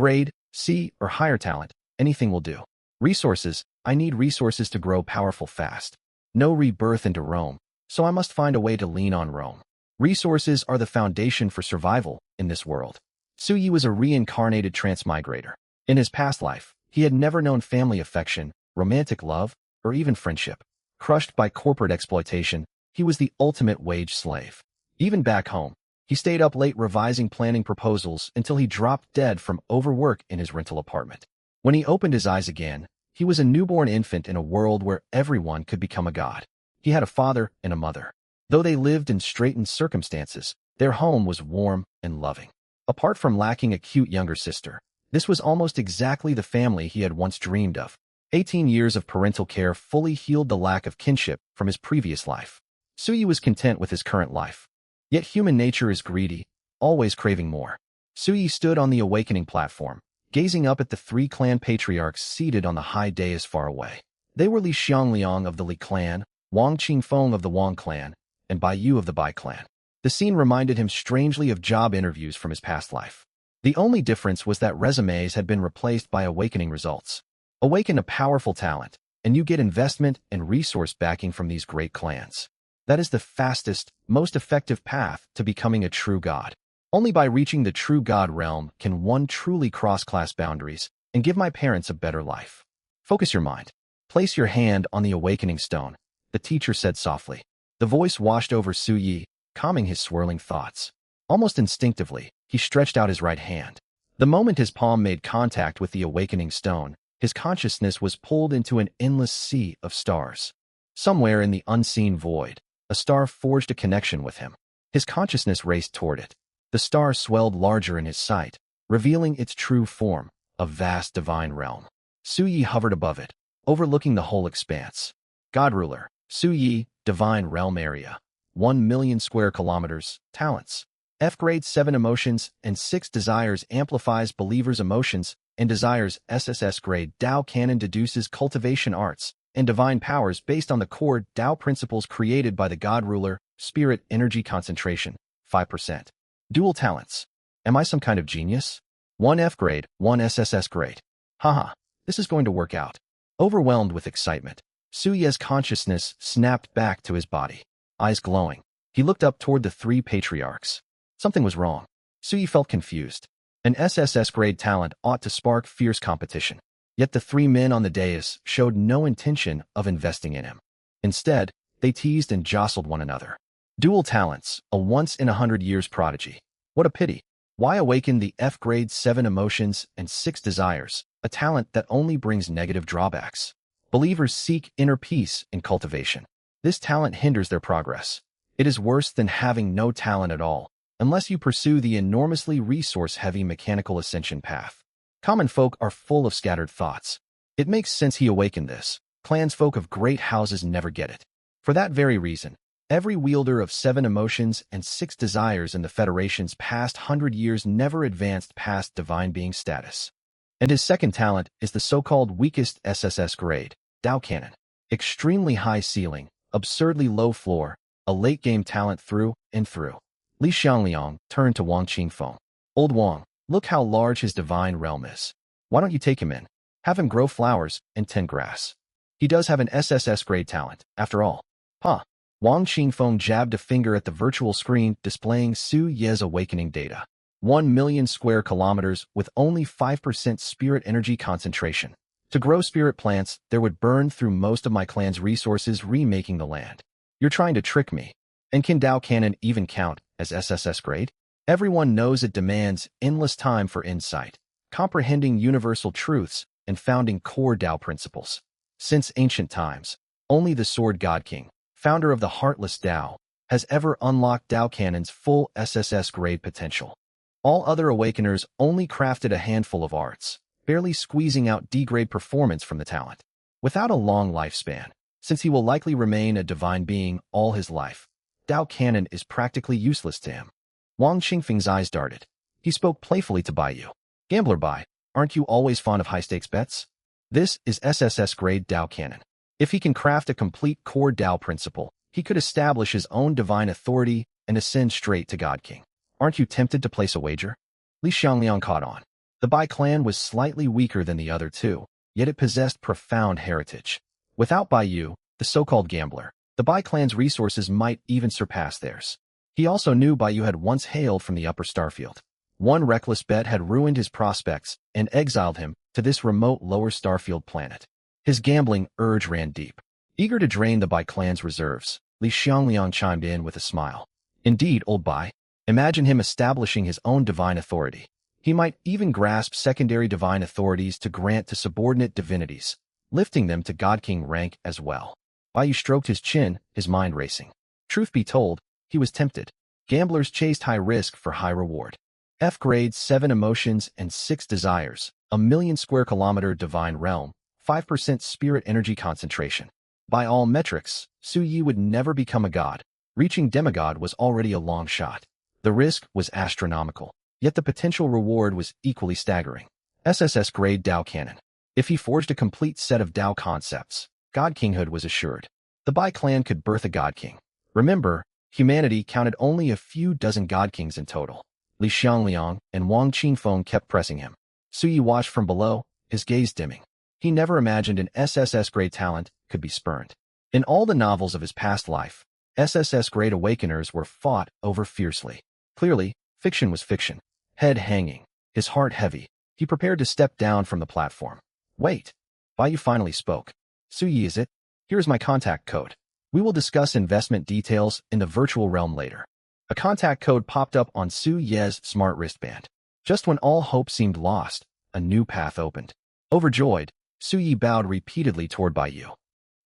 Grade, C or higher talent, anything will do. Resources, I need resources to grow powerful fast. No rebirth into Rome, so I must find a way to lean on Rome. Resources are the foundation for survival in this world. Suyi was a reincarnated transmigrator. In his past life, he had never known family affection, romantic love, or even friendship. Crushed by corporate exploitation, he was the ultimate wage slave. Even back home, he stayed up late revising planning proposals until he dropped dead from overwork in his rental apartment. When he opened his eyes again, he was a newborn infant in a world where everyone could become a god. He had a father and a mother. Though they lived in straitened circumstances, their home was warm and loving. Apart from lacking a cute younger sister, this was almost exactly the family he had once dreamed of. 18 years of parental care fully healed the lack of kinship from his previous life. Suyi was content with his current life. Yet human nature is greedy, always craving more. Suyi stood on the awakening platform, gazing up at the three clan patriarchs seated on the high dais far away. They were Li Xiangliang of the Li clan, Wang Qingfeng of the Wang clan, and Bai Yu of the Bai clan. The scene reminded him strangely of job interviews from his past life. The only difference was that resumes had been replaced by awakening results. Awaken a powerful talent, and you get investment and resource backing from these great clans. That is the fastest, most effective path to becoming a true god. Only by reaching the true god realm can one truly cross class boundaries and give my parents a better life. Focus your mind. Place your hand on the awakening stone, the teacher said softly. The voice washed over Suyi, calming his swirling thoughts. Almost instinctively, he stretched out his right hand. The moment his palm made contact with the awakening stone, his consciousness was pulled into an endless sea of stars. Somewhere in the unseen void, a star forged a connection with him. His consciousness raced toward it. The star swelled larger in his sight, revealing its true form, a vast divine realm. Suyi hovered above it, overlooking the whole expanse. God ruler, Suyi, divine realm area. 1 million square kilometers, talents. F grade 7 emotions and 6 desires amplifies believers' emotions and desires. SSS grade Tao canon deduces cultivation arts and divine powers based on the core Tao principles created by the God ruler, spirit energy concentration, 5%. Dual talents. Am I some kind of genius? 1 F grade, 1 SSS grade. Haha, this is going to work out. Overwhelmed with excitement, Suyi's consciousness snapped back to his body. Eyes glowing, he looked up toward the three patriarchs. Something was wrong. Suyi felt confused. An SSS grade talent ought to spark fierce competition. Yet the three men on the dais showed no intention of investing in him. Instead, they teased and jostled one another. Dual talents, a once-in-a-hundred-years prodigy. What a pity. Why awaken the F grade 7 emotions and 6 desires, a talent that only brings negative drawbacks? Believers seek inner peace in cultivation. This talent hinders their progress. It is worse than having no talent at all, unless you pursue the enormously resource-heavy mechanical ascension path. Common folk are full of scattered thoughts. It makes sense he awakened this. Clansfolk of great houses never get it. For that very reason, every wielder of 7 emotions and 6 desires in the Federation's past 100 years never advanced past divine being status. And his second talent is the so-called weakest SSS grade, Tao Canon. Extremely high ceiling, absurdly low floor, a late-game talent through and through. Li Xiangliang turned to Wang Qingfeng. Old Wang, look how large his divine realm is. Why don't you take him in? Have him grow flowers and tend grass. He does have an SSS grade talent, after all. Huh. Wang Qingfeng jabbed a finger at the virtual screen displaying Su Ye's awakening data. 1 million square kilometers with only 5% spirit energy concentration. To grow spirit plants, there would burn through most of my clan's resources remaking the land. You're trying to trick me. And can Tao Canon even count as SSS grade? Everyone knows it demands endless time for insight, comprehending universal truths, and founding core Tao principles. Since ancient times, only the Sword God King, founder of the Heartless Tao, has ever unlocked Tao Canon's full SSS grade potential. All other awakeners only crafted a handful of arts, barely squeezing out D-grade performance from the talent. Without a long lifespan, since he will likely remain a divine being all his life, Tao Canon is practically useless to him. Wang Qingfeng's eyes darted. He spoke playfully to Bai Yu. Gambler Bai, aren't you always fond of high-stakes bets? This is SSS grade Tao Canon. If he can craft a complete core Tao principle, he could establish his own divine authority and ascend straight to God King. Aren't you tempted to place a wager? Li Xiangliang caught on. The Bai clan was slightly weaker than the other two, yet it possessed profound heritage. Without Bai Yu, the so-called gambler, the Bai clan's resources might even surpass theirs. He also knew Bai Yu had once hailed from the upper starfield. One reckless bet had ruined his prospects and exiled him to this remote lower starfield planet. His gambling urge ran deep. Eager to drain the Bai clan's reserves, Li Xiangliang chimed in with a smile. Indeed, old Bai, imagine him establishing his own divine authority. He might even grasp secondary divine authorities to grant to subordinate divinities, lifting them to God King rank as well. Bai Yu stroked his chin, his mind racing. Truth be told, he was tempted. Gamblers chased high risk for high reward. F grades, 7 emotions and 6 desires, 1,000,000 square kilometer divine realm, 5% spirit energy concentration. By all metrics, Su Yi would never become a god. Reaching demigod was already a long shot. The risk was astronomical, yet the potential reward was equally staggering. SSS grade Dao Cannon. If he forged a complete set of Dao concepts, God Kinghood was assured. The Bai clan could birth a God King. Remember, humanity counted only a few dozen God Kings in total. Li Xiangliang and Wang Qingfeng kept pressing him. Su Yi watched from below, his gaze dimming. He never imagined an SSS-grade talent could be spurned. In all the novels of his past life, SSS-grade awakeners were fought over fiercely. Clearly, fiction was fiction. Head hanging, his heart heavy, he prepared to step down from the platform. Wait. Bai Yu finally spoke. Su Yi, is it? Here's my contact code. We will discuss investment details in the virtual realm later. A contact code popped up on Su Ye's smart wristband. Just when all hope seemed lost, a new path opened. Overjoyed, Su Yi bowed repeatedly toward Bai Yu.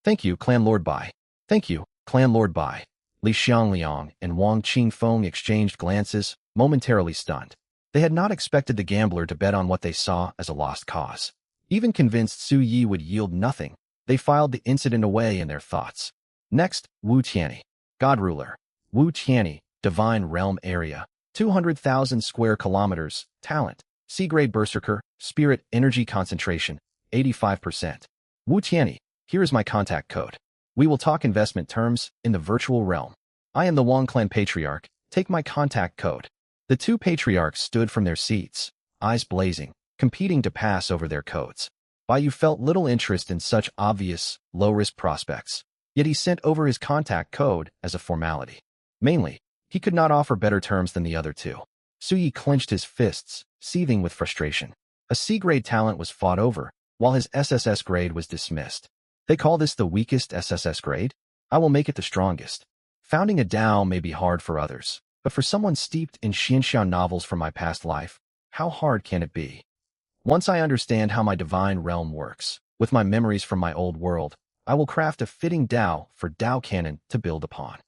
Thank you, Clan Lord Bai. Thank you, Clan Lord Bai. Li Xiangliang and Wang Qingfeng exchanged glances, momentarily stunned. They had not expected the gambler to bet on what they saw as a lost cause. Even convinced Su Yi would yield nothing, they filed the incident away in their thoughts. Next, Wu Tianyi, God Ruler. Wu Tianyi, Divine Realm Area, 200,000 square kilometers, talent, C-grade Berserker, Spirit Energy Concentration, 85%. Wu Tianyi, here is my contact code. We will talk investment terms in the virtual realm. I am the Wang Clan Patriarch, take my contact code. The two patriarchs stood from their seats, eyes blazing, competing to pass over their codes. Bai Yu felt little interest in such obvious, low-risk prospects, yet he sent over his contact code as a formality. Mainly, he could not offer better terms than the other two. Su Yi clenched his fists, seething with frustration. A C-grade talent was fought over, while his SSS grade was dismissed. They call this the weakest SSS grade? I will make it the strongest. Founding a Dao may be hard for others, but for someone steeped in Xianxiao novels from my past life, how hard can it be? Once I understand how my divine realm works, with my memories from my old world, I will craft a fitting Dao for Dao Cannon to build upon.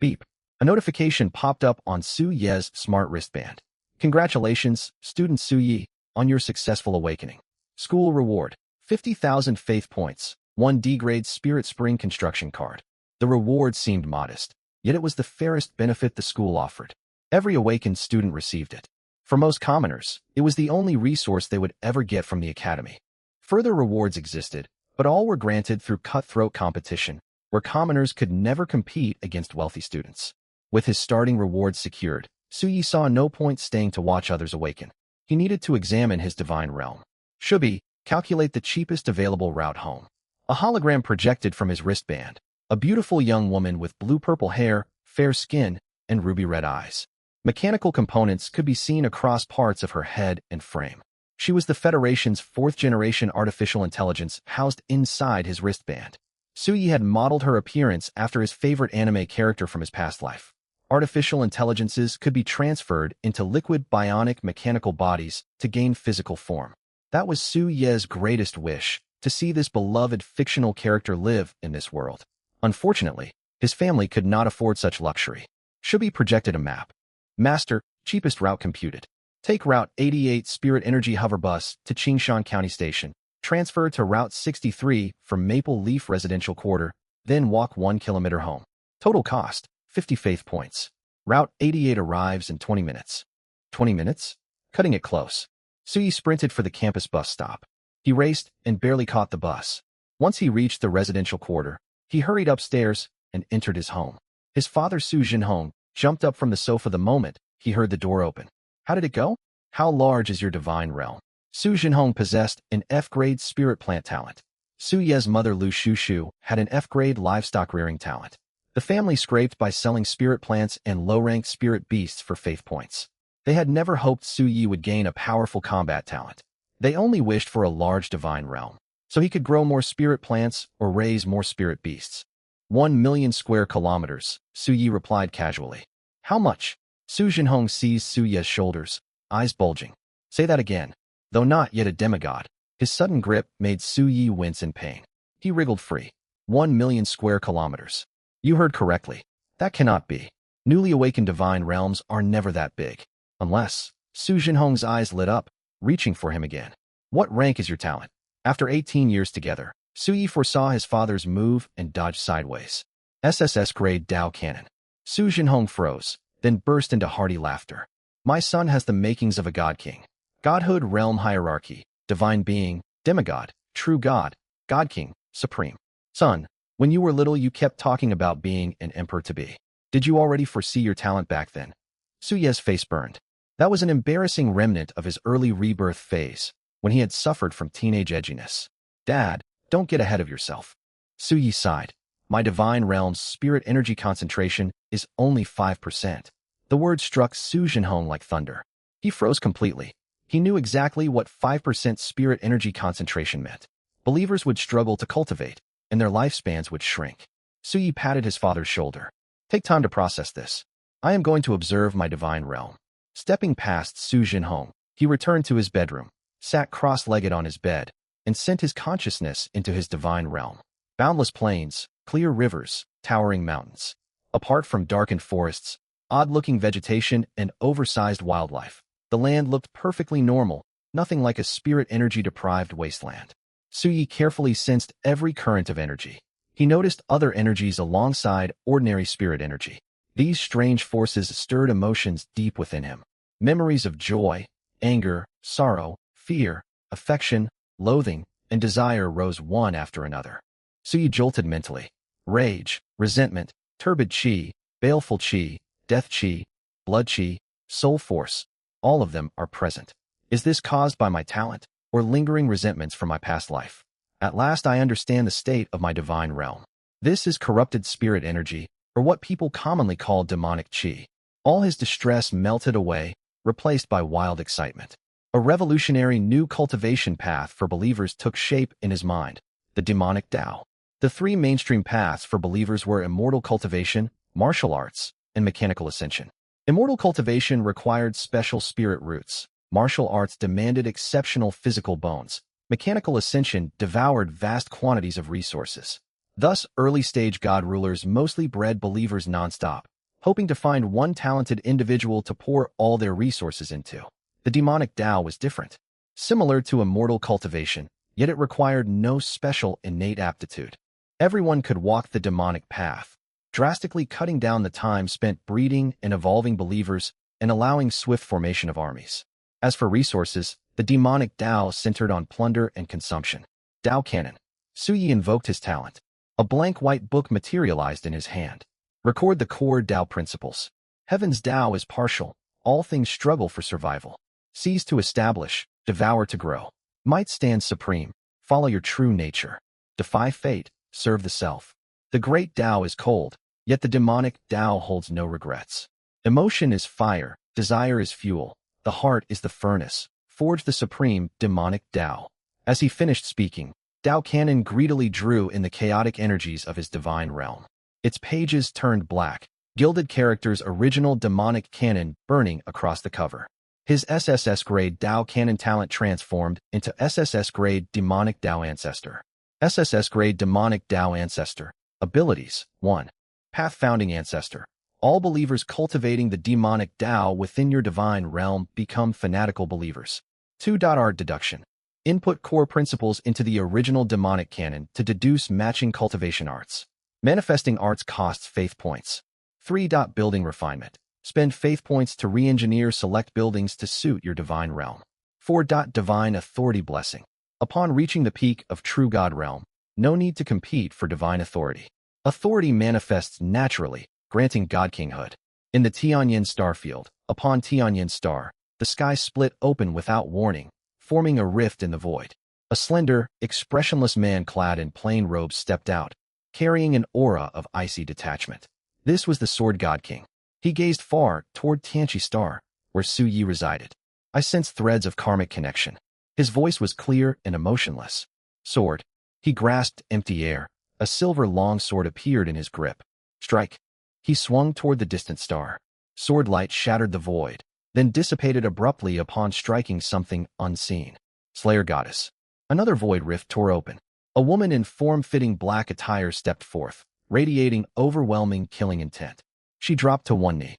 Beep. A notification popped up on Su Ye's smart wristband. Congratulations, student Su Yi, on your successful awakening. School reward, 50,000 faith points, 1 D-grade Spirit Spring construction card. The reward seemed modest, yet it was the fairest benefit the school offered. Every awakened student received it. For most commoners, it was the only resource they would ever get from the academy. Further rewards existed, but all were granted through cutthroat competition, where commoners could never compete against wealthy students. With his starting rewards secured, Su Yi saw no point staying to watch others awaken. He needed to examine his divine realm. Shubi, calculate the cheapest available route home. A hologram projected from his wristband. A beautiful young woman with blue-purple hair, fair skin, and ruby-red eyes. Mechanical components could be seen across parts of her head and frame. She was the Federation's 4th-generation artificial intelligence housed inside his wristband. Su Yi had modeled her appearance after his favorite anime character from his past life. Artificial intelligences could be transferred into liquid bionic mechanical bodies to gain physical form. That was Su Ye's greatest wish, to see this beloved fictional character live in this world. Unfortunately, his family could not afford such luxury. Shubi projected a map. Master, cheapest route computed. Take Route 88 Spirit Energy Hover Bus to Qingshan County Station. Transfer to Route 63 from Maple Leaf Residential Quarter, then walk 1 kilometer home. Total cost, 50 faith points. Route 88 arrives in 20 minutes. 20 minutes? Cutting it close. Su Yi sprinted for the campus bus stop. He raced and barely caught the bus. Once he reached the residential quarter, he hurried upstairs and entered his home. His father Su Jinhong jumped up from the sofa the moment he heard the door open. How did it go? How large is your divine realm? Su Jinhong possessed an F-grade spirit plant talent. Su Ye's mother Lu Shushu had an F-grade livestock rearing talent. The family scraped by selling spirit plants and low-ranked spirit beasts for faith points. They had never hoped Su Yi would gain a powerful combat talent. They only wished for a large divine realm, so he could grow more spirit plants or raise more spirit beasts. 1,000,000 square kilometers, Su Yi replied casually. How much? Su Jinhong seized Su Ye's shoulders, eyes bulging. Say that again. Though not yet a demigod, his sudden grip made Su Yi wince in pain. He wriggled free. 1,000,000 square kilometers. You heard correctly. That cannot be. Newly awakened divine realms are never that big. Unless, Su Jinhong's eyes lit up, reaching for him again. What rank is your talent? After 18 years together, Su Yi foresaw his father's move and dodged sideways. SSS grade Dao Cannon. Su Jinhong froze, then burst into hearty laughter. My son has the makings of a god king. Godhood realm hierarchy, divine being, demigod, true god, god king, supreme. Son, when you were little you kept talking about being an emperor-to-be. Did you already foresee your talent back then? Su Ye's face burned. That was an embarrassing remnant of his early rebirth phase, when he had suffered from teenage edginess. Dad, don't get ahead of yourself. Su Yi sighed. My divine realm's spirit energy concentration is only 5%. The word struck Su Jinhong like thunder. He froze completely. He knew exactly what 5% spirit energy concentration meant. Believers would struggle to cultivate, and their lifespans would shrink. Su Yi patted his father's shoulder. Take time to process this. I am going to observe my divine realm. Stepping past Su Jinhong, he returned to his bedroom, sat cross-legged on his bed, and sent his consciousness into his divine realm. Boundless plains, clear rivers, towering mountains. Apart from darkened forests, odd-looking vegetation, and oversized wildlife, the land looked perfectly normal, nothing like a spirit energy-deprived wasteland. Su Yi carefully sensed every current of energy. He noticed other energies alongside ordinary spirit energy. These strange forces stirred emotions deep within him. Memories of joy, anger, sorrow, fear, affection, loathing, and desire rose one after another. Su Yi jolted mentally. Rage, resentment, turbid qi, baleful qi, death qi, blood qi, soul force, all of them are present. Is this caused by my talent, or lingering resentments from my past life? At last I understand the state of my divine realm. This is corrupted spirit energy, or what people commonly call demonic qi. All his distress melted away, replaced by wild excitement. A revolutionary new cultivation path for believers took shape in his mind, the demonic Tao. The three mainstream paths for believers were immortal cultivation, martial arts, and mechanical ascension. Immortal cultivation required special spirit roots. Martial arts demanded exceptional physical bones. Mechanical ascension devoured vast quantities of resources. Thus, early-stage god rulers mostly bred believers nonstop, hoping to find one talented individual to pour all their resources into. The demonic Tao was different. Similar to immortal cultivation, yet it required no special innate aptitude. Everyone could walk the demonic path, drastically cutting down the time spent breeding and evolving believers and allowing swift formation of armies. As for resources, the demonic Tao centered on plunder and consumption. Dao Cannon. Su Yi invoked his talent. A blank white book materialized in his hand. Record the core Tao principles. Heaven's Tao is partial. All things struggle for survival. Seize to establish, devour to grow. Might stand supreme. Follow your true nature. Defy fate, serve the self. The great Tao is cold, yet the demonic Tao holds no regrets. Emotion is fire, desire is fuel. The heart is the furnace. Forge the supreme demonic Tao. As he finished speaking, Dao Cannon greedily drew in the chaotic energies of his divine realm. Its pages turned black, gilded characters original demonic cannon burning across the cover. His SSS-grade Dao Cannon talent transformed into SSS-grade demonic Dao Ancestor. SSS-grade demonic Dao Ancestor. Abilities: 1. Path Founding Ancestor. All believers cultivating the demonic Tao within your divine realm become fanatical believers. 2. Art Deduction. Input core principles into the original demonic canon to deduce matching cultivation arts. Manifesting arts costs faith points. 3. Building Refinement. Spend faith points to re-engineer select buildings to suit your divine realm. 4. Divine Authority Blessing. Upon reaching the peak of true God realm, no need to compete for divine authority. Authority manifests naturally, granting God kinghood. In the Tianyin star field, upon Tianyin star, the sky split open without warning, forming a rift in the void. A slender, expressionless man clad in plain robes stepped out, carrying an aura of icy detachment. This was the Sword God King. He gazed far toward Tianqi Star, where Su Yi resided. I sensed threads of karmic connection. His voice was clear and emotionless. Sword. He grasped empty air. A silver long sword appeared in his grip. Strike. He swung toward the distant star. Sword light shattered the void, then dissipated abruptly upon striking something unseen. Slayer Goddess. Another void rift tore open. A woman in form-fitting black attire stepped forth, radiating overwhelming killing intent. She dropped to one knee.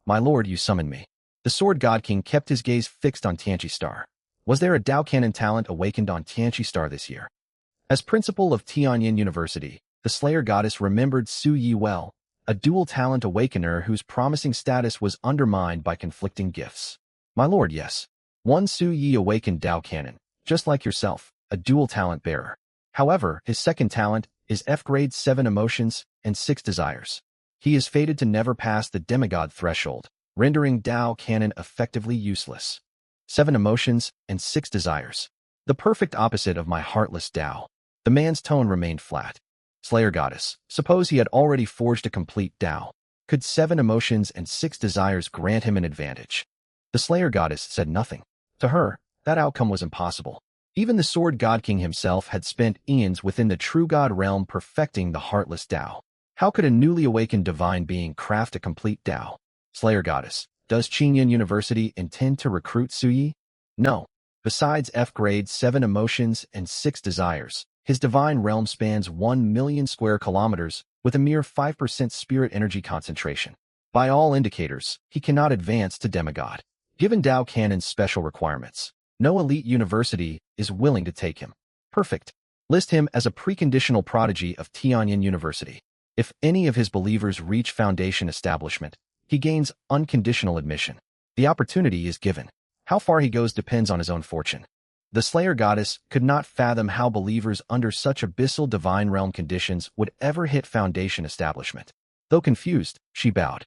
My lord, you summoned me. The Sword God King kept his gaze fixed on Tianqi Star. Was there a Dao Canon talent awakened on Tianqi Star this year? As principal of Tianyin University, the Slayer Goddess remembered Su Yi well, a dual-talent awakener whose promising status was undermined by conflicting gifts. My lord, yes. One Su Yi awakened Dao Canon, just like yourself, a dual-talent bearer. However, his second talent is F-grade 7 emotions and 6 desires. He is fated to never pass the demigod threshold, rendering Dao Canon effectively useless. 7 emotions and 6 desires. The perfect opposite of my heartless Dao. The man's tone remained flat. Slayer Goddess, suppose he had already forged a complete Dao. Could 7 emotions and 6 desires grant him an advantage? The Slayer Goddess said nothing. To her, that outcome was impossible. Even the Sword God King himself had spent eons within the true God realm perfecting the heartless Dao. How could a newly awakened divine being craft a complete Dao? Slayer Goddess, does Qingyan University intend to recruit Su Yi? No. Besides F-grade 7 emotions and 6 desires, his divine realm spans 1 million square kilometers with a mere 5% spirit energy concentration. By all indicators, he cannot advance to demigod. Given Dao Canon's special requirements, no elite university is willing to take him. Perfect. List him as a preconditional prodigy of Tianyin University. If any of his believers reach foundation establishment, he gains unconditional admission. The opportunity is given. How far he goes depends on his own fortune. The Slayer Goddess could not fathom how believers under such abyssal divine realm conditions would ever hit foundation establishment. Though confused, she bowed.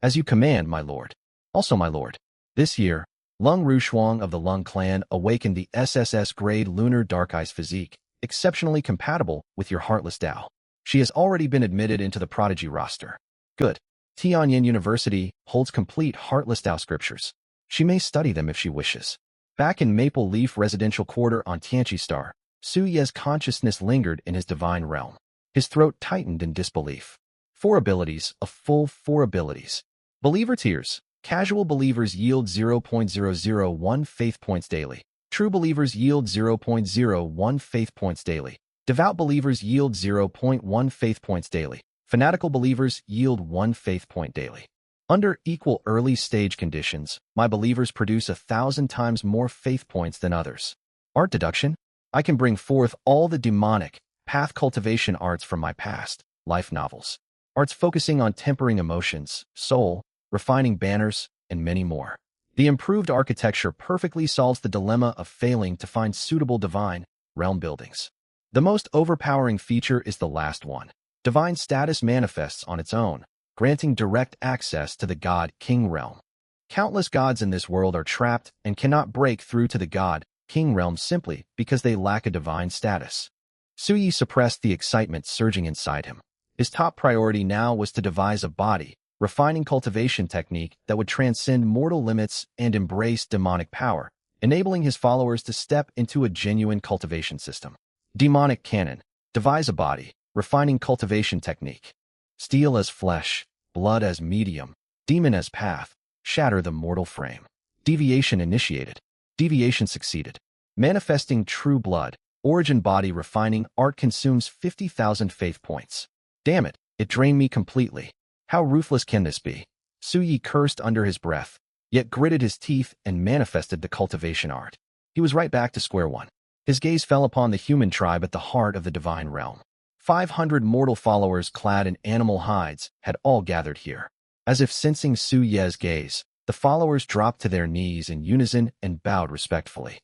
As you command, my lord. Also, my lord. This year, Lung Rushuang of the Lung clan awakened the SSS-grade lunar dark eyes physique, exceptionally compatible with your heartless Dao. She has already been admitted into the prodigy roster. Good. Tianyin University holds complete heartless Dao scriptures. She may study them if she wishes. Back in Maple Leaf Residential Quarter on Tianqi Star, Su Ye's consciousness lingered in his divine realm. His throat tightened in disbelief. 4 abilities, a full 4 abilities. Believer tiers. Casual believers yield 0.001 faith points daily. True believers yield 0.01 faith points daily. Devout believers yield 0.1 faith points daily. Fanatical believers yield 1 faith point daily. Under equal early stage conditions, my believers produce 1,000 times more faith points than others. Art deduction? I can bring forth all the demonic, path cultivation arts from my past, life novels. Arts focusing on tempering emotions, soul, refining banners, and many more. The improved architecture perfectly solves the dilemma of failing to find suitable divine realm buildings. The most overpowering feature is the last one. Divine status manifests on its own, granting direct access to the God-King realm. Countless gods in this world are trapped and cannot break through to the God-King realm simply because they lack a divine status. Su Yi suppressed the excitement surging inside him. His top priority now was to devise a body, refining cultivation technique that would transcend mortal limits and embrace demonic power, enabling his followers to step into a genuine cultivation system. Demonic canon. Devise a body, refining cultivation technique. Steel as flesh, blood as medium, demon as path, shatter the mortal frame. Deviation initiated. Deviation succeeded. Manifesting true blood, origin body refining art consumes 50,000 faith points. Damn it, it drained me completely. How ruthless can this be? Su Yi cursed under his breath, yet gritted his teeth and manifested the cultivation art. He was right back to square one. His gaze fell upon the human tribe at the heart of the divine realm. 500 mortal followers clad in animal hides had all gathered here. As if sensing Su Ye's gaze, the followers dropped to their knees in unison and bowed respectfully.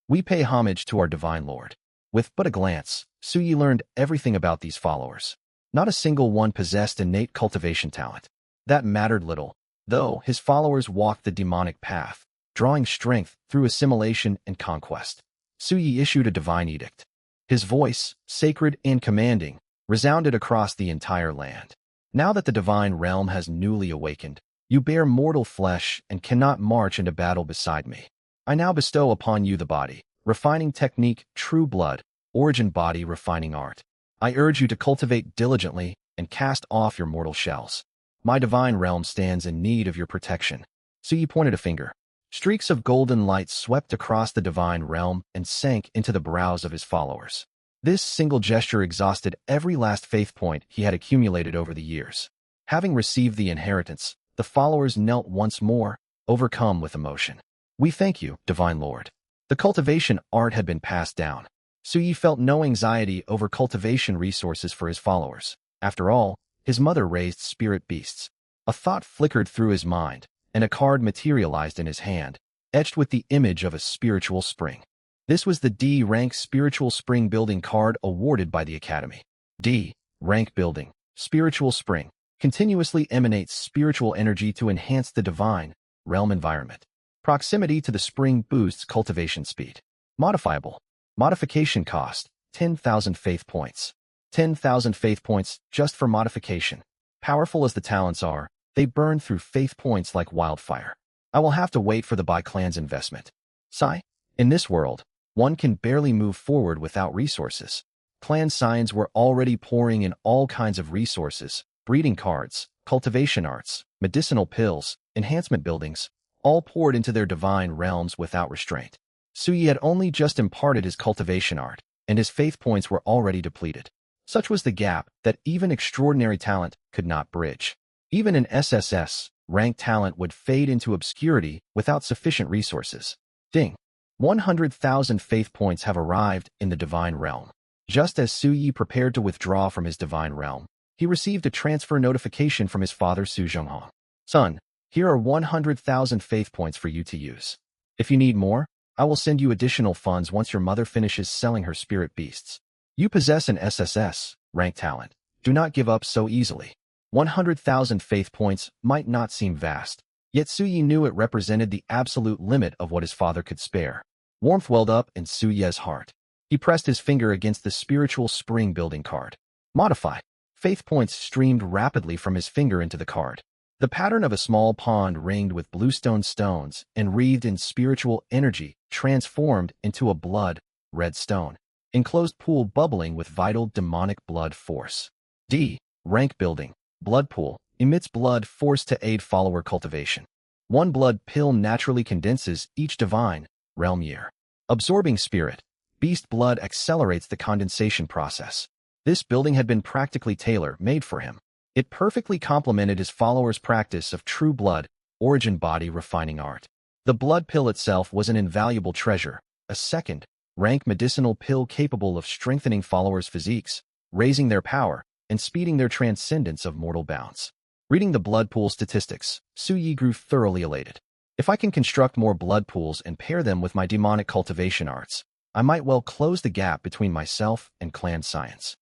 We pay homage to our divine lord. With but a glance, Su Yi learned everything about these followers. Not a single one possessed innate cultivation talent. That mattered little, though his followers walked the demonic path, drawing strength through assimilation and conquest. Suyi issued a divine edict. His voice, sacred and commanding, resounded across the entire land. Now that the divine realm has newly awakened, you bear mortal flesh and cannot march into battle beside me. I now bestow upon you the body, refining technique, true blood, origin body refining art. I urge you to cultivate diligently and cast off your mortal shells. My divine realm stands in need of your protection. Suyi pointed a finger. Streaks of golden light swept across the divine realm and sank into the brows of his followers. This single gesture exhausted every last faith point he had accumulated over the years. Having received the inheritance, the followers knelt once more, overcome with emotion. We thank you, Divine Lord. The cultivation art had been passed down. Suyi felt no anxiety over cultivation resources for his followers. After all, his mother raised spirit beasts. A thought flickered through his mind, and a card materialized in his hand, etched with the image of a spiritual spring. This was the D rank spiritual spring building card awarded by the Academy. D rank building, spiritual spring, continuously emanates spiritual energy to enhance the divine realm environment. Proximity to the spring boosts cultivation speed. Modifiable. Modification cost, 10,000 faith points. 10,000 faith points just for modification. Powerful as the talents are, they burn through faith points like wildfire. I will have to wait for the Bai clan's investment. Sigh. In this world, one can barely move forward without resources. Clan signs were already pouring in all kinds of resources, breeding cards, cultivation arts, medicinal pills, enhancement buildings, all poured into their divine realms without restraint. Suyi had only just imparted his cultivation art, and his faith points were already depleted. Such was the gap that even extraordinary talent could not bridge. Even an SSS ranked talent would fade into obscurity without sufficient resources. Ding. 100,000 faith points have arrived in the divine realm. Just as Suyi prepared to withdraw from his divine realm, he received a transfer notification from his father Su Zhonghong. Son, here are 100,000 faith points for you to use. If you need more, I will send you additional funds once your mother finishes selling her spirit beasts. You possess an SSS rank talent. Do not give up so easily. 100,000 faith points might not seem vast, yet Suyi knew it represented the absolute limit of what his father could spare. Warmth welled up in Suyi's heart. He pressed his finger against the spiritual spring building card. Modify. Faith points streamed rapidly from his finger into the card. The pattern of a small pond ringed with bluestone stones and wreathed in spiritual energy transformed into a blood-red stone. Enclosed pool bubbling with vital demonic blood force. D. Rank building. Blood pool. Emits blood force to aid follower cultivation. One blood pill naturally condenses each divine realm year. Absorbing spirit. Beast blood accelerates the condensation process. This building had been practically tailor-made for him. It perfectly complemented his followers' practice of true blood, origin body refining art. The blood pill itself was an invaluable treasure, a second rank medicinal pill capable of strengthening followers' physiques, raising their power, and speeding their transcendence of mortal bounds. Reading the blood pool statistics, Suyi grew thoroughly elated. If I can construct more blood pools and pair them with my demonic cultivation arts, I might well close the gap between myself and clan science.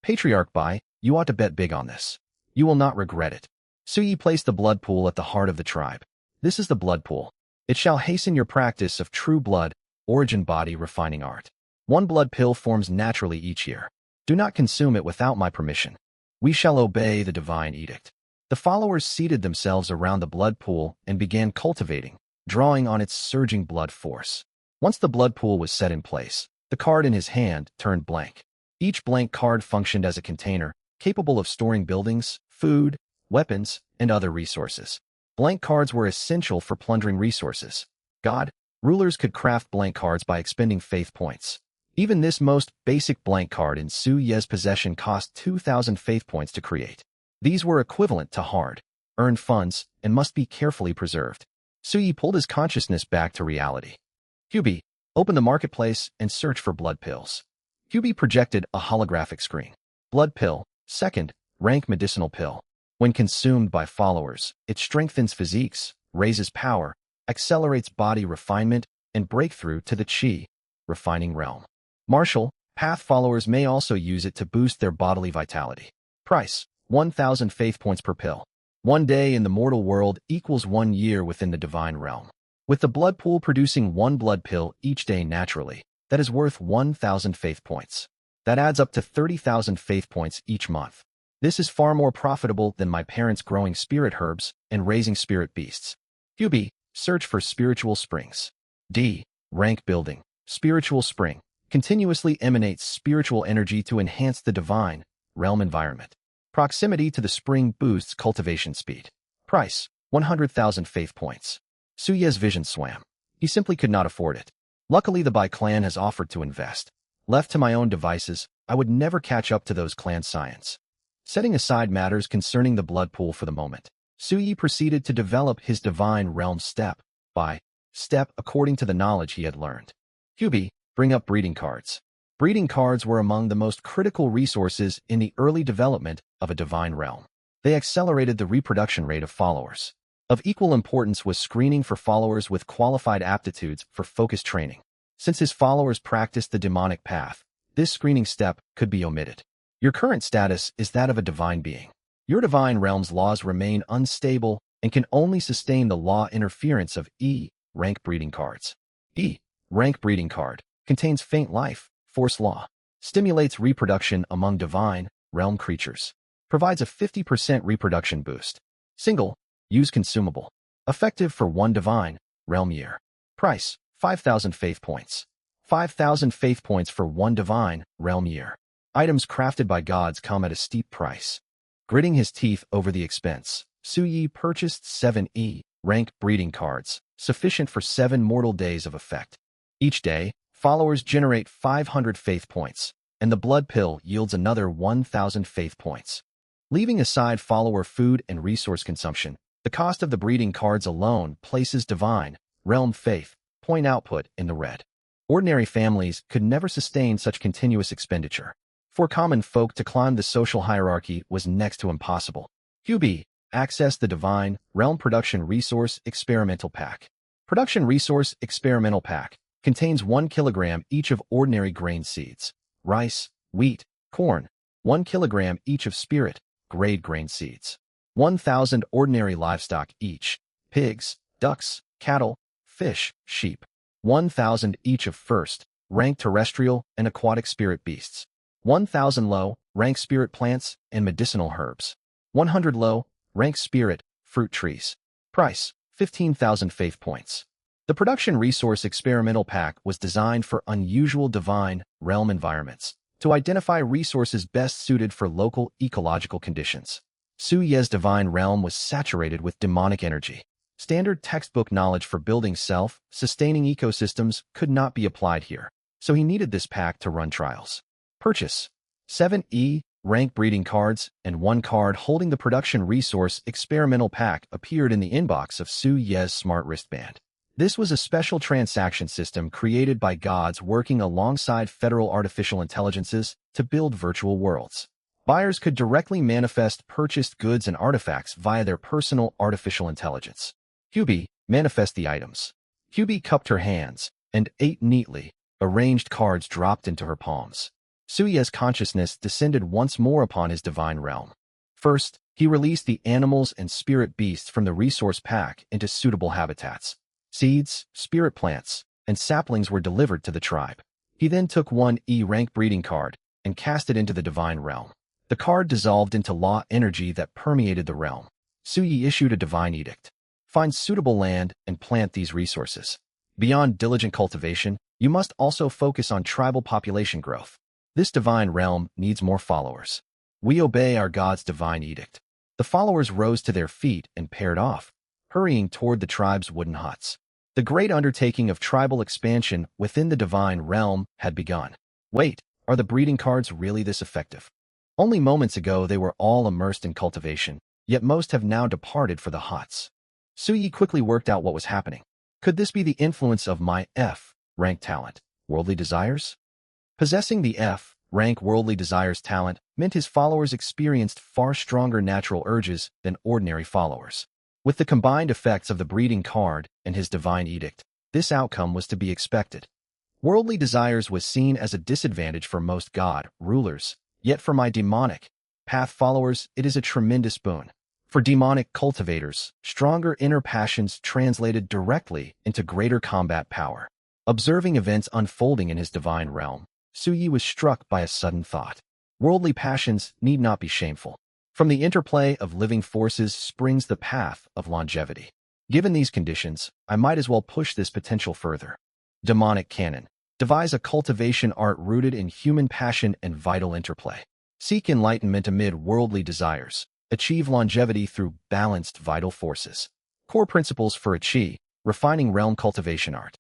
Patriarch Bai, you ought to bet big on this. You will not regret it. Suyi placed the blood pool at the heart of the tribe. This is the blood pool. It shall hasten your practice of true blood, origin body refining art. One blood pill forms naturally each year. Do not consume it without my permission. We shall obey the divine edict. The followers seated themselves around the blood pool and began cultivating, drawing on its surging blood force. Once the blood pool was set in place, the card in his hand turned blank. Each blank card functioned as a container, capable of storing buildings, food, weapons, and other resources. Blank cards were essential for plundering resources. Rulers could craft blank cards by expending faith points. Even this most basic blank card in Su Ye's possession cost 2,000 faith points to create. These were equivalent to hard-earned funds and must be carefully preserved. Suyi pulled his consciousness back to reality. Hubi, open the marketplace and search for blood pills. Hubi projected a holographic screen. Blood pill, second, rank medicinal pill. When consumed by followers, it strengthens physiques, raises power, accelerates body refinement, and breakthrough to the Qi refining realm. Martial, path followers may also use it to boost their bodily vitality. Price, 1,000 faith points per pill. 1 day in the mortal world equals 1 year within the divine realm. With the blood pool producing one blood pill each day naturally, that is worth 1,000 faith points. That adds up to 30,000 faith points each month. This is far more profitable than my parents growing spirit herbs and raising spirit beasts. QB, search for spiritual springs. D, rank building. Spiritual spring continuously emanates spiritual energy to enhance the divine realm environment. Proximity to the spring boosts cultivation speed. Price, 100,000 faith points. Suye's vision swam. He simply could not afford it. Luckily, the Bai clan has offered to invest. Left to my own devices, I would never catch up to those clan scions. Setting aside matters concerning the blood pool for the moment, Suyi proceeded to develop his divine realm step by step according to the knowledge he had learned. QB, bring up breeding cards. Breeding cards were among the most critical resources in the early development of a divine realm. They accelerated the reproduction rate of followers. Of equal importance was screening for followers with qualified aptitudes for focused training. Since his followers practiced the demonic path, this screening step could be omitted. Your current status is that of a divine being. Your divine realm's laws remain unstable and can only sustain the law interference of E, rank breeding cards. E, rank breeding card, contains faint life, force law, stimulates reproduction among divine realm creatures, provides a 50% reproduction boost. Single, use consumable. Effective for one divine realm year. Price, 5,000 faith points. 5,000 faith points for one divine realm year. Items crafted by gods come at a steep price. Gritting his teeth over the expense, Suyi purchased 7 E rank breeding cards, sufficient for 7 mortal days of effect. Each day, followers generate 500 faith points, and the blood pill yields another 1,000 faith points. Leaving aside follower food and resource consumption, the cost of the breeding cards alone places divine realm faith point output in the red. Ordinary families could never sustain such continuous expenditure. For common folk to climb the social hierarchy was next to impossible. QB, access the Divine Realm Production Resource Experimental Pack. Production Resource Experimental Pack contains 1 kilogram each of ordinary grain seeds, rice, wheat, corn, 1 kilogram each of spirit, grade grain seeds, 1,000 ordinary livestock each, pigs, ducks, cattle, fish, sheep, 1,000 each of first, rank terrestrial and aquatic spirit beasts, 1,000 low, rank spirit plants and medicinal herbs, 100 low, rank spirit, fruit trees. Price, 15,000 faith points. The Production Resource Experimental Pack was designed for unusual divine realm environments to identify resources best suited for local ecological conditions. Suye's divine realm was saturated with demonic energy. Standard textbook knowledge for building self-sustaining ecosystems could not be applied here, so he needed this pack to run trials. Purchase 7 E rank breeding cards and 1 card holding the Production Resource Experimental Pack appeared in the inbox of Suye's smart wristband. This was a special transaction system created by gods working alongside federal artificial intelligences to build virtual worlds. Buyers could directly manifest purchased goods and artifacts via their personal artificial intelligence. QB, manifest the items. QB cupped her hands, and 8 neatly arranged cards dropped into her palms. Suye's consciousness descended once more upon his divine realm. First, he released the animals and spirit beasts from the resource pack into suitable habitats. Seeds, spirit plants, and saplings were delivered to the tribe. He then took 1 E rank breeding card and cast it into the divine realm. The card dissolved into law energy that permeated the realm. Suyi issued a divine edict. Find suitable land and plant these resources. Beyond diligent cultivation, you must also focus on tribal population growth. This divine realm needs more followers. We obey our God's divine edict. The followers rose to their feet and paired off, hurrying toward the tribe's wooden huts. The great undertaking of tribal expansion within the divine realm had begun. Wait, are the breeding cards really this effective? Only moments ago they were all immersed in cultivation, yet most have now departed for the huts. Suyi quickly worked out what was happening. Could this be the influence of my F rank talent, worldly desires? Possessing the F rank worldly desires talent meant his followers experienced far stronger natural urges than ordinary followers. With the combined effects of the breeding card and his divine edict, this outcome was to be expected. Worldly desires was seen as a disadvantage for most god rulers, yet for my demonic path followers it is a tremendous boon. For demonic cultivators, stronger inner passions translated directly into greater combat power. Observing events unfolding in his divine realm, Suyi was struck by a sudden thought. Worldly passions need not be shameful. From the interplay of living forces springs the path of longevity. Given these conditions, I might as well push this potential further. Demonic canon. Devise a cultivation art rooted in human passion and vital interplay. Seek enlightenment amid worldly desires. Achieve longevity through balanced vital forces. Core principles for a Qi, refining realm cultivation art.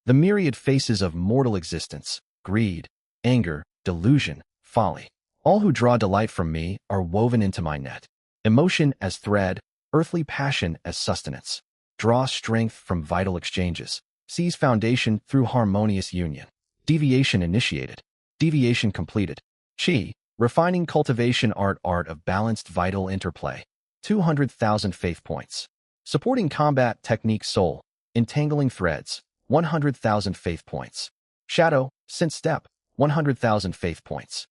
The myriad faces of mortal existence, greed, anger, delusion, folly. All who draw delight from me are woven into my net. Emotion as thread, earthly passion as sustenance. Draw strength from vital exchanges. Seize foundation through harmonious union. Deviation initiated. Deviation completed. Qi, refining cultivation art of balanced vital interplay. 200,000 faith points. Supporting combat technique soul. Entangling threads. 100,000 faith points. Shadow, synth step. 100,000 faith points.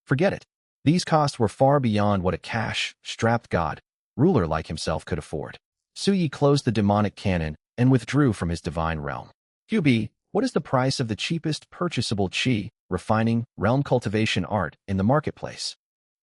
Forget it. These costs were far beyond what a cash-strapped god, ruler like himself could afford. Suyi closed the demonic canon and withdrew from his divine realm. QB, what is the price of the cheapest purchasable Qi, refining, realm cultivation art in the marketplace?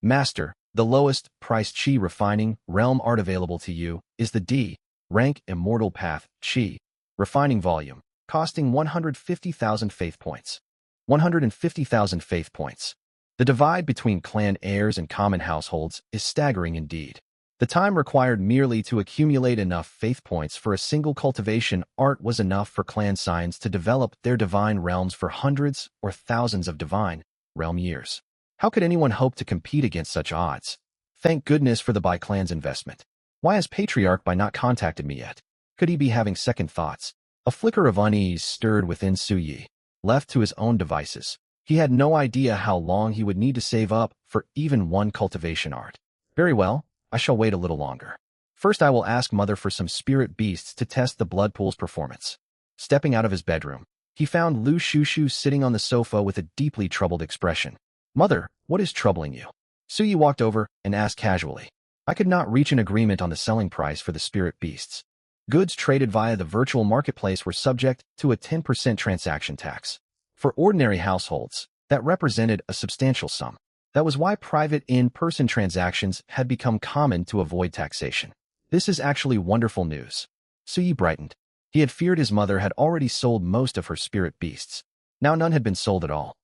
Master, the lowest priced Qi refining, realm art available to you is the D, rank immortal path, Qi, refining volume, costing 150,000 faith points. 150,000 faith points. The divide between clan heirs and common households is staggering indeed. The time required merely to accumulate enough faith points for a single cultivation art was enough for clan signs to develop their divine realms for hundreds or thousands of divine realm years. How could anyone hope to compete against such odds? Thank goodness for the Bai clan's investment. Why has Patriarch Bai not contacted me yet? Could he be having second thoughts? A flicker of unease stirred within Suyi. Left to his own devices, he had no idea how long he would need to save up for even one cultivation art. Very well, I shall wait a little longer. First I will ask Mother for some spirit beasts to test the blood pool's performance. Stepping out of his bedroom, he found Lu Shushu sitting on the sofa with a deeply troubled expression. Mother, what is troubling you? Suyi walked over and asked casually. I could not reach an agreement on the selling price for the spirit beasts. Goods traded via the virtual marketplace were subject to a 10% transaction tax. For ordinary households, that represented a substantial sum. That was why private in-person transactions had become common to avoid taxation. This is actually wonderful news. Suyi brightened. He had feared his mother had already sold most of her spirit beasts. Now none had been sold at all.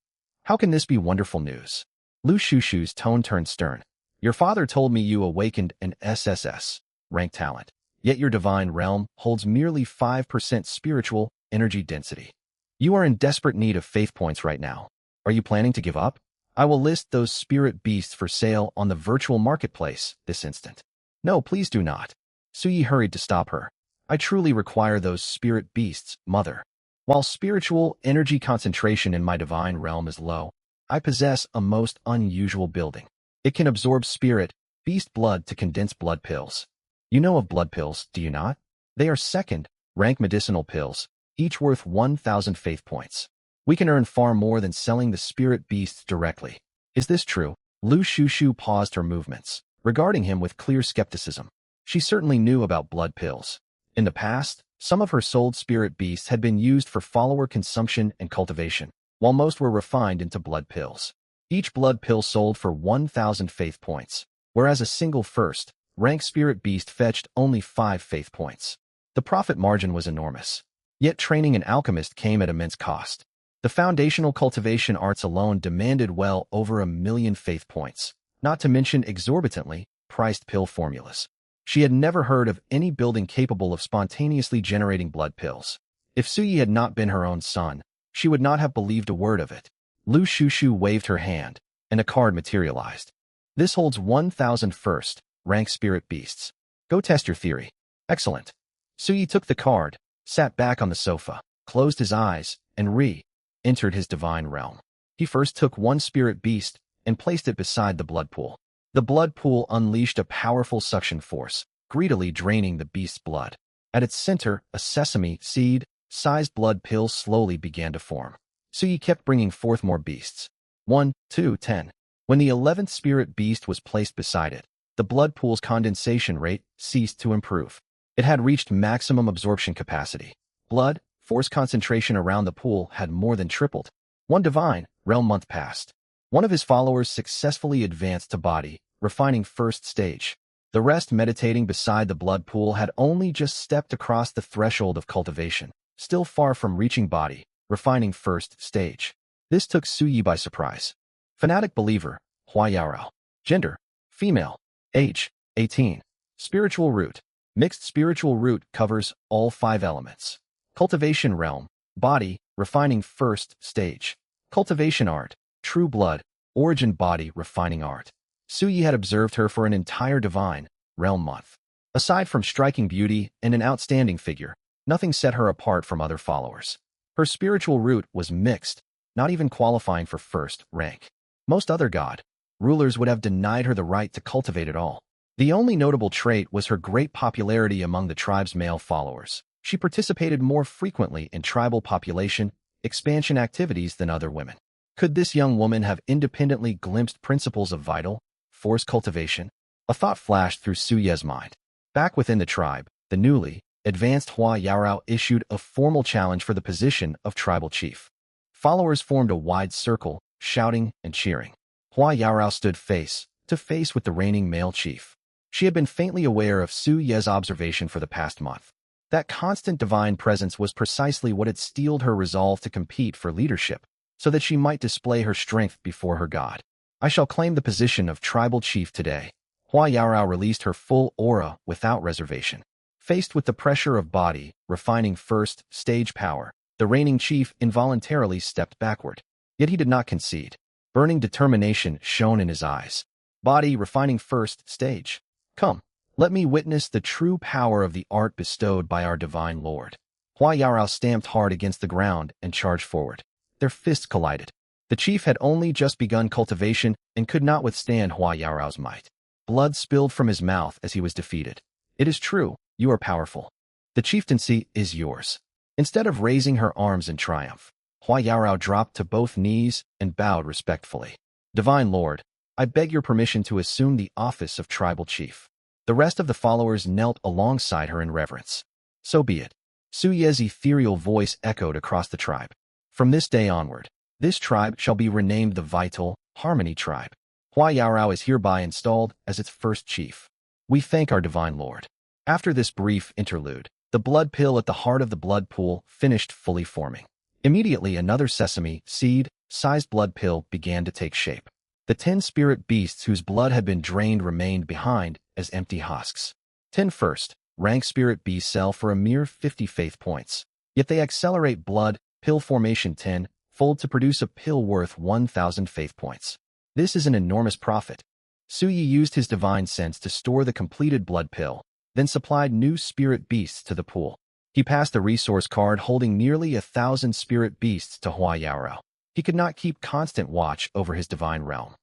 How can this be wonderful news? Lu Shushu's tone turned stern. Your father told me you awakened an SSS rank talent. Yet your divine realm holds merely 5% spiritual energy density. You are in desperate need of faith points right now. Are you planning to give up? I will list those spirit beasts for sale on the virtual marketplace this instant. No, please do not. Suyi hurried to stop her. I truly require those spirit beasts, Mother. While spiritual energy concentration in my divine realm is low, I possess a most unusual building. It can absorb spirit, beast blood to condense blood pills. You know of blood pills, do you not? They are second-rank medicinal pills, each worth 1,000 faith points. We can earn far more than selling the spirit beasts directly. Is this true? Lu Shushu paused her movements, regarding him with clear skepticism. She certainly knew about blood pills. In the past, some of her sold spirit beasts had been used for follower consumption and cultivation, while most were refined into blood pills. Each blood pill sold for 1,000 faith points, whereas a single first-rank spirit beast fetched only 5 faith points. The profit margin was enormous. Yet training an alchemist came at immense cost. The foundational cultivation arts alone demanded well over 1,000,000 faith points, not to mention exorbitantly priced pill formulas. She had never heard of any building capable of spontaneously generating blood pills. If Suyi had not been her own son, she would not have believed a word of it. Lu Shushu waved her hand, and a card materialized. This holds 1,000 first-rank spirit beasts. Go test your theory. Excellent. Suyi took the card, sat back on the sofa, closed his eyes, and entered his divine realm. He first took one spirit beast and placed it beside the blood pool. The blood pool unleashed a powerful suction force, greedily draining the beast's blood. At its center, a sesame seed-sized blood pill slowly began to form. Suyi kept bringing forth more beasts. 1, 2, 10. When the 11th spirit beast was placed beside it, the blood pool's condensation rate ceased to improve. It had reached maximum absorption capacity. Blood, force concentration around the pool had more than tripled. One divine realm month passed. One of his followers successfully advanced to body, refining first stage. The rest, meditating beside the blood pool, had only just stepped across the threshold of cultivation, still far from reaching body, refining first stage. This took Suyi by surprise. Fanatic believer, Hua Yaorao. Gender, female. Age, 18. Spiritual root. Mixed spiritual root covers all 5 elements. Cultivation realm, body, refining first stage. Cultivation art, true blood, origin body, refining art. Suyi had observed her for an entire divine realm month. Aside from striking beauty and an outstanding figure, nothing set her apart from other followers. Her spiritual root was mixed, not even qualifying for first rank. Most other god rulers would have denied her the right to cultivate at all. The only notable trait was her great popularity among the tribe's male followers. She participated more frequently in tribal population expansion activities than other women. Could this young woman have independently glimpsed principles of vital force cultivation? A thought flashed through Suye's mind. Back within the tribe, the newly advanced Hua Yaorao issued a formal challenge for the position of tribal chief. Followers formed a wide circle, shouting and cheering. Hua Yaorao stood face to face with the reigning male chief. She had been faintly aware of Su Ye's observation for the past month. That constant divine presence was precisely what had steeled her resolve to compete for leadership, so that she might display her strength before her god. I shall claim the position of tribal chief today. Hua Yaorao released her full aura without reservation. Faced with the pressure of body, refining first stage power, the reigning chief involuntarily stepped backward. Yet he did not concede. Burning determination shone in his eyes. Body, refining first stage. Come, let me witness the true power of the art bestowed by our divine Lord. Hua Yaorao stamped hard against the ground and charged forward. Their fists collided. The chief had only just begun cultivation and could not withstand Hua Yaorao's might. Blood spilled from his mouth as he was defeated. It is true, you are powerful. The chieftaincy is yours. Instead of raising her arms in triumph, Hua Yaorao dropped to both knees and bowed respectfully. Divine Lord, I beg your permission to assume the office of tribal chief. The rest of the followers knelt alongside her in reverence. So be it. Su Ye's ethereal voice echoed across the tribe. From this day onward, this tribe shall be renamed the Vital Harmony Tribe. Hua Yaorao is hereby installed as its first chief. We thank our divine Lord. After this brief interlude, the blood pill at the heart of the blood pool finished fully forming. Immediately another sesame seed-sized blood pill began to take shape. The 10 spirit beasts whose blood had been drained remained behind as empty husks. 10 first-rank spirit beasts sell for a mere 50 faith points. Yet they accelerate blood pill formation 10-fold to produce a pill worth 1,000 faith points. This is an enormous profit. Suyi used his divine sense to store the completed blood pill, then supplied new spirit beasts to the pool. He passed the resource card holding nearly 1,000 spirit beasts to Hua Yaorao. He could not keep constant watch over his divine realm.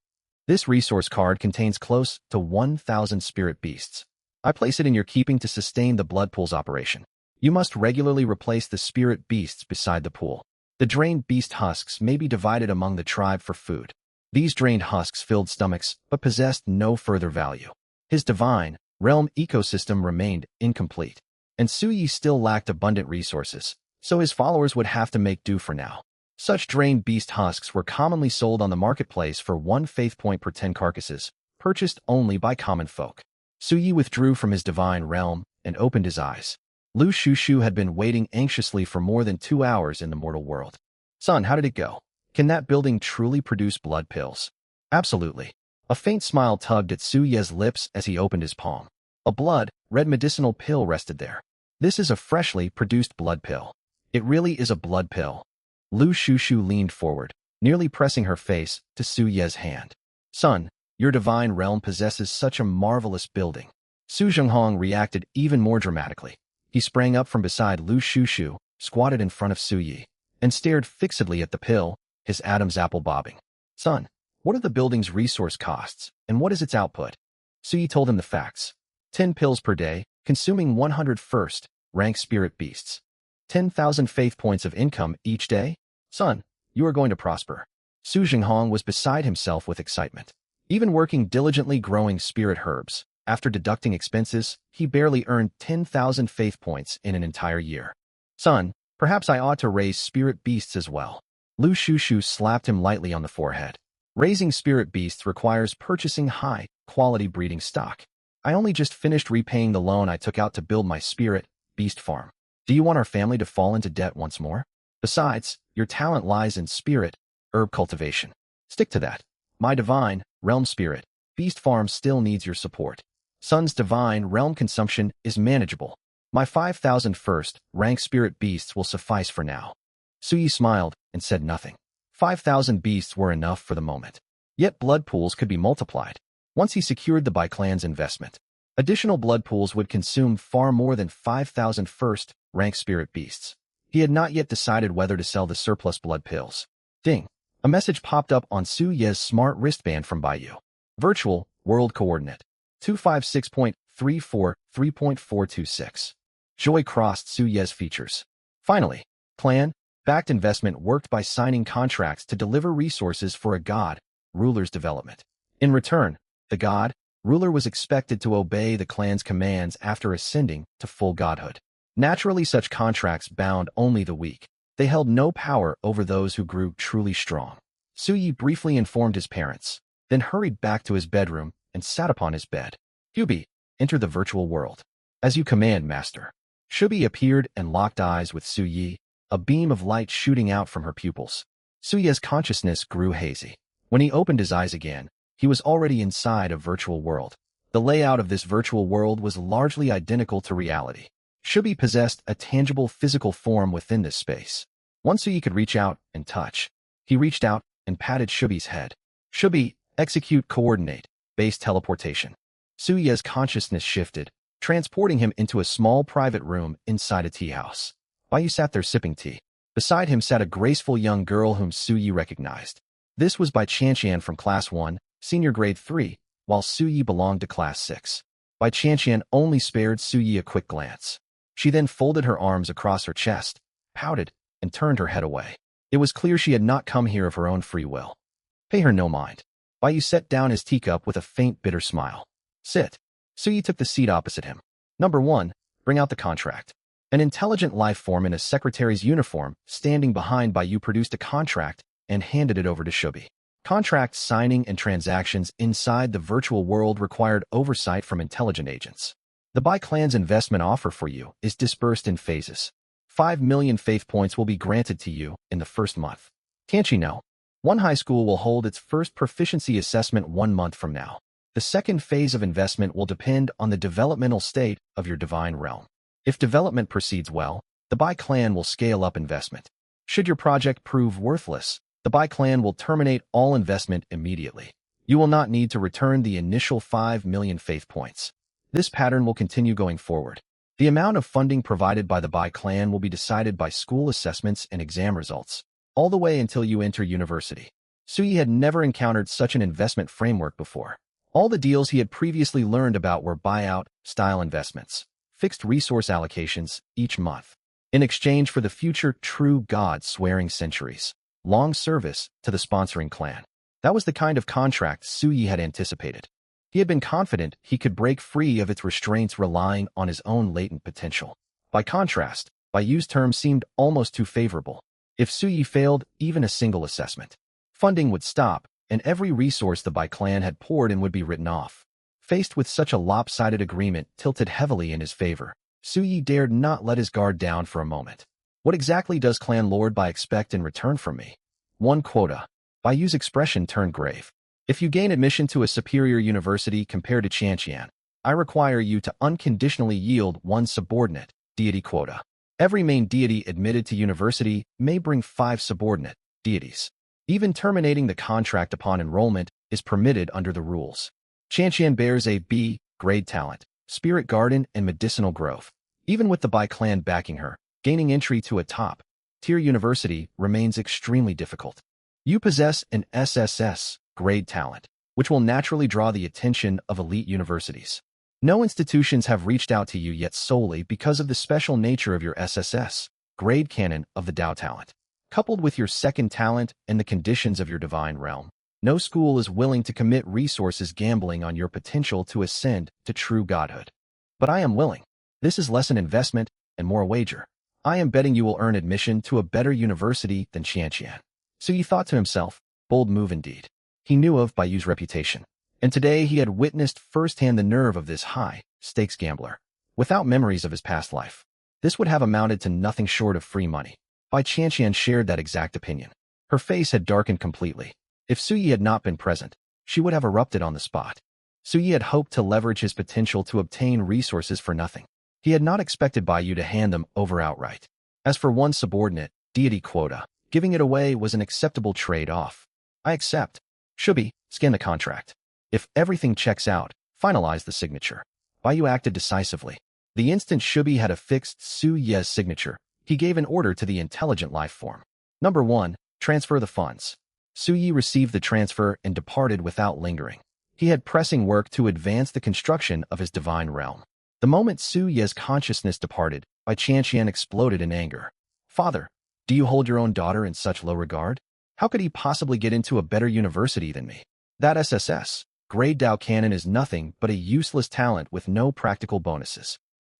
This resource card contains close to 1,000 spirit beasts. I place it in your keeping to sustain the blood pool's operation. You must regularly replace the spirit beasts beside the pool. The drained beast husks may be divided among the tribe for food. These drained husks filled stomachs but possessed no further value. His divine realm ecosystem remained incomplete, and Suyi still lacked abundant resources, so his followers would have to make do for now. Such drained beast husks were commonly sold on the marketplace for 1 faith point per 10 carcasses, purchased only by common folk. Suyi withdrew from his divine realm and opened his eyes. Lu Shushu had been waiting anxiously for more than 2 hours in the mortal world. Son, how did it go? Can that building truly produce blood pills? Absolutely. A faint smile tugged at Su Ye's lips as he opened his palm. A blood-red medicinal pill rested there. This is a freshly produced blood pill. It really is a blood pill. Lu Shushu leaned forward, nearly pressing her face to Su Ye's hand. Son, your divine realm possesses such a marvelous building. Su Zhenghong reacted even more dramatically. He sprang up from beside Lu Shushu, squatted in front of Su Yi, and stared fixedly at the pill, his Adam's apple bobbing. Son, what are the building's resource costs, and what is its output? Su Yi told him the facts. 10 pills per day, consuming 100 first-rank spirit beasts. 10,000 faith points of income each day? Son, you are going to prosper. Su Zhenghong was beside himself with excitement. Even working diligently growing spirit herbs, after deducting expenses, he barely earned 10,000 faith points in an entire year. Son, perhaps I ought to raise spirit beasts as well. Lu Shushu slapped him lightly on the forehead. Raising spirit beasts requires purchasing high-quality breeding stock. I only just finished repaying the loan I took out to build my spirit beast farm. Do you want our family to fall into debt once more? Besides, your talent lies in spirit herb cultivation. Stick to that. My divine realm spirit beast farm still needs your support. Son's divine realm consumption is manageable. My 5,000 first-rank spirit beasts will suffice for now. Suyi smiled and said nothing. 5,000 beasts were enough for the moment. Yet blood pools could be multiplied. Once he secured the Bai clan's investment, additional blood pools would consume far more than 5,000 first-rank spirit beasts. He had not yet decided whether to sell the surplus blood pills. Ding! A message popped up on Su Ye's smart wristband from Baiyu. Virtual World Coordinate 256.34.3.426. Joy crossed Su Ye's features. Finally, clan-backed investment worked by signing contracts to deliver resources for a god ruler's development. In return, the god ruler was expected to obey the clan's commands after ascending to full godhood. Naturally, such contracts bound only the weak. They held no power over those who grew truly strong. Suyi briefly informed his parents, then hurried back to his bedroom and sat upon his bed. Yubi, enter the virtual world. As you command, master. Shubi appeared and locked eyes with Suyi, a beam of light shooting out from her pupils. Suyi's consciousness grew hazy. When he opened his eyes again, he was already inside a virtual world. The layout of this virtual world was largely identical to reality. Shubi possessed a tangible physical form within this space. Once Suyi could reach out and touch, he reached out and patted Shubi's head. Shubi, execute coordinate-based teleportation. Suyi's consciousness shifted, transporting him into a small private room inside a tea house. Baiyu sat there sipping tea. Beside him sat a graceful young girl whom Suyi recognized. This was Bai Qianqian from Class 1, Senior Grade 3, while Suyi belonged to Class 6. Bai Qianqian only spared Suyi a quick glance. She then folded her arms across her chest, pouted, and turned her head away. It was clear she had not come here of her own free will. Pay her no mind. Baiyu set down his teacup with a faint bitter smile. Sit. Suyi took the seat opposite him. Number 1, bring out the contract. An intelligent life form in a secretary's uniform standing behind Baiyu produced a contract and handed it over to Shubi. Contract signing and transactions inside the virtual world required oversight from intelligent agents. The Bai clan's investment offer for you is dispersed in phases. 5 million faith points will be granted to you in the first month. Can't you know? One high school will hold its first proficiency assessment 1 month from now. The second phase of investment will depend on the developmental state of your divine realm. If development proceeds well, the Bai clan will scale up investment. Should your project prove worthless, the Bai clan will terminate all investment immediately. You will not need to return the initial 5 million faith points. This pattern will continue going forward. The amount of funding provided by the Bai clan will be decided by school assessments and exam results, all the way until you enter university. Suyi had never encountered such an investment framework before. All the deals he had previously learned about were buyout-style investments, fixed resource allocations each month, in exchange for the future true god swearing centuries, long service to the sponsoring clan. That was the kind of contract Suyi had anticipated. He had been confident he could break free of its restraints relying on his own latent potential. By contrast, Baiyu's terms seemed almost too favorable. If Suyi failed even a single assessment, funding would stop, and every resource the Bai clan had poured in would be written off. Faced with such a lopsided agreement tilted heavily in his favor, Suyi dared not let his guard down for a moment. What exactly does Clan Lord Bai expect in return from me? 1 quota. Baiyu's expression turned grave. If you gain admission to a superior university compared to Qianqian, I require you to unconditionally yield 1 subordinate deity quota. Every main deity admitted to university may bring 5 subordinate deities. Even terminating the contract upon enrollment is permitted under the rules. Qianqian bears a B grade talent, spirit garden, and medicinal growth. Even with the Bai clan backing her, gaining entry to a top-tier university remains extremely difficult. You possess an SSS grade talent, which will naturally draw the attention of elite universities. No institutions have reached out to you yet solely because of the special nature of your SSS grade canon of the Dao talent. Coupled with your second talent and the conditions of your divine realm, No school is willing to commit resources gambling on your potential to ascend to true godhood. But I am willing. This is less an investment and more a wager. I am betting you will earn admission to a better university than Qianqian. So he thought to himself, bold move indeed. He knew of Bayu's reputation, and today he had witnessed firsthand the nerve of this high-stakes gambler. Without memories of his past life, this would have amounted to nothing short of free money. Bai Qianqian shared that exact opinion. Her face had darkened completely. If Suyi had not been present, she would have erupted on the spot. Suyi had hoped to leverage his potential to obtain resources for nothing. He had not expected Bayu to hand them over outright. As for one subordinate, deity quota, giving it away was an acceptable trade-off. I accept. Shubi, scan the contract. If everything checks out, finalize the signature. Bayu acted decisively. The instant Shubi had affixed Su Ye's signature, he gave an order to the intelligent life form. Number 1, transfer the funds. Su Yi received the transfer and departed without lingering. He had pressing work to advance the construction of his divine realm. The moment Su Ye's consciousness departed, Bai Qianqian exploded in anger. Father, do you hold your own daughter in such low regard? How could he possibly get into a better university than me? That SSS, grade Dao Canon is nothing but a useless talent with no practical bonuses.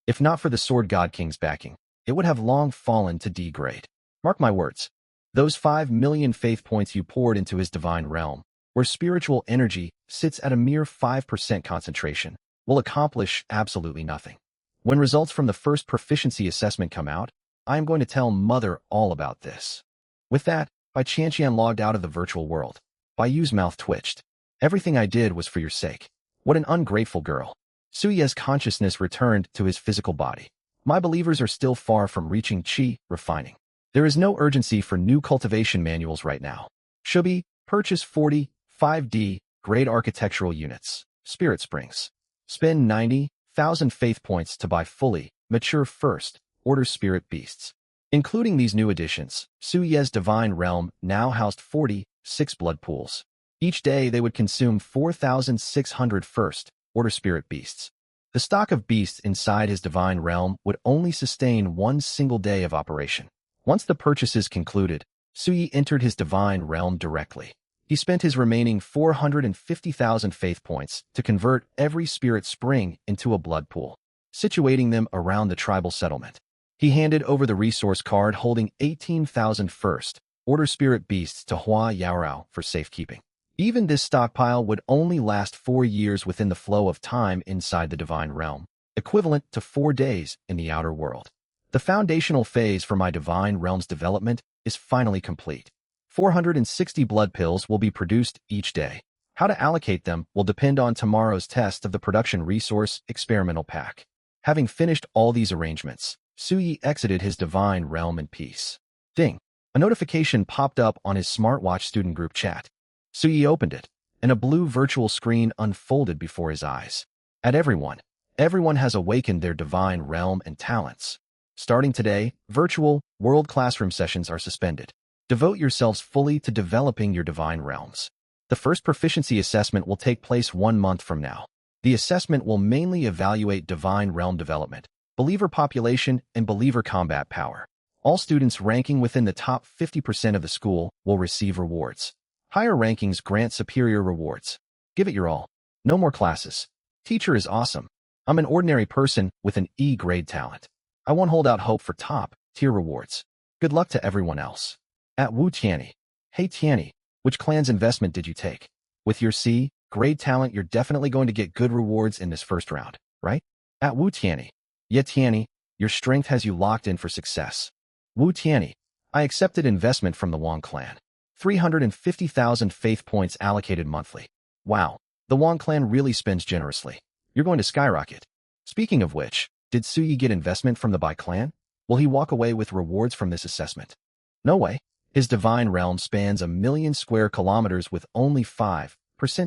If not for the Sword God King's backing, it would have long fallen to D grade. Mark my words. Those 5 million faith points you poured into his divine realm, where spiritual energy sits at a mere 5% concentration, will accomplish absolutely nothing. When results from the first proficiency assessment come out, I am going to tell Mother all about this. With that, Bai Qianqian logged out of the virtual world. Bayu's mouth twitched. Everything I did was for your sake. What an ungrateful girl. Su Ye's consciousness returned to his physical body. My believers are still far from reaching qi refining. There is no urgency for new cultivation manuals right now. Shubi, purchase 40 5D grade architectural units. Spirit Springs. Spend 90,000 faith points to buy fully mature first order spirit beasts. Including these new additions, Su Ye's divine realm now housed 46 blood pools. Each day they would consume 4,600 first order spirit beasts. The stock of beasts inside his divine realm would only sustain one single day of operation. Once the purchases concluded, Suyi entered his divine realm directly. He spent his remaining 450,000 faith points to convert every spirit spring into a blood pool, situating them around the tribal settlement. He handed over the resource card holding 18,000 first order spirit beasts to Hua Yaorao for safekeeping. Even this stockpile would only last 4 years within the flow of time inside the divine realm, equivalent to 4 days in the outer world. The foundational phase for my divine realm's development is finally complete. 460 blood pills will be produced each day. How to allocate them will depend on tomorrow's test of the production resource experimental pack. Having finished all these arrangements, Suyi exited his divine realm in peace. Ding! A notification popped up on his smartwatch student group chat. Suyi opened it, and a blue virtual screen unfolded before his eyes. Everyone has awakened their divine realm and talents. Starting today, virtual, world classroom sessions are suspended. Devote yourselves fully to developing your divine realms. The first proficiency assessment will take place 1 month from now. The assessment will mainly evaluate divine realm development, believer population, and believer combat power. All students ranking within the top 50% of the school will receive rewards. Higher rankings grant superior rewards. Give it your all. No more classes. Teacher is awesome. I'm an ordinary person with an E-grade talent. I won't hold out hope for top-tier rewards. Good luck to everyone else. At Wu Tianyi. Hey Tianyi, which clan's investment did you take? With your C-grade talent, you're definitely going to get good rewards in this first round, right? At Wu Tianyi. Yeah Tianyi, your strength has you locked in for success. Wu Tianyi. I accepted investment from the Wang clan. 350,000 faith points allocated monthly. Wow, the Wang clan really spends generously. You're going to skyrocket. Speaking of which, did Suyi get investment from the Bai clan? Will he walk away with rewards from this assessment? No way. His divine realm spans 1 million square kilometers with only 5%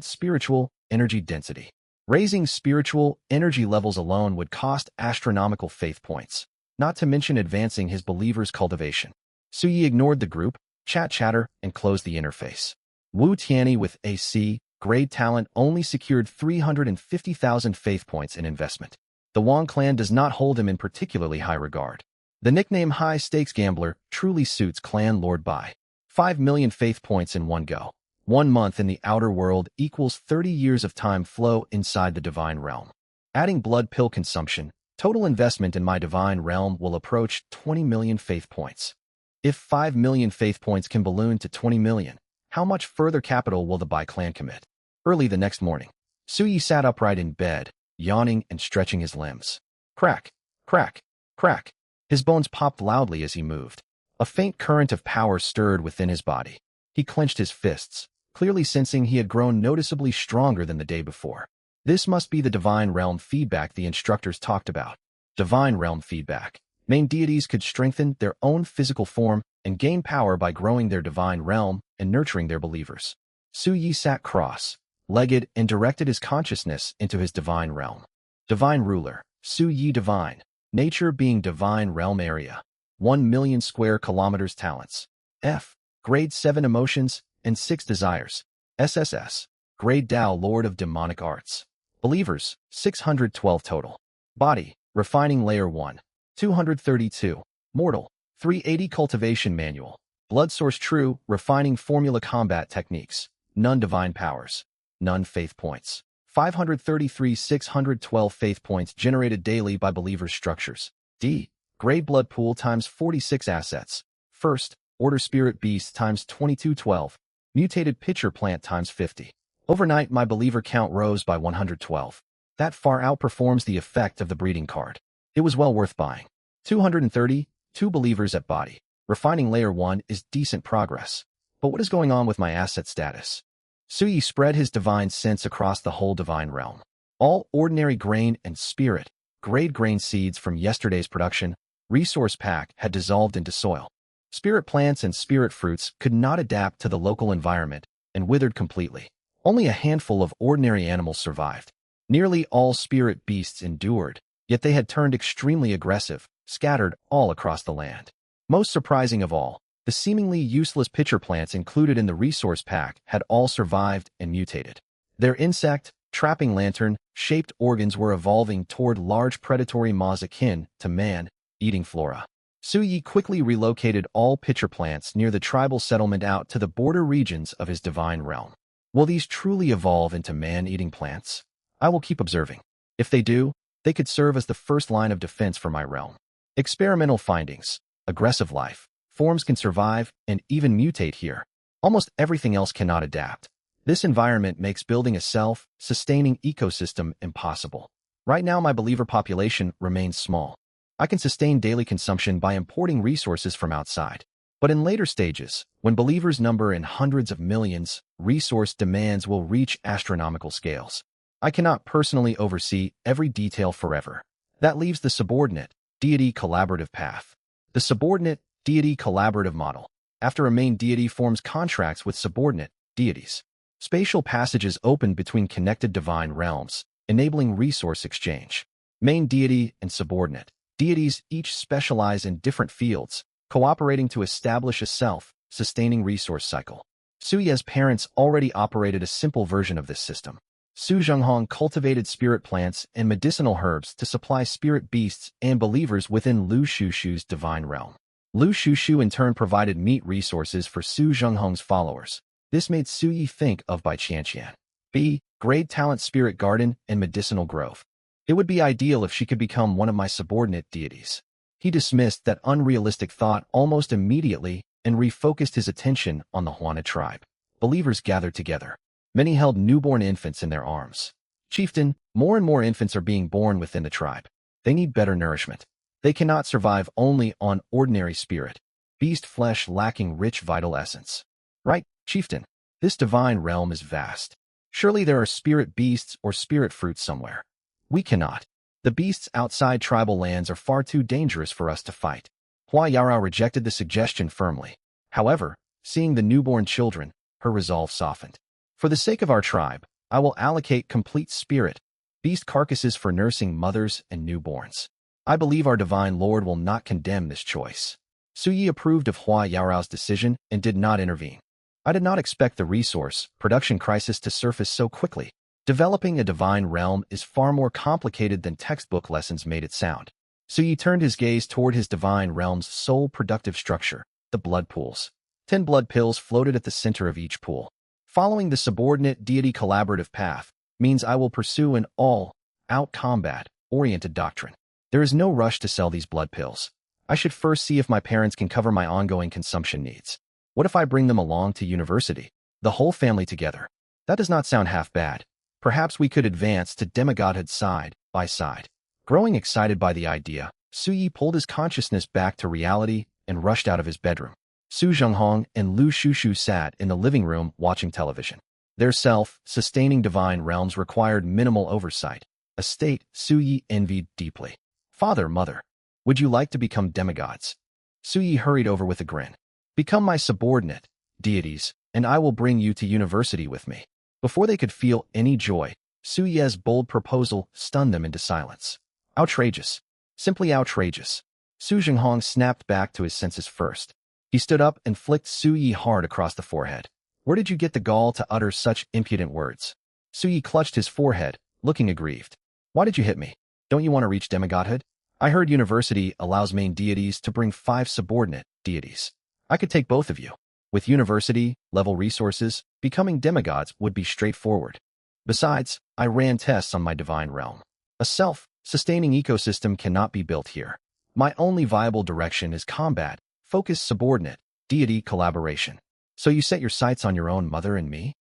spiritual energy density. Raising spiritual energy levels alone would cost astronomical faith points, not to mention advancing his believer's cultivation. Suyi ignored the group, chatter, and closed the interface. Wu Tianyi with a C-grade talent only secured 350,000 faith points in investment. The Wang clan does not hold him in particularly high regard. The nickname High Stakes Gambler truly suits Clan Lord Bai. 5 million faith points in one go. 1 month in the outer world equals 30 years of time flow inside the divine realm. Adding blood pill consumption, total investment in my divine realm will approach 20 million faith points. If 5 million faith points can balloon to 20 million, how much further capital will the Bai clan commit? Early the next morning, Suyi sat upright in bed, yawning and stretching his limbs. Crack, crack, crack. His bones popped loudly as he moved. A faint current of power stirred within his body. He clenched his fists, clearly sensing he had grown noticeably stronger than the day before. This must be the divine realm feedback the instructors talked about. Divine realm feedback. Main deities could strengthen their own physical form and gain power by growing their divine realm and nurturing their believers. Suyi sat cross-legged and directed his consciousness into his divine realm. Divine ruler, Suyi divine. Nature being divine realm area. 1 million square kilometers talents. F. Grade 7 emotions and 6 desires. SSS. Grade Tao Lord of Demonic Arts. Believers, 612 total. Body, Refining Layer 1. 232. Mortal, 380 Cultivation Manual. Blood Source True, Refining Formula Combat Techniques. None Divine Powers. None Faith Points. 533 612 faith points generated daily by believers' structures. D. Grade Blood Pool times 46 assets. First, Order Spirit Beast times 2212. Mutated Pitcher Plant times 50. Overnight, my believer count rose by 112. That far outperforms the effect of the breeding card. It was well worth buying. 230, 2 believers at body. Refining Layer 1 is decent progress. But what is going on with my asset status? Suyi spread his divine sense across the whole divine realm. All ordinary grain and spirit, grade grain seeds from yesterday's production, resource pack had dissolved into soil. Spirit plants and spirit fruits could not adapt to the local environment and withered completely. Only a handful of ordinary animals survived. Nearly all spirit beasts endured, yet they had turned extremely aggressive, scattered all across the land. Most surprising of all, the seemingly useless pitcher plants included in the resource pack had all survived and mutated. Their insect, trapping lantern-shaped organs were evolving toward large predatory maws akin to man-eating flora. Suyi quickly relocated all pitcher plants near the tribal settlement out to the border regions of his divine realm. Will these truly evolve into man-eating plants? I will keep observing. If they do, they could serve as the first line of defense for my realm. Experimental findings. Aggressive life. Forms can survive and even mutate here. Almost everything else cannot adapt. This environment makes building a self-sustaining ecosystem impossible. Right now, my believer population remains small. I can sustain daily consumption by importing resources from outside. But in later stages, when believers number in hundreds of millions, resource demands will reach astronomical scales. I cannot personally oversee every detail forever. That leaves the subordinate, deity collaborative path. The subordinate, deity collaborative model. After a main deity forms contracts with subordinate deities, spatial passages open between connected divine realms, enabling resource exchange. Main deity and subordinate deities each specialize in different fields, cooperating to establish a self-sustaining resource cycle. Suyi's parents already operated a simple version of this system. Su Zhenghong cultivated spirit plants and medicinal herbs to supply spirit beasts and believers within Lu Shushu's divine realm. Lu Shushu in turn provided meat resources for Su Zhenghong's followers. This made Suyi think of Bai Qianqian. B. Grade talent spirit garden and medicinal growth. It would be ideal if she could become one of my subordinate deities. He dismissed that unrealistic thought almost immediately and refocused his attention on the Huana tribe. Believers gathered together. Many held newborn infants in their arms. Chieftain, more and more infants are being born within the tribe. They need better nourishment. They cannot survive only on ordinary spirit, beast flesh lacking rich vital essence. Right, Chieftain, this divine realm is vast. Surely there are spirit beasts or spirit fruits somewhere. We cannot. The beasts outside tribal lands are far too dangerous for us to fight. Hua Yarao rejected the suggestion firmly. However, seeing the newborn children, her resolve softened. For the sake of our tribe, I will allocate complete spirit, beast carcasses for nursing mothers and newborns. I believe our divine lord will not condemn this choice. Suyi approved of Hua Yarao's decision and did not intervene. I did not expect the resource production crisis to surface so quickly. Developing a divine realm is far more complicated than textbook lessons made it sound. Suyi turned his gaze toward his divine realm's sole productive structure, the blood pools. 10 blood pills floated at the center of each pool. Following the subordinate deity collaborative path means I will pursue an all-out combat-oriented doctrine. There is no rush to sell these blood pills. I should first see if my parents can cover my ongoing consumption needs. What if I bring them along to university? The whole family together. That does not sound half bad. Perhaps we could advance to demigodhood side by side. Growing excited by the idea, Su Yi pulled his consciousness back to reality and rushed out of his bedroom. Su Zhenghong and Lu Shushu sat in the living room watching television. Their self-sustaining divine realms required minimal oversight, a state Su Yi envied deeply. Father, mother, would you like to become demigods? Su Yi hurried over with a grin. Become my subordinate, deities, and I will bring you to university with me. Before they could feel any joy, Su Ye's bold proposal stunned them into silence. Outrageous. Simply outrageous. Su Zhenghong snapped back to his senses first. He stood up and flicked Su Yi hard across the forehead. Where did you get the gall to utter such impudent words? Su Yi clutched his forehead, looking aggrieved. Why did you hit me? Don't you want to reach demigodhood? I heard university allows main deities to bring 5 subordinate deities. I could take both of you. With university-level resources, becoming demigods would be straightforward. Besides, I ran tests on my divine realm. A self-sustaining ecosystem cannot be built here. My only viable direction is combat, focused subordinate, deity collaboration. So you set your sights on your own mother and me?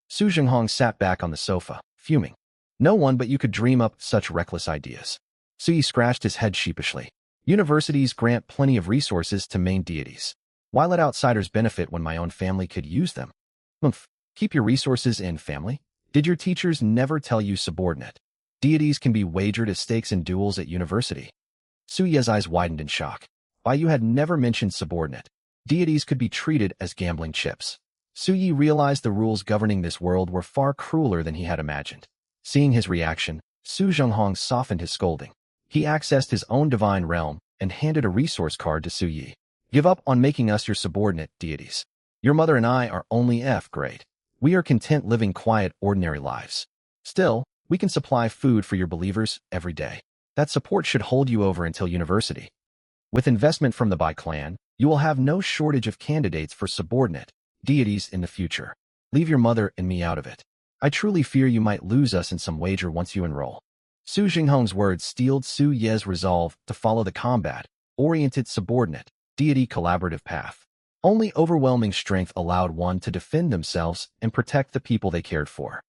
Su Zhenghong sat back on the sofa, fuming. No one but you could dream up such reckless ideas. Su Yi scratched his head sheepishly. Universities grant plenty of resources to main deities. Why let outsiders benefit when my own family could use them? Keep your resources in family? Did your teachers never tell you subordinate deities can be wagered as stakes in duels at university? Su Ye's eyes widened in shock. Why you had never mentioned subordinate deities could be treated as gambling chips. Su Yi realized the rules governing this world were far crueler than he had imagined. Seeing his reaction, Su Zhenghong softened his scolding. He accessed his own divine realm and handed a resource card to Su Yi. Give up on making us your subordinate deities. Your mother and I are only F grade. We are content living quiet, ordinary lives. Still, we can supply food for your believers every day. That support should hold you over until university. With investment from the Bai clan, you will have no shortage of candidates for subordinate deities in the future. Leave your mother and me out of it. I truly fear you might lose us in some wager once you enroll. Su Zhenghong's words steeled Su Ye's resolve to follow the combat-oriented subordinate deity collaborative path. Only overwhelming strength allowed one to defend themselves and protect the people they cared for.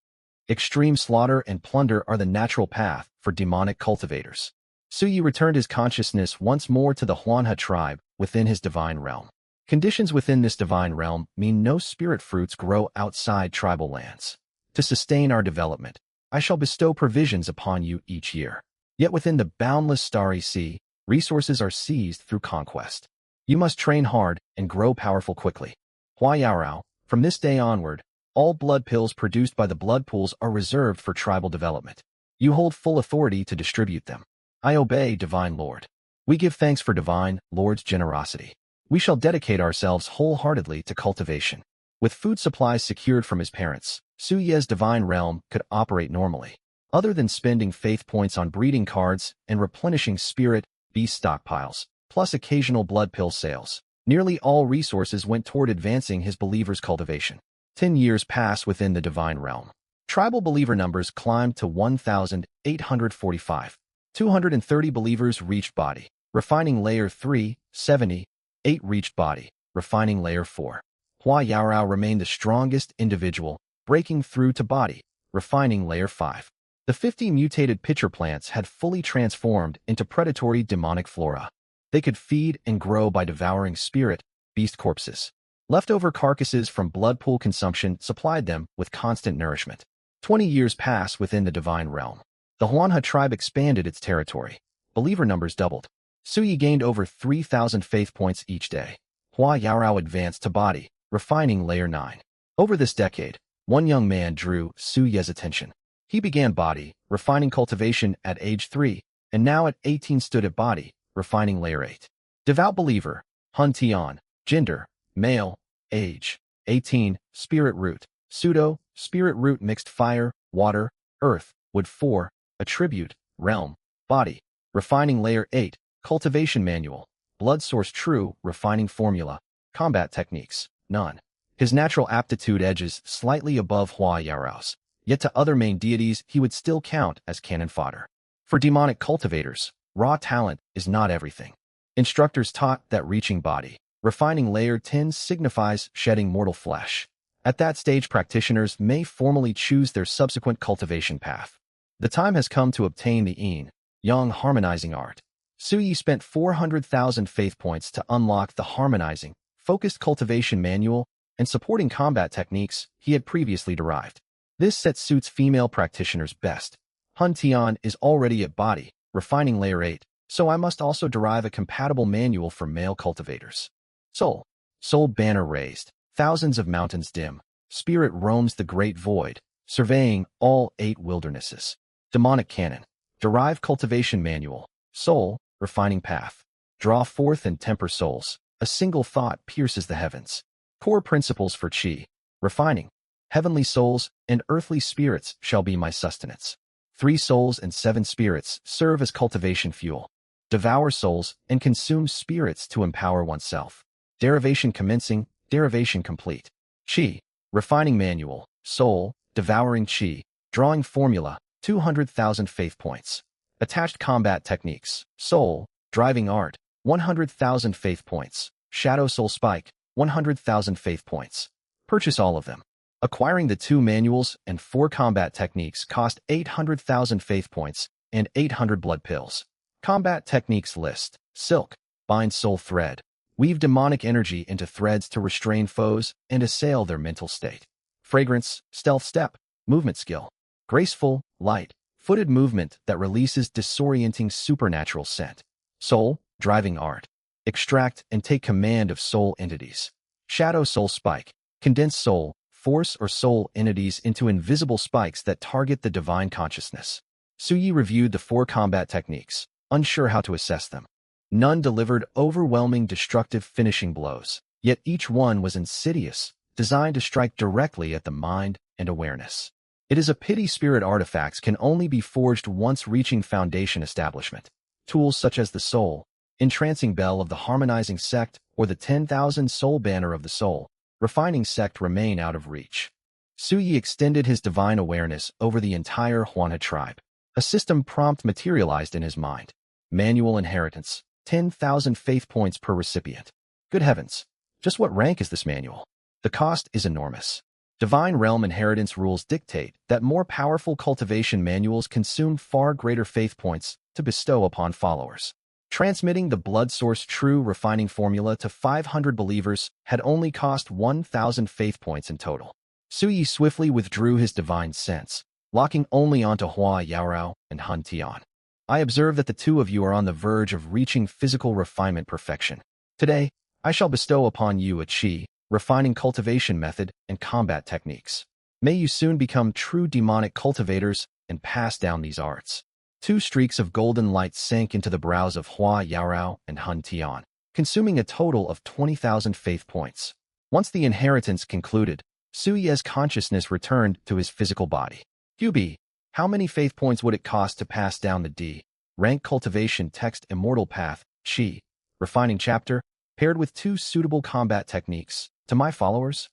Extreme slaughter and plunder are the natural path for demonic cultivators. Su Yi returned his consciousness once more to the Huanhe tribe within his divine realm. Conditions within this divine realm mean no spirit fruits grow outside tribal lands. To sustain our development, I shall bestow provisions upon you each year. Yet within the boundless starry sea, resources are seized through conquest. You must train hard and grow powerful quickly. Hua Yaorao, from this day onward, all blood pills produced by the blood pools are reserved for tribal development. You hold full authority to distribute them. I obey, Divine Lord. We give thanks for Divine Lord's generosity. We shall dedicate ourselves wholeheartedly to cultivation. With food supplies secured from his parents, Su Ye's divine realm could operate normally. Other than spending faith points on breeding cards and replenishing spirit beast stockpiles, plus occasional blood pill sales, nearly all resources went toward advancing his believers' cultivation. 10 years passed within the divine realm. Tribal believer numbers climbed to 1,845. 230 believers reached body, refining layer 3, 78 reached body, refining layer 4. Hua Yaorao remained the strongest individual, breaking through to body, refining layer 5. The 50 mutated pitcher plants had fully transformed into predatory demonic flora. They could feed and grow by devouring spirit beast corpses. Leftover carcasses from blood pool consumption supplied them with constant nourishment. 20 years passed within the divine realm. The Huanhe tribe expanded its territory. Believer numbers doubled. Su Yi gained over 3,000 faith points each day. Hua Yaorao advanced to body, refining layer 9. Over this decade, one young man drew Su Ye's attention. He began body, refining cultivation at age 3, and now at 18 stood at body, refining layer 8. Devout believer, Hun Tian, gender, male, age, 18, spirit root, pseudo, spirit root mixed fire, water, earth, wood 4, attribute, realm, body, refining layer 8, cultivation manual, blood source true, refining formula, combat techniques, none. His natural aptitude edges slightly above Hua Yaorao's, yet to other main deities he would still count as cannon fodder. For demonic cultivators, raw talent is not everything. Instructors taught that reaching body, refining layer 10 signifies shedding mortal flesh. At that stage, practitioners may formally choose their subsequent cultivation path. The time has come to obtain the yin, yang harmonizing art. Su Yi spent 400,000 faith points to unlock the harmonizing, focused cultivation manual and supporting combat techniques he had previously derived. This set suits female practitioners best. Hun Tian is already at body, refining layer 8, so I must also derive a compatible manual for male cultivators. Soul. Soul banner raised. Thousands of mountains dim. Spirit roams the great void, surveying all 8 wildernesses. Demonic canon. Derive cultivation manual. Soul, refining path. Draw forth and temper souls. A single thought pierces the heavens. Core principles for Qi. Refining. Heavenly souls and earthly spirits shall be my sustenance. 3 souls and 7 spirits serve as cultivation fuel. Devour souls and consume spirits to empower oneself. Derivation commencing, derivation complete. Qi. Refining manual. Soul, devouring Qi. Drawing formula, 200,000 faith points. Attached combat techniques. Soul, driving art, 100,000 faith points. Shadow soul spike, 100,000 faith points. Purchase all of them. Acquiring the 2 manuals and 4 combat techniques cost 800,000 faith points and 800 blood pills. Combat techniques list. Silk, bind soul thread. Weave demonic energy into threads to restrain foes and assail their mental state. Fragrance, stealth step, movement skill. Graceful, light, footed movement that releases disorienting supernatural scent. Soul, driving art. Extract and take command of soul entities. Shadow soul spike. Condense soul, force or soul entities into invisible spikes that target the divine consciousness. Su Yi reviewed the 4 combat techniques, unsure how to assess them. None delivered overwhelming destructive finishing blows, yet each one was insidious, designed to strike directly at the mind and awareness. It is a pity spirit artifacts can only be forged once reaching foundation establishment. Tools such as the soul, entrancing bell of the harmonizing sect, or the 10,000 soul banner of the soul, refining sect remain out of reach. Su Yi extended his divine awareness over the entire Huanhe tribe. A system prompt materialized in his mind. Manual inheritance, 10,000 faith points per recipient. Good heavens, just what rank is this manual? The cost is enormous. Divine realm inheritance rules dictate that more powerful cultivation manuals consume far greater faith points to bestow upon followers. Transmitting the blood source true refining formula to 500 believers had only cost 1,000 faith points in total. Su Yi swiftly withdrew his divine sense, locking only onto Hua Yaorao and Hun Tian. I observe that the 2 of you are on the verge of reaching physical refinement perfection. Today, I shall bestow upon you a Qi, refining cultivation method and combat techniques. May you soon become true demonic cultivators and pass down these arts. 2 streaks of golden light sank into the brows of Hua Yaorao and Hun Tian, consuming a total of 20,000 faith points. Once the inheritance concluded, Su Yi's consciousness returned to his physical body. QB, how many faith points would it cost to pass down the D rank cultivation text immortal path, Qi, refining chapter, paired with 2 suitable combat techniques, to my followers?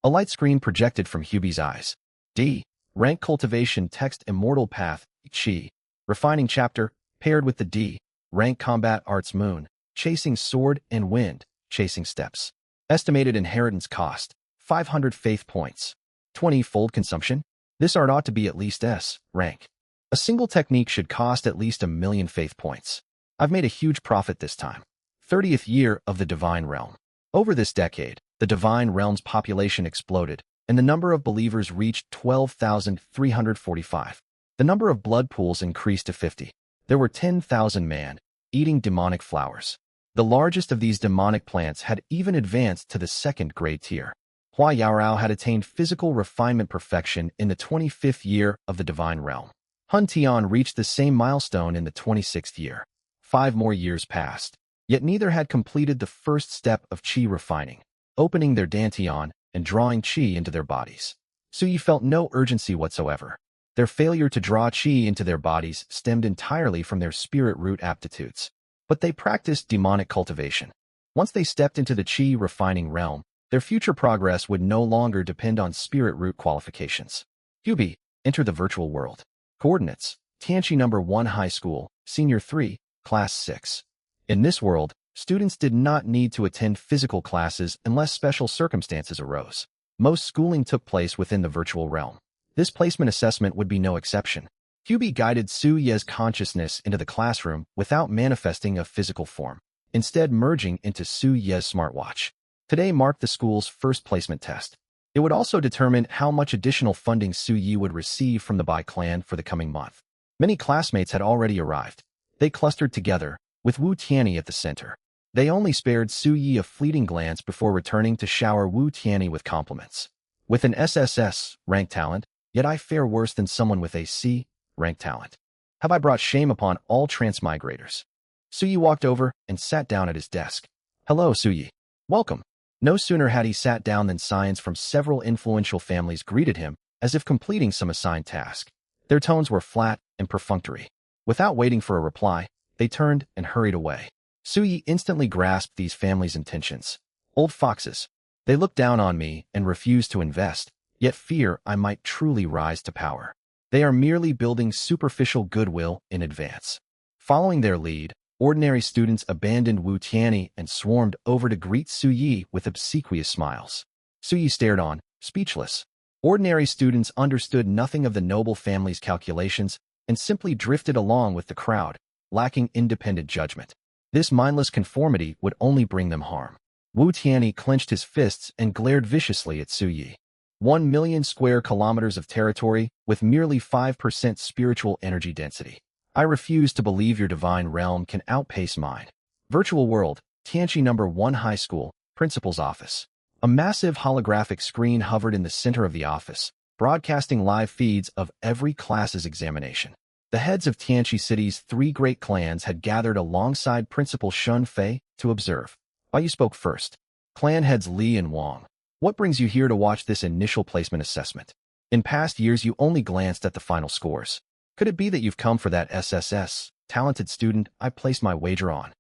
A light screen projected from Hubie's eyes. D rank cultivation text immortal path, Qi, refining chapter, paired with the D rank combat arts moon, chasing sword and wind, chasing steps. Estimated inheritance cost, 500 faith points. 20-fold consumption? This art ought to be at least S rank. A single technique should cost at least 1,000,000 faith points. I've made a huge profit this time. 30th year of the Divine Realm. Over this decade, the Divine Realm's population exploded, and the number of believers reached 12,345. The number of blood pools increased to 50. There were 10,000 man-eating demonic flowers. The largest of these demonic plants had even advanced to the 2nd grade tier. Hua Yaorao had attained physical refinement perfection in the 25th year of the Divine Realm. Hun Tian reached the same milestone in the 26th year. 5 more years passed, yet neither had completed the first step of Qi refining, opening their dantian and drawing Qi into their bodies. Su Yi felt no urgency whatsoever. Their failure to draw Qi into their bodies stemmed entirely from their spirit root aptitudes. But they practiced demonic cultivation. Once they stepped into the Qi refining realm, Their future progress would no longer depend on spirit root qualifications. QB, enter the virtual world. Coordinates, Tianqi number 1 High School, Senior 3, Class 6. In this world, students did not need to attend physical classes unless special circumstances arose. Most schooling took place within the virtual realm. This placement assessment would be no exception. QB guided Su Ye's consciousness into the classroom without manifesting a physical form, instead merging into Su Ye's smartwatch. Today marked the school's first placement test. It would also determine how much additional funding Su Yi would receive from the Bai clan for the coming month. Many classmates had already arrived. They clustered together, with Wu Tianyi at the center. They only spared Su Yi a fleeting glance before returning to shower Wu Tianyi with compliments. With an SSS rank talent, yet I fare worse than someone with a C rank talent. Have I brought shame upon all transmigrators? Su Yi walked over and sat down at his desk. Hello, Su Yi. Welcome. No sooner had he sat down than scions from several influential families greeted him, as if completing some assigned task. Their tones were flat and perfunctory. Without waiting for a reply, they turned and hurried away. Su Yi instantly grasped these families' intentions. Old foxes. They looked down on me and refused to invest, yet fear I might truly rise to power. They are merely building superficial goodwill in advance. Following their lead, ordinary students abandoned Wu Tianyi and swarmed over to greet Su Yi with obsequious smiles. Su Yi stared on, speechless. Ordinary students understood nothing of the noble family's calculations and simply drifted along with the crowd, lacking independent judgment. This mindless conformity would only bring them harm. Wu Tianyi clenched his fists and glared viciously at Su Yi. 1 million square kilometers of territory with merely 5% spiritual energy density. I refuse to believe your divine realm can outpace mine. Virtual world, Tianqi number 1 High School, Principal's Office. A massive holographic screen hovered in the center of the office, broadcasting live feeds of every class's examination. The heads of Tianqi City's 3 great clans had gathered alongside Principal Shun Fei to observe. Why you spoke first? Clan heads Li and Wang. What brings you here to watch this initial placement assessment? In past years you only glanced at the final scores. Could it be that you've come for that SSS, talented student I placed my wager on?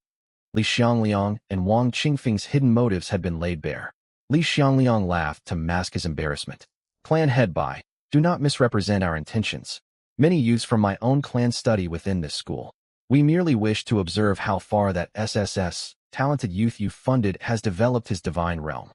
Li Xiangliang and Wang Qingfeng's hidden motives had been laid bare. Li Xiangliang laughed to mask his embarrassment. Clan head Bai, do not misrepresent our intentions. Many youths from my own clan study within this school. We merely wish to observe how far that SSS, talented youth you funded, has developed his divine realm.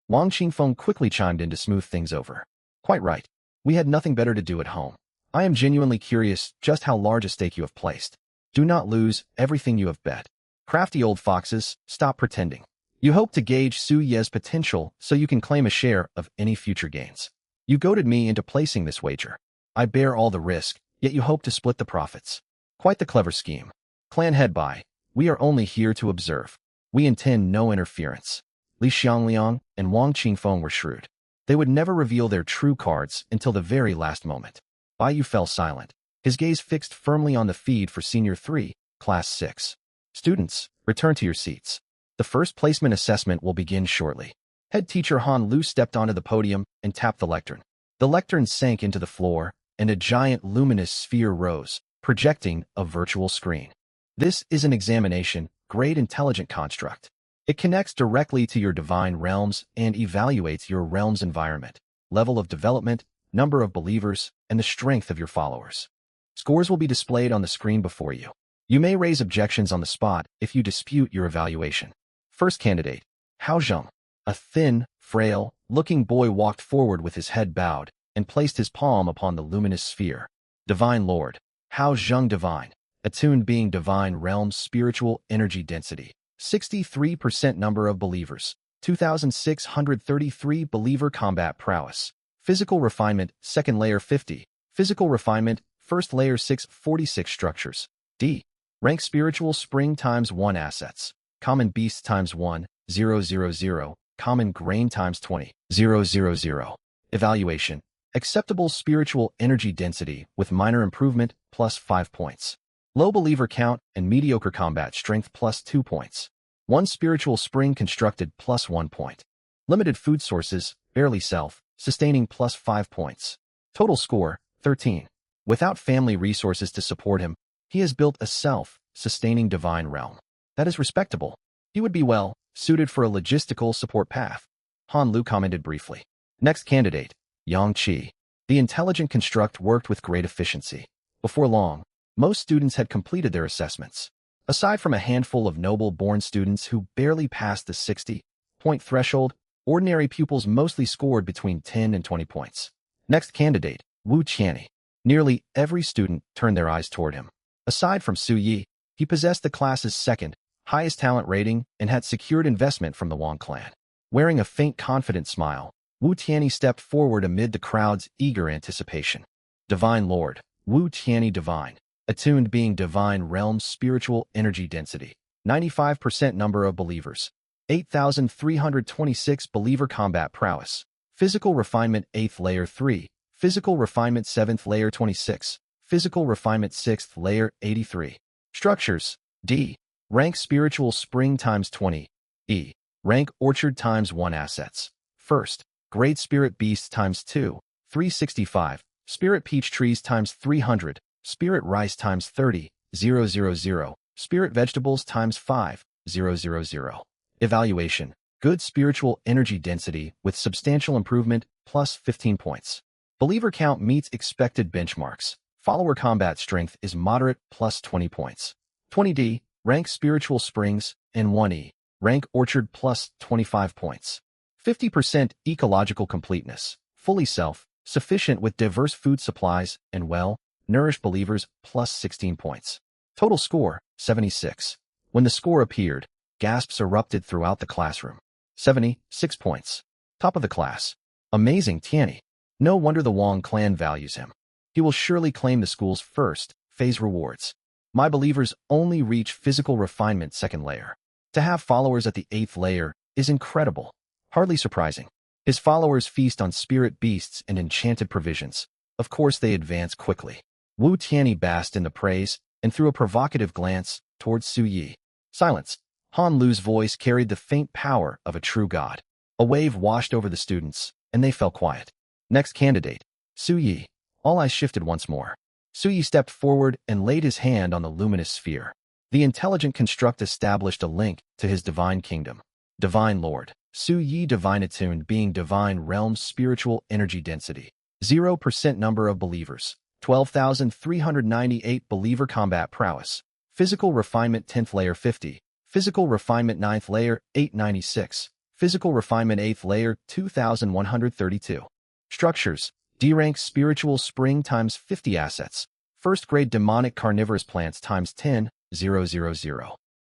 Wang Qingfeng quickly chimed in to smooth things over. Quite right. We had nothing better to do at home. I am genuinely curious just how large a stake you have placed. Do not lose everything you have bet. Crafty old foxes, stop pretending. You hope to gauge Su Ye's potential so you can claim a share of any future gains. You goaded me into placing this wager. I bear all the risk, yet you hope to split the profits. Quite the clever scheme. Clan head Bai, we are only here to observe. We intend no interference. Li Xiangliang and Wang Qingfeng were shrewd. They would never reveal their true cards until the very last moment. Bai Yu fell silent, his gaze fixed firmly on the feed for Senior 3, Class 6. Students, return to your seats. The first placement assessment will begin shortly. Head teacher Han Lu stepped onto the podium and tapped the lectern. The lectern sank into the floor, and a giant luminous sphere rose, projecting a virtual screen. This is an examination, grade intelligent construct. It connects directly to your divine realms and evaluates your realm's environment, level of development, number of believers, and the strength of your followers. Scores will be displayed on the screen before you. You may raise objections on the spot if you dispute your evaluation. First candidate, Hao Zheng. A thin, frail-looking boy walked forward with his head bowed and placed his palm upon the luminous sphere. Divine Lord, Hao Zheng Divine, attuned being divine realm's spiritual energy density. 63% number of believers, 2,633 believer combat prowess. Physical refinement, second layer 50. Physical refinement, first layer 646 structures. D. Rank spiritual spring times 1 assets. Common beast times 1, 000. Common grain times 20, 000. Evaluation. Acceptable spiritual energy density with minor improvement plus 5 points. Low believer count and mediocre combat strength plus 2 points. 1 spiritual spring constructed plus 1 point. Limited food sources, barely self-sustaining plus 5 points. Total score, 13. Without family resources to support him, he has built a self-sustaining divine realm. That is respectable. He would be well suited for a logistical support path. Han Lu commented briefly. Next candidate, Yang Qi. The intelligent construct worked with great efficiency. Before long, most students had completed their assessments. Aside from a handful of noble-born students who barely passed the 60-point threshold, ordinary pupils mostly scored between 10 and 20 points. Next candidate, Wu Qianni. Nearly every student turned their eyes toward him. Aside from Su Yi, he possessed the class's second highest talent rating and had secured investment from the Wang clan. Wearing a faint, confident smile, Wu Qianni stepped forward amid the crowd's eager anticipation. Divine Lord, Wu Qianni Divine. Attuned being Divine Realm's spiritual energy density. 95% number of believers. 8,326 believer combat prowess. Physical refinement 8th layer 3. Physical refinement 7th layer 26. Physical refinement 6th layer 83. Structures. D. Rank spiritual spring times 20. E. Rank orchard times 1 assets. First, grade spirit beasts times 2. 365. Spirit peach trees times 300. Spirit rice times 30. 000. Spirit vegetables times 5. 000. Evaluation. Good spiritual energy density with substantial improvement plus 15 points. Believer count meets expected benchmarks. Follower combat strength is moderate plus 20 points. 20D. Rank spiritual springs and 1E. Rank orchard plus 25 points. 50% ecological completeness. Fully self-sufficient with diverse food supplies and well-nourished believers plus 16 points. Total score, 76. When the score appeared, gasps erupted throughout the classroom. 76 points. Top of the class. Amazing Tianni. No wonder the Wang clan values him. He will surely claim the school's first phase rewards. My believers only reach physical refinement 2nd layer. To have followers at the 8th layer is incredible. Hardly surprising. His followers feast on spirit beasts and enchanted provisions. Of course they advance quickly. Wu Tianni basked in the praise and threw a provocative glance towards Su Yi. Silence. Han Lu's voice carried the faint power of a true god. A wave washed over the students, and they fell quiet. Next candidate, Su Yi. All eyes shifted once more. Su Yi stepped forward and laid his hand on the luminous sphere. The intelligent construct established a link to his divine kingdom. Divine Lord, Su Yi Divine Attuned being Divine Realm's spiritual energy density. 0% number of believers. 12,398 believer combat prowess. Physical refinement 10th layer 50. Physical refinement 9th layer 896. Physical refinement 8th layer 2132. Structures. D-rank spiritual spring times 50 assets. First grade demonic carnivorous plants times 10, 000.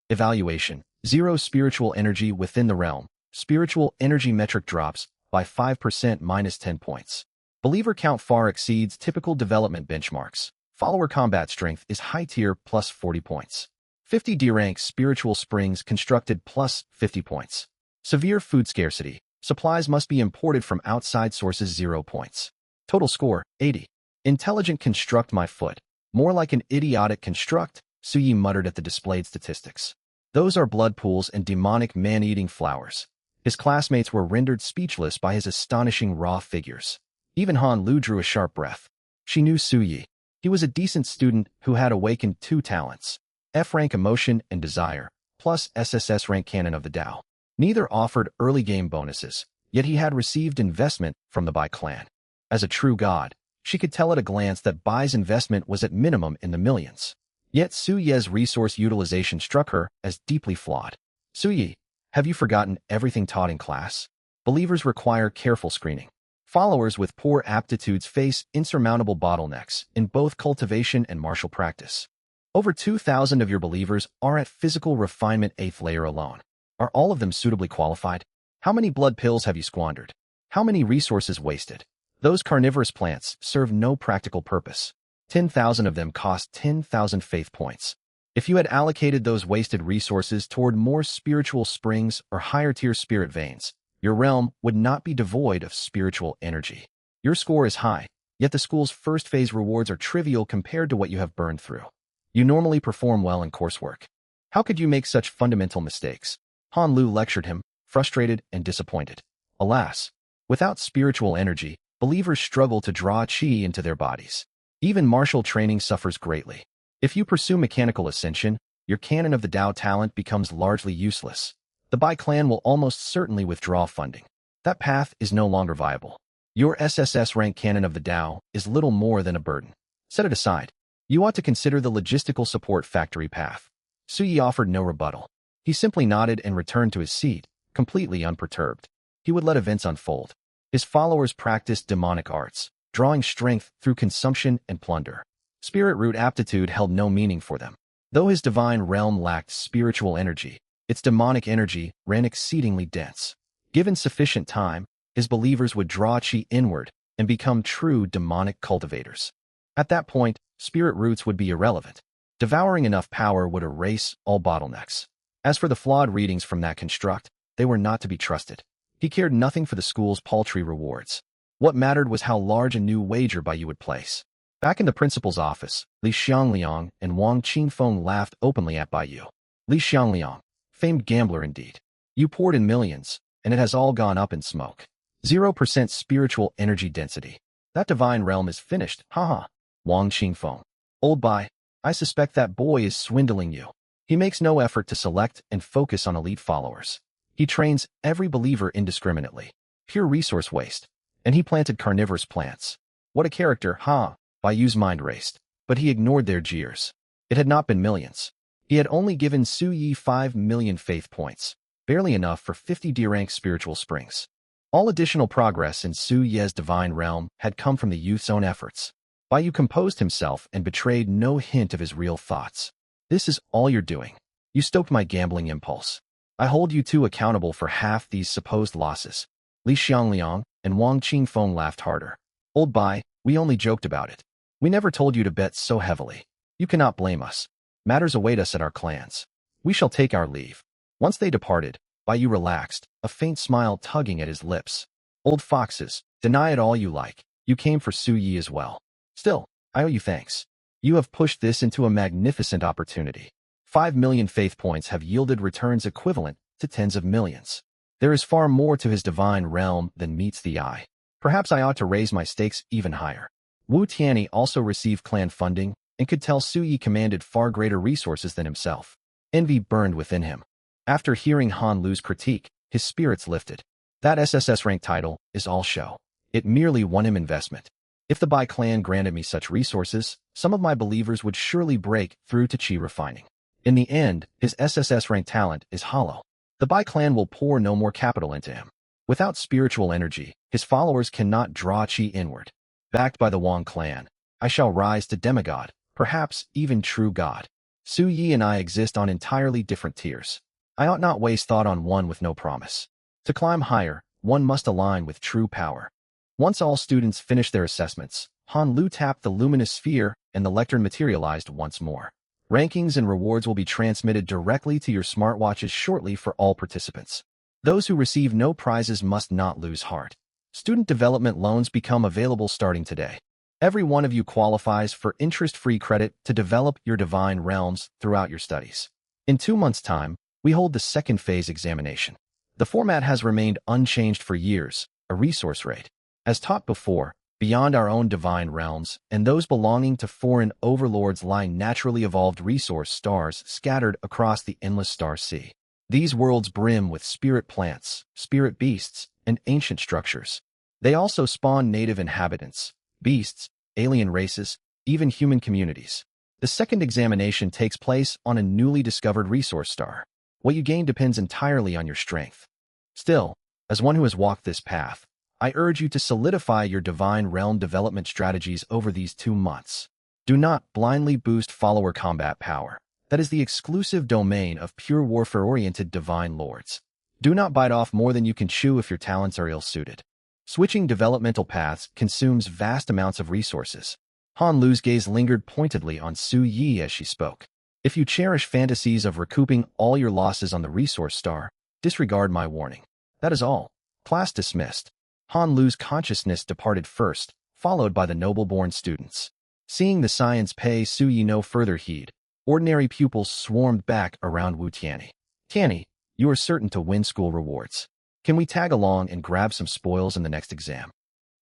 Evaluation. 0 spiritual energy within the realm. Spiritual energy metric drops by 5% minus 10 points. Believer count far exceeds typical development benchmarks. Follower combat strength is high tier plus 40 points. 50 D-rank spiritual springs constructed plus 50 points. Severe food scarcity. Supplies must be imported from outside sources 0 points. Total score, 80. Intelligent construct my foot. More like an idiotic construct, Su Yi muttered at the displayed statistics. Those are blood pools and demonic man-eating flowers. His classmates were rendered speechless by his astonishing raw figures. Even Han Lu drew a sharp breath. She knew Su Yi. He was a decent student who had awakened 2 talents. F-rank emotion and desire, plus SSS rank canon of the Tao. Neither offered early game bonuses, yet he had received investment from the Bai clan. As a true god, she could tell at a glance that Bai's investment was at minimum in the millions. Yet Su Yi's resource utilization struck her as deeply flawed. Su Yi, have you forgotten everything taught in class? Believers require careful screening. Followers with poor aptitudes face insurmountable bottlenecks in both cultivation and martial practice. Over 2,000 of your believers are at physical refinement 8th layer alone. Are all of them suitably qualified? How many blood pills have you squandered? How many resources wasted? Those carnivorous plants serve no practical purpose. 10,000 of them cost 10,000 faith points. If you had allocated those wasted resources toward more spiritual springs or higher-tier spirit veins, your realm would not be devoid of spiritual energy. Your score is high, yet the school's first phase rewards are trivial compared to what you have burned through. You normally perform well in coursework. How could you make such fundamental mistakes? Han Lu lectured him, frustrated and disappointed. Alas, without spiritual energy, believers struggle to draw qi into their bodies. Even martial training suffers greatly. If you pursue mechanical ascension, your canon of the Tao talent becomes largely useless. The Bai clan will almost certainly withdraw funding. That path is no longer viable. Your SSS rank canon of the Tao is little more than a burden. Set it aside. You ought to consider the logistical support factory path. Suyi offered no rebuttal. He simply nodded and returned to his seat, completely unperturbed. He would let events unfold. His followers practiced demonic arts, drawing strength through consumption and plunder. Spirit root aptitude held no meaning for them. Though his divine realm lacked spiritual energy, its demonic energy ran exceedingly dense. Given sufficient time, his believers would draw chi inward and become true demonic cultivators. At that point, spirit roots would be irrelevant. Devouring enough power would erase all bottlenecks. As for the flawed readings from that construct, they were not to be trusted. He cared nothing for the school's paltry rewards. What mattered was how large a new wager Bai Yu would place. Back in the principal's office, Li Xiangliang and Wang Qingfeng laughed openly at Bai Yu. Li Xiangliang, famed gambler indeed. You poured in millions, and it has all gone up in smoke. 0% spiritual energy density. That divine realm is finished, haha. Wang Qingfeng. Old Bai, I suspect that boy is swindling you. He makes no effort to select and focus on elite followers. He trains every believer indiscriminately. Pure resource waste. And he planted carnivorous plants. What a character, huh? Bai Yu's mind raced. But he ignored their jeers. It had not been millions. He had only given Su Yi 5 million faith points, barely enough for 50 D-rank spiritual springs. All additional progress in Su Ye's divine realm had come from the youth's own efforts. Bai Yu composed himself and betrayed no hint of his real thoughts. This is all you're doing. You stoked my gambling impulse. I hold you two accountable for half these supposed losses. Li Xiangliang and Wang Qingfeng laughed harder. Old Bai, we only joked about it. We never told you to bet so heavily. You cannot blame us. Matters await us at our clans. We shall take our leave. Once they departed, Bai Yu relaxed, a faint smile tugging at his lips. Old foxes, deny it all you like. You came for Su Yi as well. Still, I owe you thanks. You have pushed this into a magnificent opportunity. 5 million faith points have yielded returns equivalent to tens of millions. There is far more to his divine realm than meets the eye. Perhaps I ought to raise my stakes even higher. Wu Tianyi also received clan funding and could tell Su Yi commanded far greater resources than himself. Envy burned within him. After hearing Han Lu's critique, his spirits lifted. That SSS rank title is all show. It merely won him investment. If the Bai clan granted me such resources, some of my believers would surely break through to chi refining. In the end, his SSS rank talent is hollow. The Bai clan will pour no more capital into him. Without spiritual energy, his followers cannot draw chi inward. Backed by the Wang clan, I shall rise to demigod, perhaps even true god. Su Yi and I exist on entirely different tiers. I ought not waste thought on one with no promise. To climb higher, one must align with true power. Once all students finished their assessments, Han Lu tapped the luminous sphere and the lectern materialized once more. Rankings and rewards will be transmitted directly to your smartwatches shortly for all participants. Those who receive no prizes must not lose heart. Student development loans become available starting today. Every one of you qualifies for interest-free credit to develop your divine realms throughout your studies. In 2 months' time, we hold the second phase examination. The format has remained unchanged for years, a resource rate. As taught before, beyond our own divine realms and those belonging to foreign overlords lie naturally evolved resource stars scattered across the endless star sea. These worlds brim with spirit plants, spirit beasts, and ancient structures. They also spawn native inhabitants, beasts, alien races, even human communities. The second examination takes place on a newly discovered resource star. What you gain depends entirely on your strength. Still, as one who has walked this path, I urge you to solidify your divine realm development strategies over these 2 months. Do not blindly boost follower combat power. That is the exclusive domain of pure warfare-oriented divine lords. Do not bite off more than you can chew if your talents are ill-suited. Switching developmental paths consumes vast amounts of resources. Han Lu's gaze lingered pointedly on Su Yi as she spoke. If you cherish fantasies of recouping all your losses on the resource star, disregard my warning. That is all. Class dismissed. Han Lu's consciousness departed first, followed by the noble-born students. Seeing the science pay Su Yi no further heed, ordinary pupils swarmed back around Wu Tianyi. Tianyi, you are certain to win school rewards. Can we tag along and grab some spoils in the next exam?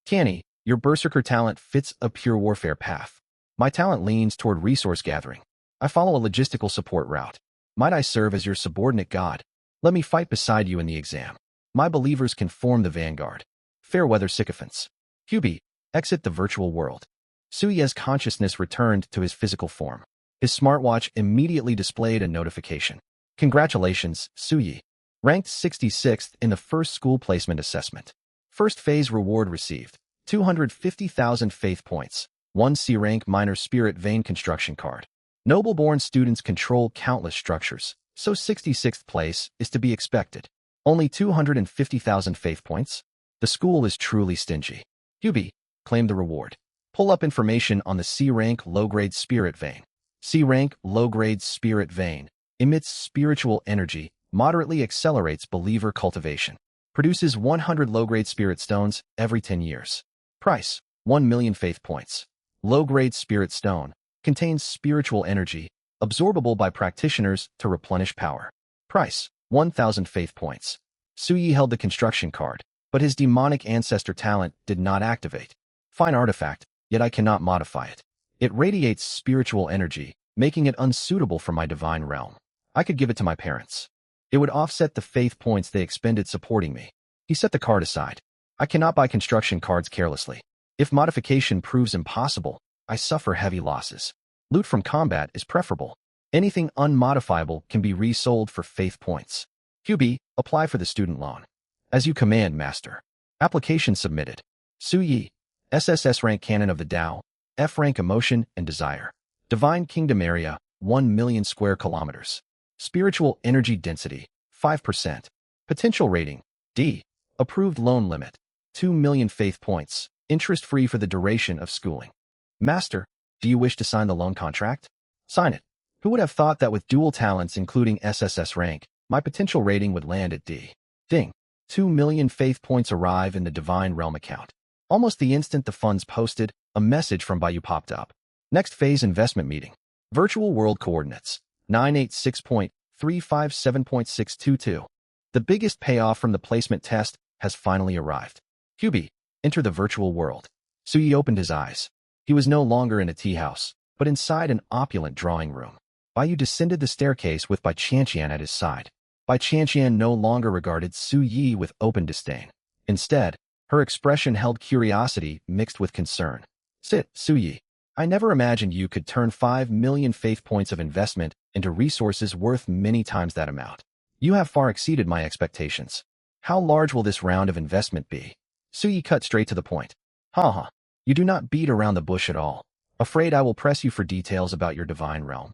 Tianyi, your berserker talent fits a pure warfare path. My talent leans toward resource gathering. I follow a logistical support route. Might I serve as your subordinate god? Let me fight beside you in the exam. My believers can form the vanguard. Fairweather sycophants. QB, exit the virtual world. Suye's consciousness returned to his physical form. His smartwatch immediately displayed a notification. Congratulations, Suye. Ranked 66th in the first school placement assessment. First phase reward received. 250,000 faith points. 1 C-rank minor spirit vein construction card. Noble-born students control countless structures, so 66th place is to be expected. Only 250,000 faith points? The school is truly stingy. QB, claim the reward. Pull up information on the C-rank low-grade spirit vein. C-rank low-grade spirit vein emits spiritual energy, moderately accelerates believer cultivation. Produces 100 low-grade spirit stones every 10 years. Price, 1 million faith points. Low-grade spirit stone contains spiritual energy, absorbable by practitioners to replenish power. Price, 1,000 faith points. Suye held the construction card, but his demonic ancestor talent did not activate. Fine artifact, yet I cannot modify it. It radiates spiritual energy, making it unsuitable for my divine realm. I could give it to my parents. It would offset the faith points they expended supporting me. He set the card aside. I cannot buy construction cards carelessly. If modification proves impossible, I suffer heavy losses. Loot from combat is preferable. Anything unmodifiable can be resold for faith points. QB, apply for the student loan. As you command, Master. Application submitted. Suye, SSS rank Canon of the Tao, F rank Emotion and Desire. Divine Kingdom area, 1 million square kilometers. Spiritual energy density, 5%. Potential rating, D. Approved loan limit, 2 million faith points, interest-free for the duration of schooling. Master, do you wish to sign the loan contract? Sign it. Who would have thought that with dual talents including SSS rank, my potential rating would land at D. Ding. 2 million faith points arrive in the Divine Realm account. Almost the instant the funds posted, a message from Bayou popped up. Next phase investment meeting. Virtual world coordinates. 986.357.622. The biggest payoff from the placement test has finally arrived. QB, enter the virtual world. Suye opened his eyes. He was no longer in a tea house, but inside an opulent drawing room. Bayou descended the staircase with Bai Qianqian at his side. Bai Qianqian no longer regarded Suye with open disdain. Instead, her expression held curiosity mixed with concern. Sit, Suye. I never imagined you could turn 5 million faith points of investment into resources worth many times that amount. You have far exceeded my expectations. How large will this round of investment be? Suye cut straight to the point. Ha. You do not beat around the bush at all. Afraid I will press you for details about your divine realm.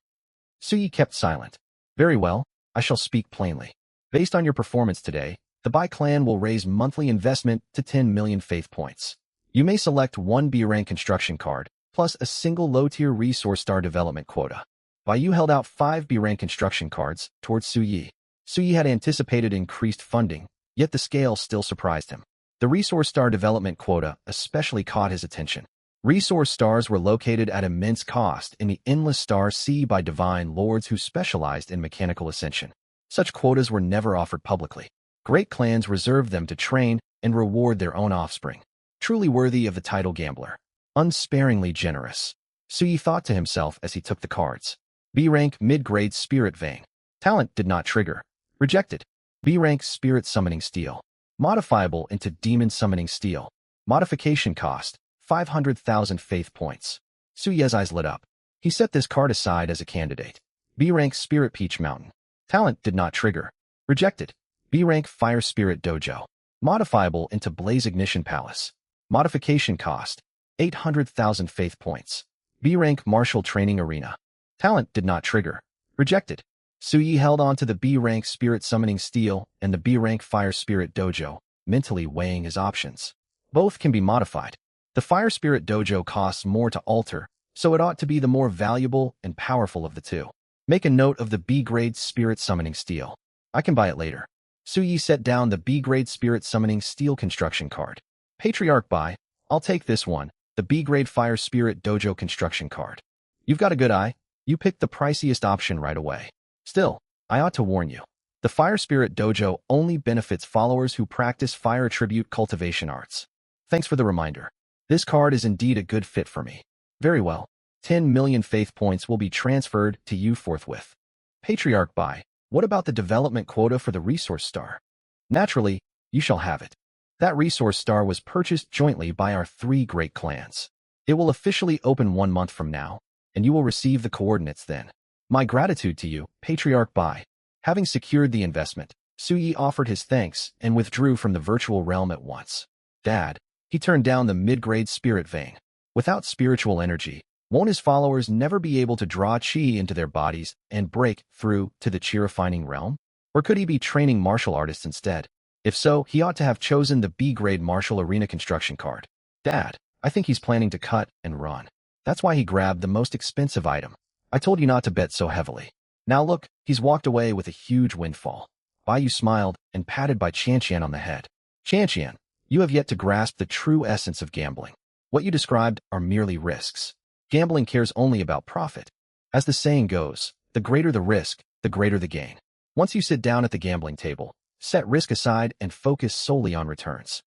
Suye kept silent. Very well, I shall speak plainly. Based on your performance today, the Bai clan will raise monthly investment to 10 million faith points. You may select 1 B-rank construction card, plus a single low-tier resource star development quota. Bayou held out 5 B-rank construction cards towards Suye. Suye had anticipated increased funding, yet the scale still surprised him. The resource star development quota especially caught his attention. Resource stars were located at immense cost in the endless star sea by divine lords who specialized in mechanical ascension. Such quotas were never offered publicly. Great clans reserved them to train and reward their own offspring. Truly worthy of the title gambler. Unsparingly generous. Suye thought to himself as he took the cards. B-rank mid-grade spirit vein. Talent did not trigger. Rejected. B-rank spirit summoning steel. Modifiable into demon summoning steel. Modification cost, 500,000 faith points. Suye's eyes lit up. He set this card aside as a candidate. B-rank Spirit Peach Mountain. Talent did not trigger. Rejected. B-rank Fire Spirit Dojo. Modifiable into Blaze Ignition Palace. Modification cost, 800,000 faith points. B-rank Martial Training Arena. Talent did not trigger. Rejected. Suye held on to the B-rank Spirit Summoning Steel and the B-rank Fire Spirit Dojo, mentally weighing his options. Both can be modified. The Fire Spirit Dojo costs more to alter, so it ought to be the more valuable and powerful of the two. Make a note of the B-grade Spirit Summoning Steel. I can buy it later. Suye set down the B-grade Spirit Summoning Steel construction card. Patriarch buy. I'll take this one, the B-grade Fire Spirit Dojo construction card. You've got a good eye. You picked the priciest option right away. Still, I ought to warn you. The Fire Spirit Dojo only benefits followers who practice fire attribute cultivation arts. Thanks for the reminder. This card is indeed a good fit for me. Very well. 10 million faith points will be transferred to you forthwith. Patriarch buy. What about the development quota for the resource star? Naturally, you shall have it. That resource star was purchased jointly by our 3 great clans. It will officially open 1 month from now, and you will receive the coordinates then. My gratitude to you, Patriarch Bai. Having secured the investment, Suyi offered his thanks and withdrew from the virtual realm at once. Dad, he turned down the mid-grade spirit vein. Without spiritual energy, won't his followers never be able to draw chi into their bodies and break through to the chi-refining realm? Or could he be training martial artists instead? If so, he ought to have chosen the B-grade martial arena construction card. Dad, I think he's planning to cut and run. That's why he grabbed the most expensive item. I told you not to bet so heavily. Now look, he's walked away with a huge windfall. Baiyu smiled and patted Bai Qianqian on the head. Qianqian, you have yet to grasp the true essence of gambling. What you described are merely risks. Gambling cares only about profit. As the saying goes, the greater the risk, the greater the gain. Once you sit down at the gambling table, set risk aside and focus solely on returns.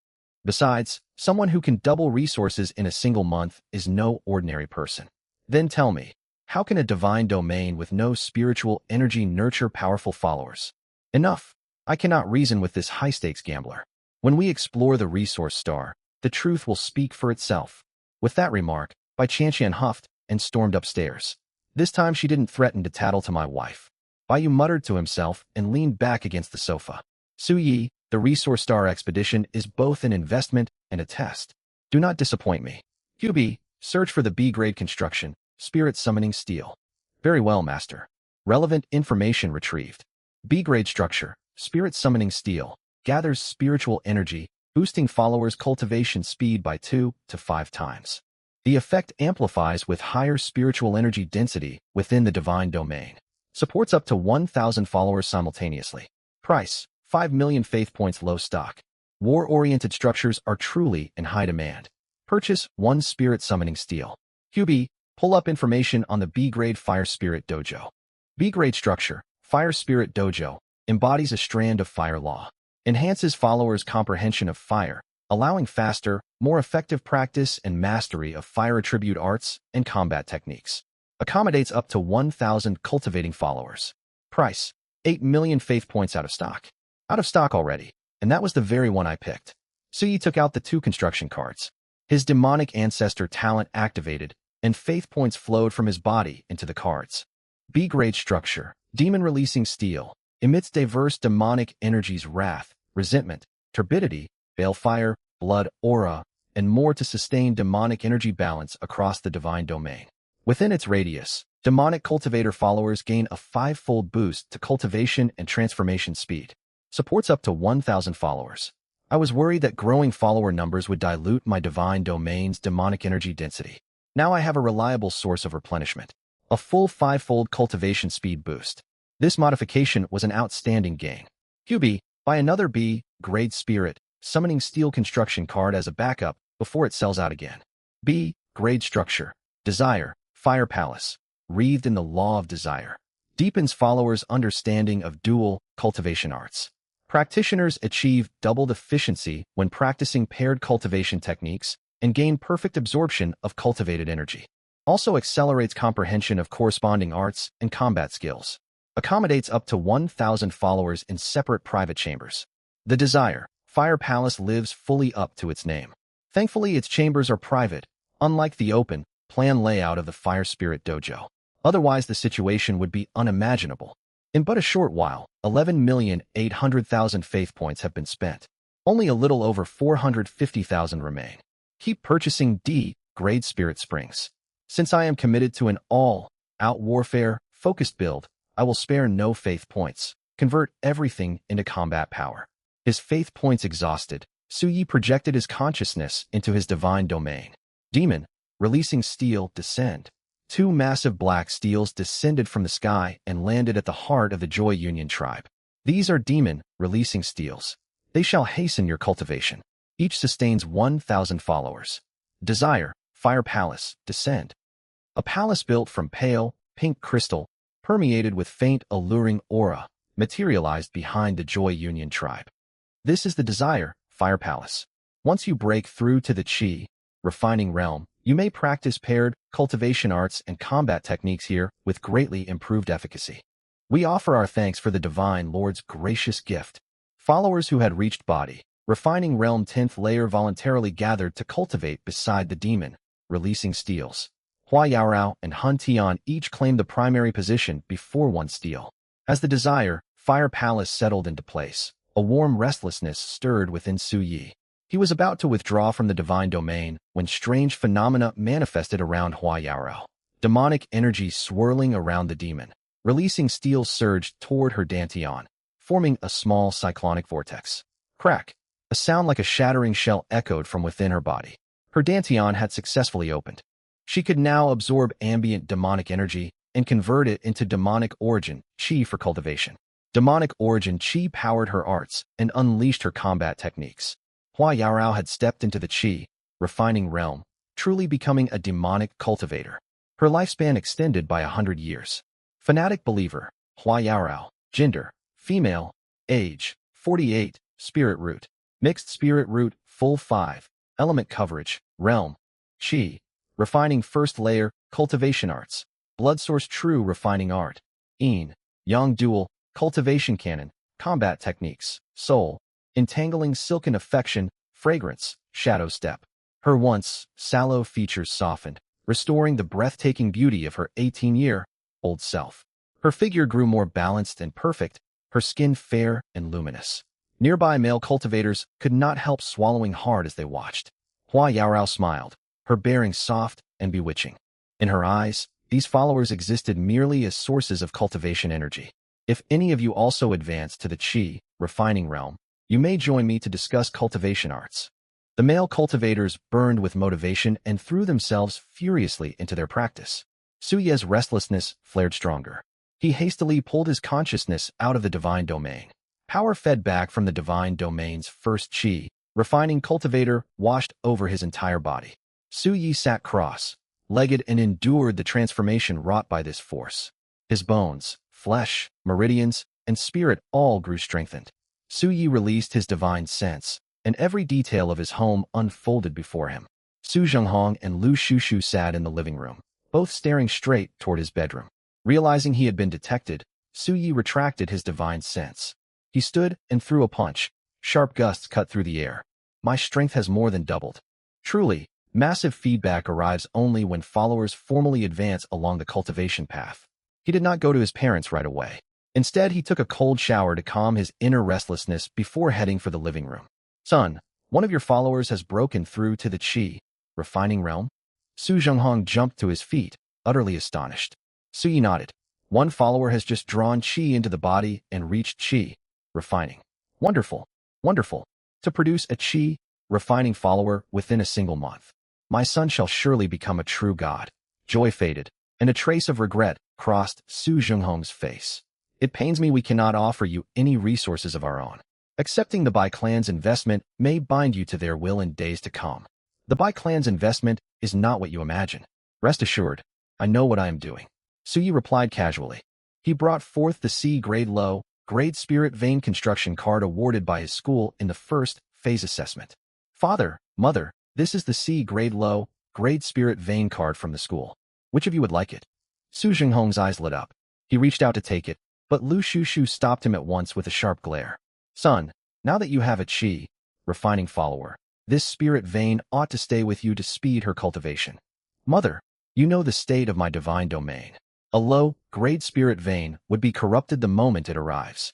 Besides, someone who can double resources in a single month is no ordinary person. Then tell me, how can a divine domain with no spiritual energy nurture powerful followers? Enough. I cannot reason with this high-stakes gambler. When we explore the resource star, the truth will speak for itself. With that remark, Bai Qianqian huffed and stormed upstairs. This time she didn't threaten to tattle to my wife. Baiyu muttered to himself and leaned back against the sofa. Suyi, the resource star expedition is both an investment and a test. Do not disappoint me. QB, search for the B-grade construction, spirit summoning steel. Very well, master. Relevant information retrieved. B-grade structure, spirit summoning steel, gathers spiritual energy, boosting followers' cultivation speed by 2 to 5 times. The effect amplifies with higher spiritual energy density within the divine domain. Supports up to 1,000 followers simultaneously. Price, 5 million faith points. Low stock. War-oriented structures are truly in high demand. Purchase 1 spirit summoning steel. QB, pull up information on the B-grade Fire Spirit Dojo. B-grade structure, Fire Spirit Dojo, embodies a strand of fire law. Enhances followers' comprehension of fire, allowing faster, more effective practice and mastery of fire attribute arts and combat techniques. Accommodates up to 1,000 cultivating followers. Price, 8 million faith points. Out of stock. Out of stock already, and that was the very one I picked. Suyi took out the 2 construction cards. His demonic ancestor talent activated, and faith points flowed from his body into the cards. B-grade structure, demon releasing steel, emits diverse demonic energies: wrath, resentment, turbidity, balefire, blood, aura, and more to sustain demonic energy balance across the divine domain. Within its radius, demonic cultivator followers gain a 5-fold boost to cultivation and transformation speed. Supports up to 1,000 followers. I was worried that growing follower numbers would dilute my divine domain's demonic energy density. Now I have a reliable source of replenishment. A full 5-fold cultivation speed boost. This modification was an outstanding gain. QB, buy another B-grade spirit, summoning steel construction card as a backup before it sells out again. B-grade structure, desire, fire palace, wreathed in the law of desire. Deepens followers' understanding of dual cultivation arts. Practitioners achieve doubled efficiency when practicing paired cultivation techniques and gain perfect absorption of cultivated energy. Also accelerates comprehension of corresponding arts and combat skills. Accommodates up to 1,000 followers in separate private chambers. The Desire, Fire Palace lives fully up to its name. Thankfully, its chambers are private, unlike the open, plan layout of the Fire Spirit Dojo. Otherwise, the situation would be unimaginable. In but a short while, 11,800,000 faith points have been spent. Only a little over 450,000 remain. Keep purchasing D-grade Spirit Springs. Since I am committed to an all-out warfare-focused build, I will spare no faith points. Convert everything into combat power. His faith points exhausted, Suyi projected his consciousness into his divine domain. Demon, releasing steel, descend. 2 massive black steels descended from the sky and landed at the heart of the Joy Union tribe. These are demon, releasing steels. They shall hasten your cultivation. Each sustains 1,000 followers. Desire, Fire Palace, descend. A palace built from pale, pink crystal, permeated with faint, alluring aura, materialized behind the Joy Union tribe. This is the Desire, Fire Palace. Once you break through to the Chi, refining realm, you may practice paired cultivation arts and combat techniques here with greatly improved efficacy. We offer our thanks for the Divine Lord's gracious gift. Followers who had reached body, Refining Realm 10th layer voluntarily gathered to cultivate beside the demon, releasing steals. Hua Yaorao and Han Tian each claimed the primary position before one steal. As the desire, Fire Palace settled into place, a warm restlessness stirred within Su Yi. He was about to withdraw from the divine domain when strange phenomena manifested around Hua Yaorao. Demonic energy swirling around the demon. Releasing steel surged toward her Dantian, forming a small cyclonic vortex. Crack! A sound like a shattering shell echoed from within her body. Her Dantian had successfully opened. She could now absorb ambient demonic energy and convert it into demonic origin chi for cultivation. Demonic origin chi powered her arts and unleashed her combat techniques. Hua Yaorao had stepped into the chi, refining realm, truly becoming a demonic cultivator. Her lifespan extended by 100 years. Fanatic believer, Hua Yaorao, gender, female, age, 48, spirit root, mixed spirit root, full 5, element coverage, realm, chi, refining first layer, cultivation arts, blood source true refining art, yin, yang dual, cultivation canon, combat techniques, soul, entangling silken affection, fragrance, shadow step. Her once sallow features softened, restoring the breathtaking beauty of her 18-year-old self. Her figure grew more balanced and perfect, her skin fair and luminous. Nearby male cultivators could not help swallowing hard as they watched. Hua Yaorao smiled, her bearing soft and bewitching. In her eyes, these followers existed merely as sources of cultivation energy. If any of you also advance to the chi, refining realm, you may join me to discuss cultivation arts. The male cultivators burned with motivation and threw themselves furiously into their practice. Su Ye's restlessness flared stronger. He hastily pulled his consciousness out of the divine domain. Power fed back from the divine domain's first chi, refining cultivator washed over his entire body. Su Yi sat cross-legged and endured the transformation wrought by this force. His bones, flesh, meridians, and spirit all grew strengthened. Su Yi released his divine sense, and every detail of his home unfolded before him. Su Zhenghong and Lu Shushu sat in the living room, both staring straight toward his bedroom. Realizing he had been detected, Su Yi retracted his divine sense. He stood and threw a punch. Sharp gusts cut through the air. My strength has more than doubled. Truly, massive feedback arrives only when followers formally advance along the cultivation path. He did not go to his parents right away. Instead, he took a cold shower to calm his inner restlessness before heading for the living room. Son, one of your followers has broken through to the chi, refining realm? Su Zhenghong jumped to his feet, utterly astonished. Su Yi nodded. One follower has just drawn chi into the body and reached chi, refining. Wonderful, wonderful. To produce a chi, refining follower within a single month. My son shall surely become a true god. Joy faded, and a trace of regret crossed Su Zhenghong's face. It pains me we cannot offer you any resources of our own. Accepting the Bai clan's investment may bind you to their will in days to come. The Bai clan's investment is not what you imagine. Rest assured, I know what I am doing. Su Yi replied casually. He brought forth the C-grade low, grade spirit vein construction card awarded by his school in the first phase assessment. Father, mother, this is the C-grade low, grade spirit vein card from the school. Which of you would like it? Su Zhenghong's eyes lit up. He reached out to take it, but Lu Shushu stopped him at once with a sharp glare. Son, now that you have a chi, refining follower, this spirit vein ought to stay with you to speed her cultivation. Mother, you know the state of my divine domain. A low-grade spirit vein would be corrupted the moment it arrives.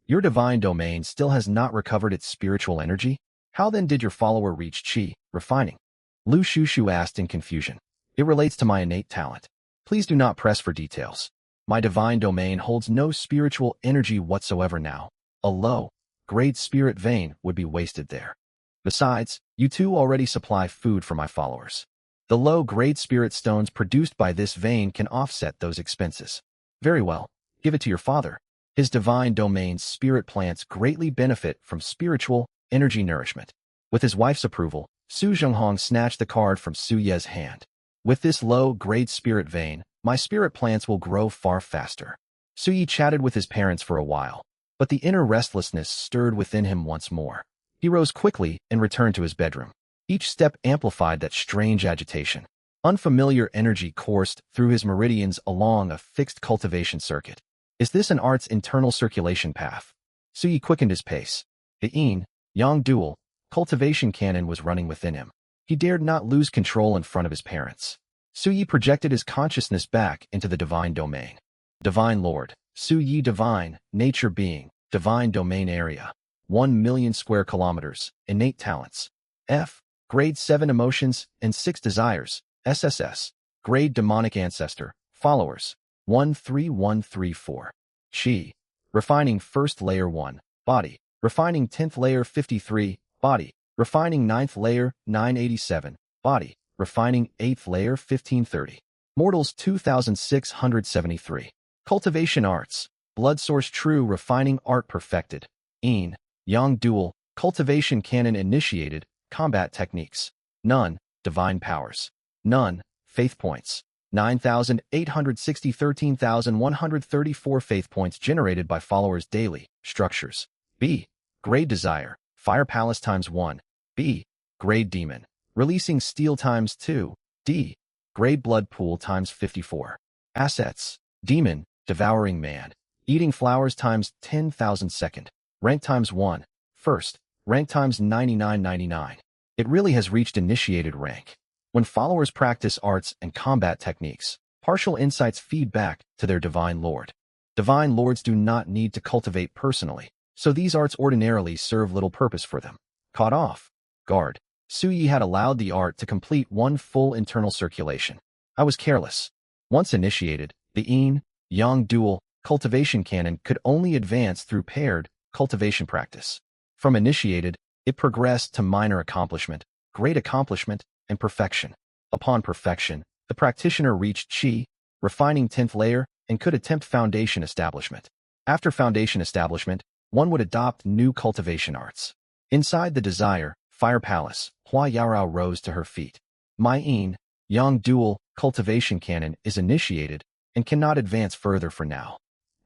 Your divine domain still has not recovered its spiritual energy? How then did your follower reach chi, refining? Lu Shushu asked in confusion. It relates to my innate talent. Please do not press for details. My divine domain holds no spiritual energy whatsoever now. A low-grade spirit vein would be wasted there. Besides, you two already supply food for my followers. The low-grade spirit stones produced by this vein can offset those expenses. Very well, give it to your father. His divine domain's spirit plants greatly benefit from spiritual energy nourishment. With his wife's approval, Su Zhenghong snatched the card from Su Ye's hand. With this low-grade spirit vein, my spirit plants will grow far faster. Su Yi chatted with his parents for a while, but the inner restlessness stirred within him once more. He rose quickly and returned to his bedroom. Each step amplified that strange agitation. Unfamiliar energy coursed through his meridians along a fixed cultivation circuit. Is this an art's internal circulation path? Su Yi quickened his pace. The yin, Yang Dual, cultivation cannon was running within him. He dared not lose control in front of his parents. Suyi projected his consciousness back into the divine domain. Divine Lord, Suyi Divine, Nature Being, Divine Domain Area, 1 million square kilometers, Innate Talents. F. Grade 7 Emotions and 6 Desires, SSS. Grade Demonic Ancestor, Followers, 13134. Chi. Refining 1st Layer 1, Body. Refining 10th Layer 53, Body. Refining 9th Layer 987, Body. Refining 8th Layer 1530. Mortals 2673. Cultivation Arts. Blood Source True Refining Art Perfected. Een. Yang Dual, Cultivation Canon Initiated, Combat Techniques. None. Divine Powers. None. Faith Points. 9,860 13,134 faith points generated by followers daily. Structures. B. Grade Desire. Fire Palace ×1. B. Grade Demon. Releasing Steel ×2. D. Grade Blood Pool ×54. Assets. Demon. Devouring Man. Eating Flowers ×10,000 second. Rank ×1. First. Rank ×9999. It really has reached initiated rank. When followers practice arts and combat techniques, partial insights feed back to their Divine Lord. Divine Lords do not need to cultivate personally, so these arts ordinarily serve little purpose for them. Caught off guard, Suyi had allowed the art to complete one full internal circulation. I was careless. Once initiated, the Een, Yang Dual, cultivation cannon could only advance through paired cultivation practice. From initiated, it progressed to minor accomplishment, great accomplishment, and perfection. Upon perfection, the practitioner reached Chi, refining 10th layer, and could attempt foundation establishment. After foundation establishment, one would adopt new cultivation arts. Inside the Desire, Fire Palace, Hua Yaorao rose to her feet. My Een, Yang Dual, cultivation cannon is initiated and cannot advance further for now.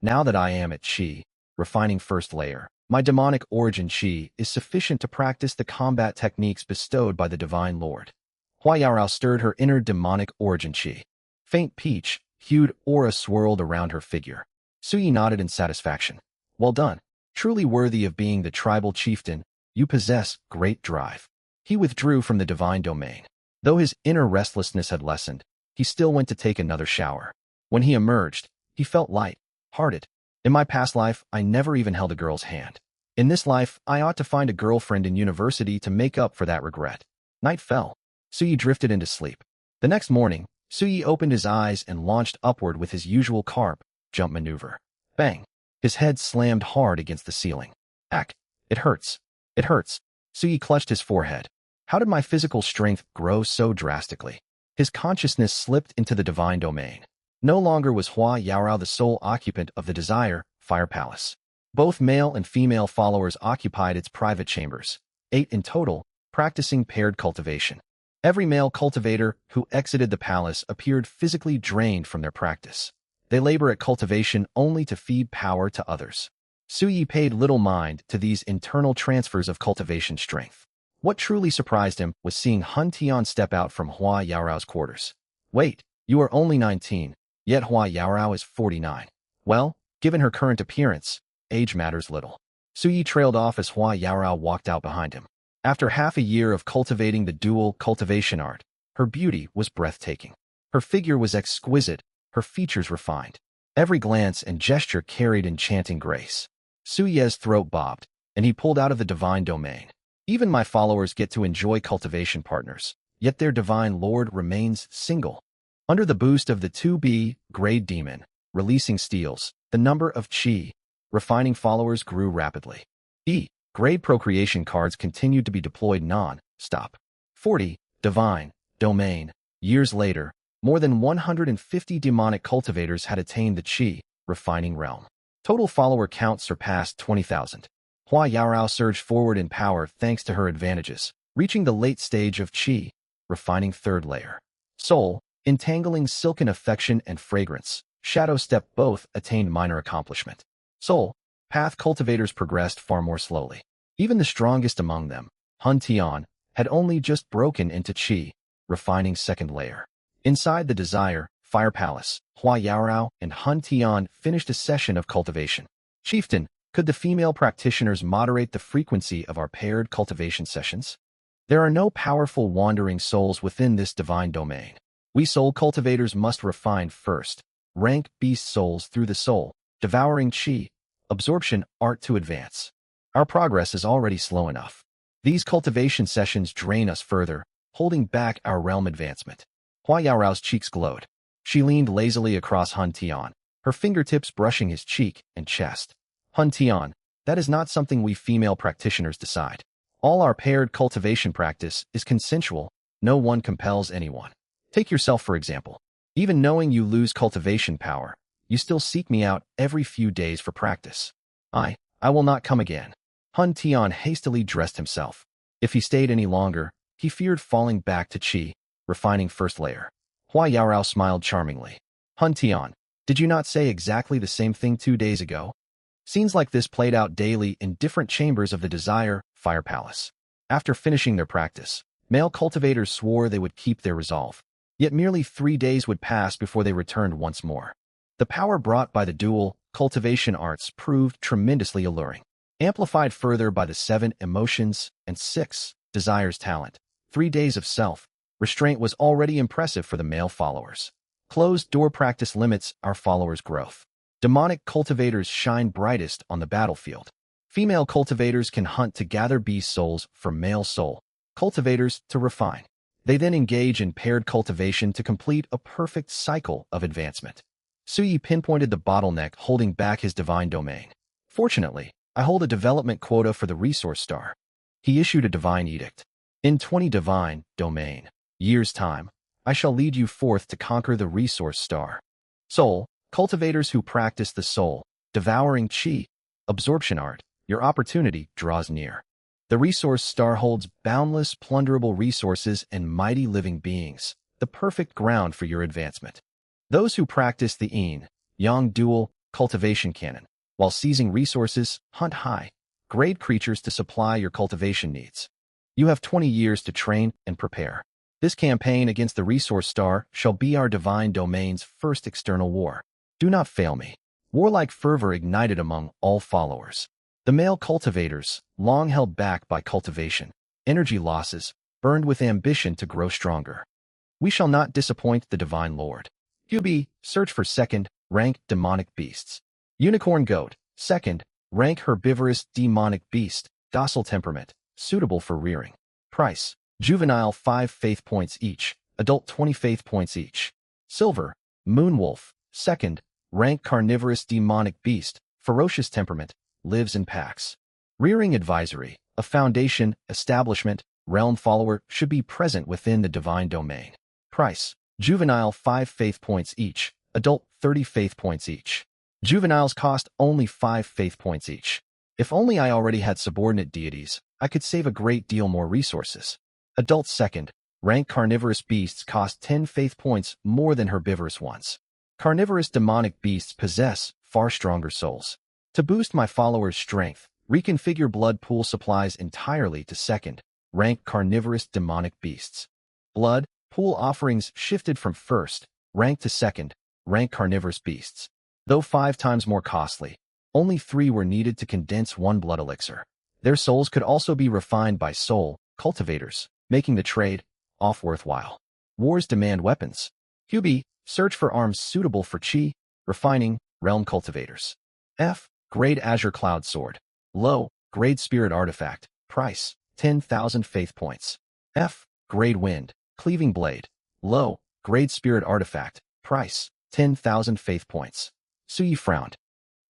Now that I am at Chi, refining 1st layer, my demonic origin Chi is sufficient to practice the combat techniques bestowed by the Divine Lord. Hua Yaorao stirred her inner demonic origin Chi. Faint peach-hued aura swirled around her figure. Suyi nodded in satisfaction. Well done. Truly worthy of being the tribal chieftain, you possess great drive. He withdrew from the divine domain. Though his inner restlessness had lessened, he still went to take another shower. When he emerged, he felt light-hearted. In my past life, I never even held a girl's hand. In this life, I ought to find a girlfriend in university to make up for that regret. Night fell. Suyi drifted into sleep. The next morning, Suyi opened his eyes and launched upward with his usual carp jump maneuver. Bang! His head slammed hard against the ceiling. Ack! It hurts. It hurts. Suyi clutched his forehead. How did my physical strength grow so drastically? His consciousness slipped into the divine domain. No longer was Hua Yaorao the sole occupant of the Desire, Fire Palace. Both male and female followers occupied its private chambers, 8 in total, practicing paired cultivation. Every male cultivator who exited the palace appeared physically drained from their practice. They labor at cultivation only to feed power to others. Suyi paid little mind to these internal transfers of cultivation strength. What truly surprised him was seeing Han Tian step out from Hua Yaorao's quarters. Wait, you are only 19, yet Hua Yaorao is 49. Well, given her current appearance, age matters little. Suyi trailed off as Hua Yaorao walked out behind him. After half a year of cultivating the dual cultivation art, her beauty was breathtaking. Her figure was exquisite, her features refined. Every glance and gesture carried enchanting grace. Suyi's throat bobbed, and he pulled out of the divine domain. Even my followers get to enjoy cultivation partners, yet their divine lord remains single. Under the boost of the 2B grade demon, releasing steals, the number of Chi refining followers grew rapidly. E grade procreation cards continued to be deployed non-stop. 40 divine domain. Years later, more than 150 demonic cultivators had attained the Chi refining realm. Total follower count surpassed 20,000. Hua Yaorao surged forward in power thanks to her advantages, reaching the late stage of Chi refining 3rd layer. Soul, entangling silken affection and fragrance, Shadow Step both attained minor accomplishment. Soul, path cultivators progressed far more slowly. Even the strongest among them, Han Tian, had only just broken into Chi, refining 2nd layer. Inside the Desire, Fire Palace, Hua Yaorao and Han Tian finished a session of cultivation. Chieftain, Could the female practitioners moderate the frequency of our paired cultivation sessions? There are no powerful wandering souls within this divine domain. We soul cultivators must refine first, rank beast souls through the soul, devouring chi, absorption art to advance. Our progress is already slow enough. These cultivation sessions drain us further, holding back our realm advancement. Hua Yaorao's cheeks glowed. She leaned lazily across Han Tian, her fingertips brushing his cheek and chest. Han Tian, that is not something we female practitioners decide. All our paired cultivation practice is consensual, no one compels anyone. Take yourself for example. Even knowing you lose cultivation power, you still seek me out every few days for practice. I will not come again. Han Tian hastily dressed himself. If he stayed any longer, he feared falling back to Qi, refining first layer. Hua Yaorao smiled charmingly. Han Tian, did you not say exactly the same thing 2 days ago? Scenes like this played out daily in different chambers of the Desire Fire Palace. After finishing their practice, male cultivators swore they would keep their resolve. Yet merely 3 days would pass before they returned once more. The power brought by the dual cultivation arts proved tremendously alluring. Amplified further by the 7 emotions and 6 desires talent, 3 days of self-restraint was already impressive for the male followers. Closed-door practice limits our followers' growth. Demonic cultivators shine brightest on the battlefield. Female cultivators can hunt to gather beast souls for male soul cultivators to refine. They then engage in paired cultivation to complete a perfect cycle of advancement. Suyi pinpointed the bottleneck holding back his divine domain. Fortunately, I hold a development quota for the resource star. He issued a divine edict. In 20 divine domain years' time, I shall lead you forth to conquer the resource star. Soul, cultivators who practice the soul, devouring chi, absorption art, your opportunity draws near. The resource star holds boundless, plunderable resources and mighty living beings, the perfect ground for your advancement. Those who practice the yin-yang dual cultivation canon, while seizing resources, hunt high-grade creatures to supply your cultivation needs. You have 20 years to train and prepare. This campaign against the resource star shall be our divine domain's first external war. Do not fail me. Warlike fervor ignited among all followers. The male cultivators, long held back by cultivation, energy losses, burned with ambition to grow stronger. We shall not disappoint the divine lord. QB, search for second-rank demonic beasts. Unicorn goat, second-rank herbivorous demonic beast, docile temperament, suitable for rearing. Price, juvenile 5 faith points each, adult 20 faith points each. Silver, moonwolf, second-rank carnivorous demonic beast, ferocious temperament, lives in packs. Rearing advisory, a foundation, establishment, realm follower should be present within the divine domain. Price, juvenile 5 faith points each, adult 30 faith points each. Juveniles cost only 5 faith points each. If only I already had subordinate deities, I could save a great deal more resources. Adult second-rank carnivorous beasts cost 10 faith points more than herbivorous ones. Carnivorous demonic beasts possess far stronger souls. To boost my followers' strength, reconfigure blood pool supplies entirely to second-rank carnivorous demonic beasts. Blood pool offerings shifted from first-rank to second-rank carnivorous beasts. Though 5 times more costly, only 3 were needed to condense 1 blood elixir. Their souls could also be refined by soul cultivators, making the trade-off worthwhile. Wars demand weapons. QB, search for arms suitable for chi, refining, realm cultivators. F. Grade Azure Cloud Sword. Low, Grade Spirit Artifact. Price, 10,000 faith points. F. Grade Wind. Cleaving Blade. Low, Grade Spirit Artifact. Price, 10,000 faith points. Suyi frowned.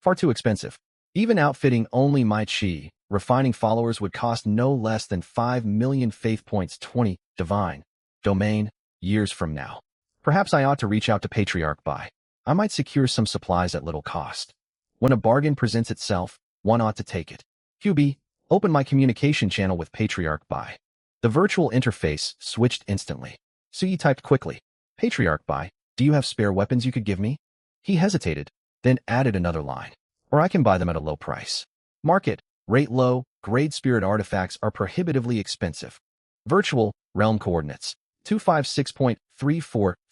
Far too expensive. Even outfitting only my chi, refining followers would cost no less than 5 million faith points 20 divine domain years from now. Perhaps I ought to reach out to Patriarch Bai. I might secure some supplies at little cost. When a bargain presents itself, one ought to take it. QB, open my communication channel with Patriarch Bai. The virtual interface switched instantly. Suyi typed quickly. Patriarch Bai, do you have spare weapons you could give me? He hesitated, then added another line. Or I can buy them at a low price. Market, rate low, grade spirit artifacts are prohibitively expensive. Virtual, realm coordinates, 256.34,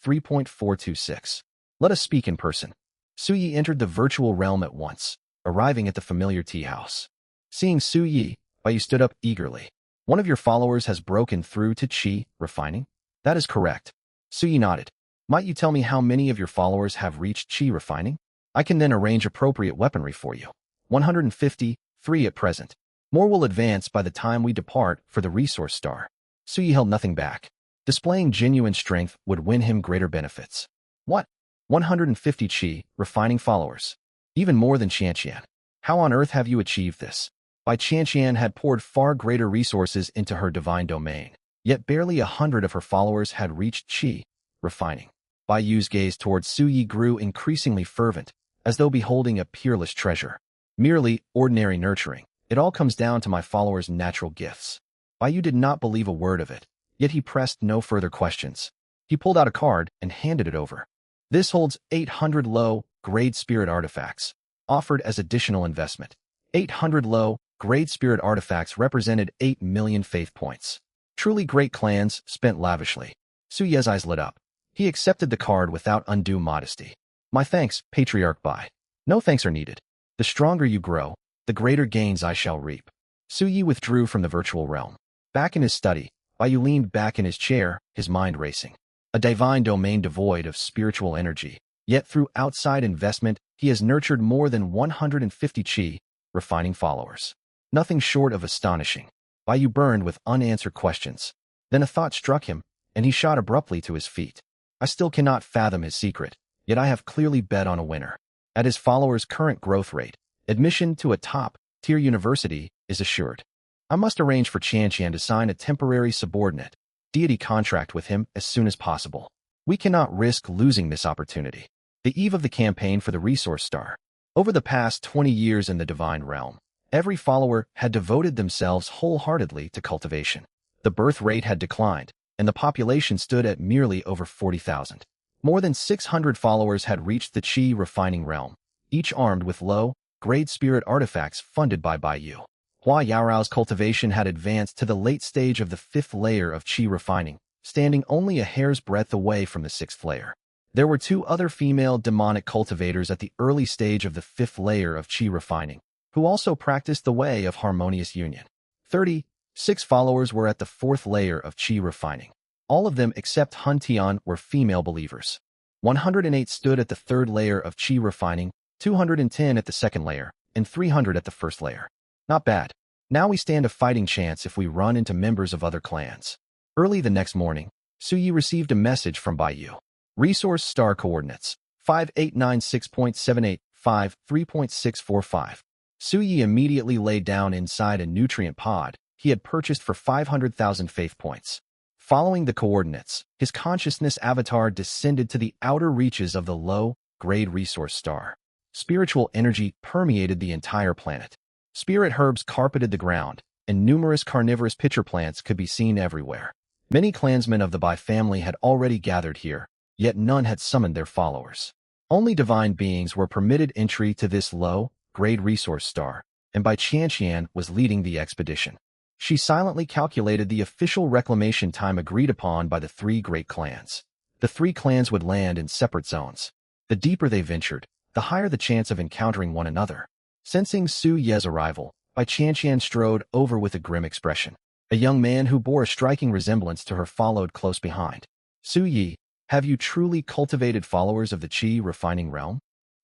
3.426. Let us speak in person. Suyi entered the virtual realm at once. arriving at the familiar tea house. Seeing Su Yi, Bai Yu stood up eagerly. One of your followers has broken through to Qi refining? That is correct. Su Yi nodded. Might you tell me how many of your followers have reached Qi refining? I can then arrange appropriate weaponry for you. 153 at present. More will advance by the time we depart for the resource star. Su Yi held nothing back. Displaying genuine strength would win him greater benefits. What? 150 Qi refining followers. Even more than Qianqian. How on earth have you achieved this? Bai Qianqian had poured far greater resources into her divine domain, yet barely 100 of her followers had reached Qi refining. Bai Yu's gaze towards Su Yi grew increasingly fervent, as though beholding a peerless treasure. Merely ordinary nurturing. It all comes down to my followers' natural gifts. Bai Yu did not believe a word of it, yet he pressed no further questions. He pulled out a card and handed it over. This holds 800 low-grade spirit artifacts, offered as additional investment. 800 low-grade spirit artifacts represented 8 million faith points. Truly great clans spent lavishly. Su Ye's eyes lit up. He accepted the card without undue modesty. My thanks, Patriarch Bai. No thanks are needed. The stronger you grow, the greater gains I shall reap. Su Yi withdrew from the virtual realm. Back in his study, Bai Yu leaned back in his chair, his mind racing. A divine domain devoid of spiritual energy, yet through outside investment, he has nurtured more than 150 Qi refining followers. Nothing short of astonishing. Bai Yu burned with unanswered questions. Then a thought struck him, and he shot abruptly to his feet. I still cannot fathom his secret, yet I have clearly bet on a winner. At his followers' current growth rate, admission to a top-tier university is assured. I must arrange for Qianqian to sign a temporary subordinate deity contract with him as soon as possible. We cannot risk losing this opportunity. The eve of the campaign for the resource star. Over the past 20 years in the divine realm, every follower had devoted themselves wholeheartedly to cultivation. The birth rate had declined, and the population stood at merely over 40,000. More than 600 followers had reached the Qi refining realm, each armed with low-grade spirit artifacts funded by Bai Yu. Hua Yaorao's cultivation had advanced to the late stage of the 5th layer of Qi refining, standing only a hair's breadth away from the 6th layer. There were 2 other female demonic cultivators at the early stage of the 5th layer of Qi refining, who also practiced the way of harmonious union. 36 followers were at the 4th layer of Qi refining. All of them except Hun Tian were female believers. 108 stood at the 3rd layer of Qi refining, 210 at the 2nd layer, and 300 at the 1st layer. Not bad. Now we stand a fighting chance if we run into members of other clans. Early the next morning, Su Yi received a message from Bai Yu. Resource star coordinates, 5896.78, 3.645. Su Yi immediately lay down inside a nutrient pod he had purchased for 500,000 faith points. Following the coordinates, his consciousness avatar descended to the outer reaches of the low-grade resource star. Spiritual energy permeated the entire planet. Spirit herbs carpeted the ground, and numerous carnivorous pitcher plants could be seen everywhere. Many clansmen of the Bai family had already gathered here, yet none had summoned their followers. Only divine beings were permitted entry to this low-grade resource star, and Bai Qianqian was leading the expedition. She silently calculated the official reclamation time agreed upon by the 3 great clans. The 3 clans would land in separate zones. The deeper they ventured, the higher the chance of encountering one another. Sensing Su Ye's arrival, Bai Qianqian strode over with a grim expression. A young man who bore a striking resemblance to her followed close behind. Su Yi, have you truly cultivated followers of the Qi refining realm?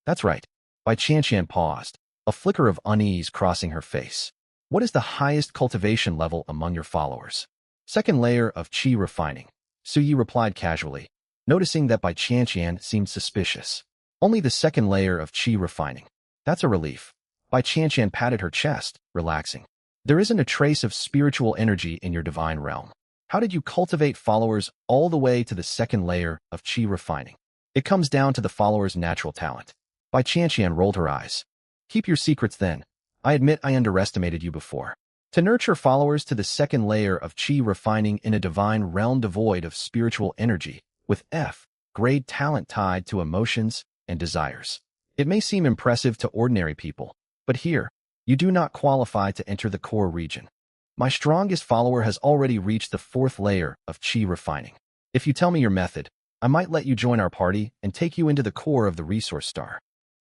That's right. Bai Qianqian paused, a flicker of unease crossing her face. What is the highest cultivation level among your followers? 2nd layer of Qi refining. Su Yi replied casually, noticing that Bai Qianqian seemed suspicious. Only the 2nd layer of Qi refining. That's a relief. Bai Qianqian patted her chest, relaxing. There isn't a trace of spiritual energy in your divine realm. How did you cultivate followers all the way to the 2nd layer of Qi refining? It comes down to the follower's natural talent. Bai Qianqian rolled her eyes. Keep your secrets then. I admit I underestimated you before. To nurture followers to the 2nd layer of Qi refining in a divine realm devoid of spiritual energy, with F-grade talent tied to emotions and desires. It may seem impressive to ordinary people, but here, you do not qualify to enter the core region. My strongest follower has already reached the 4th layer of Qi refining. If you tell me your method, I might let you join our party and take you into the core of the resource star.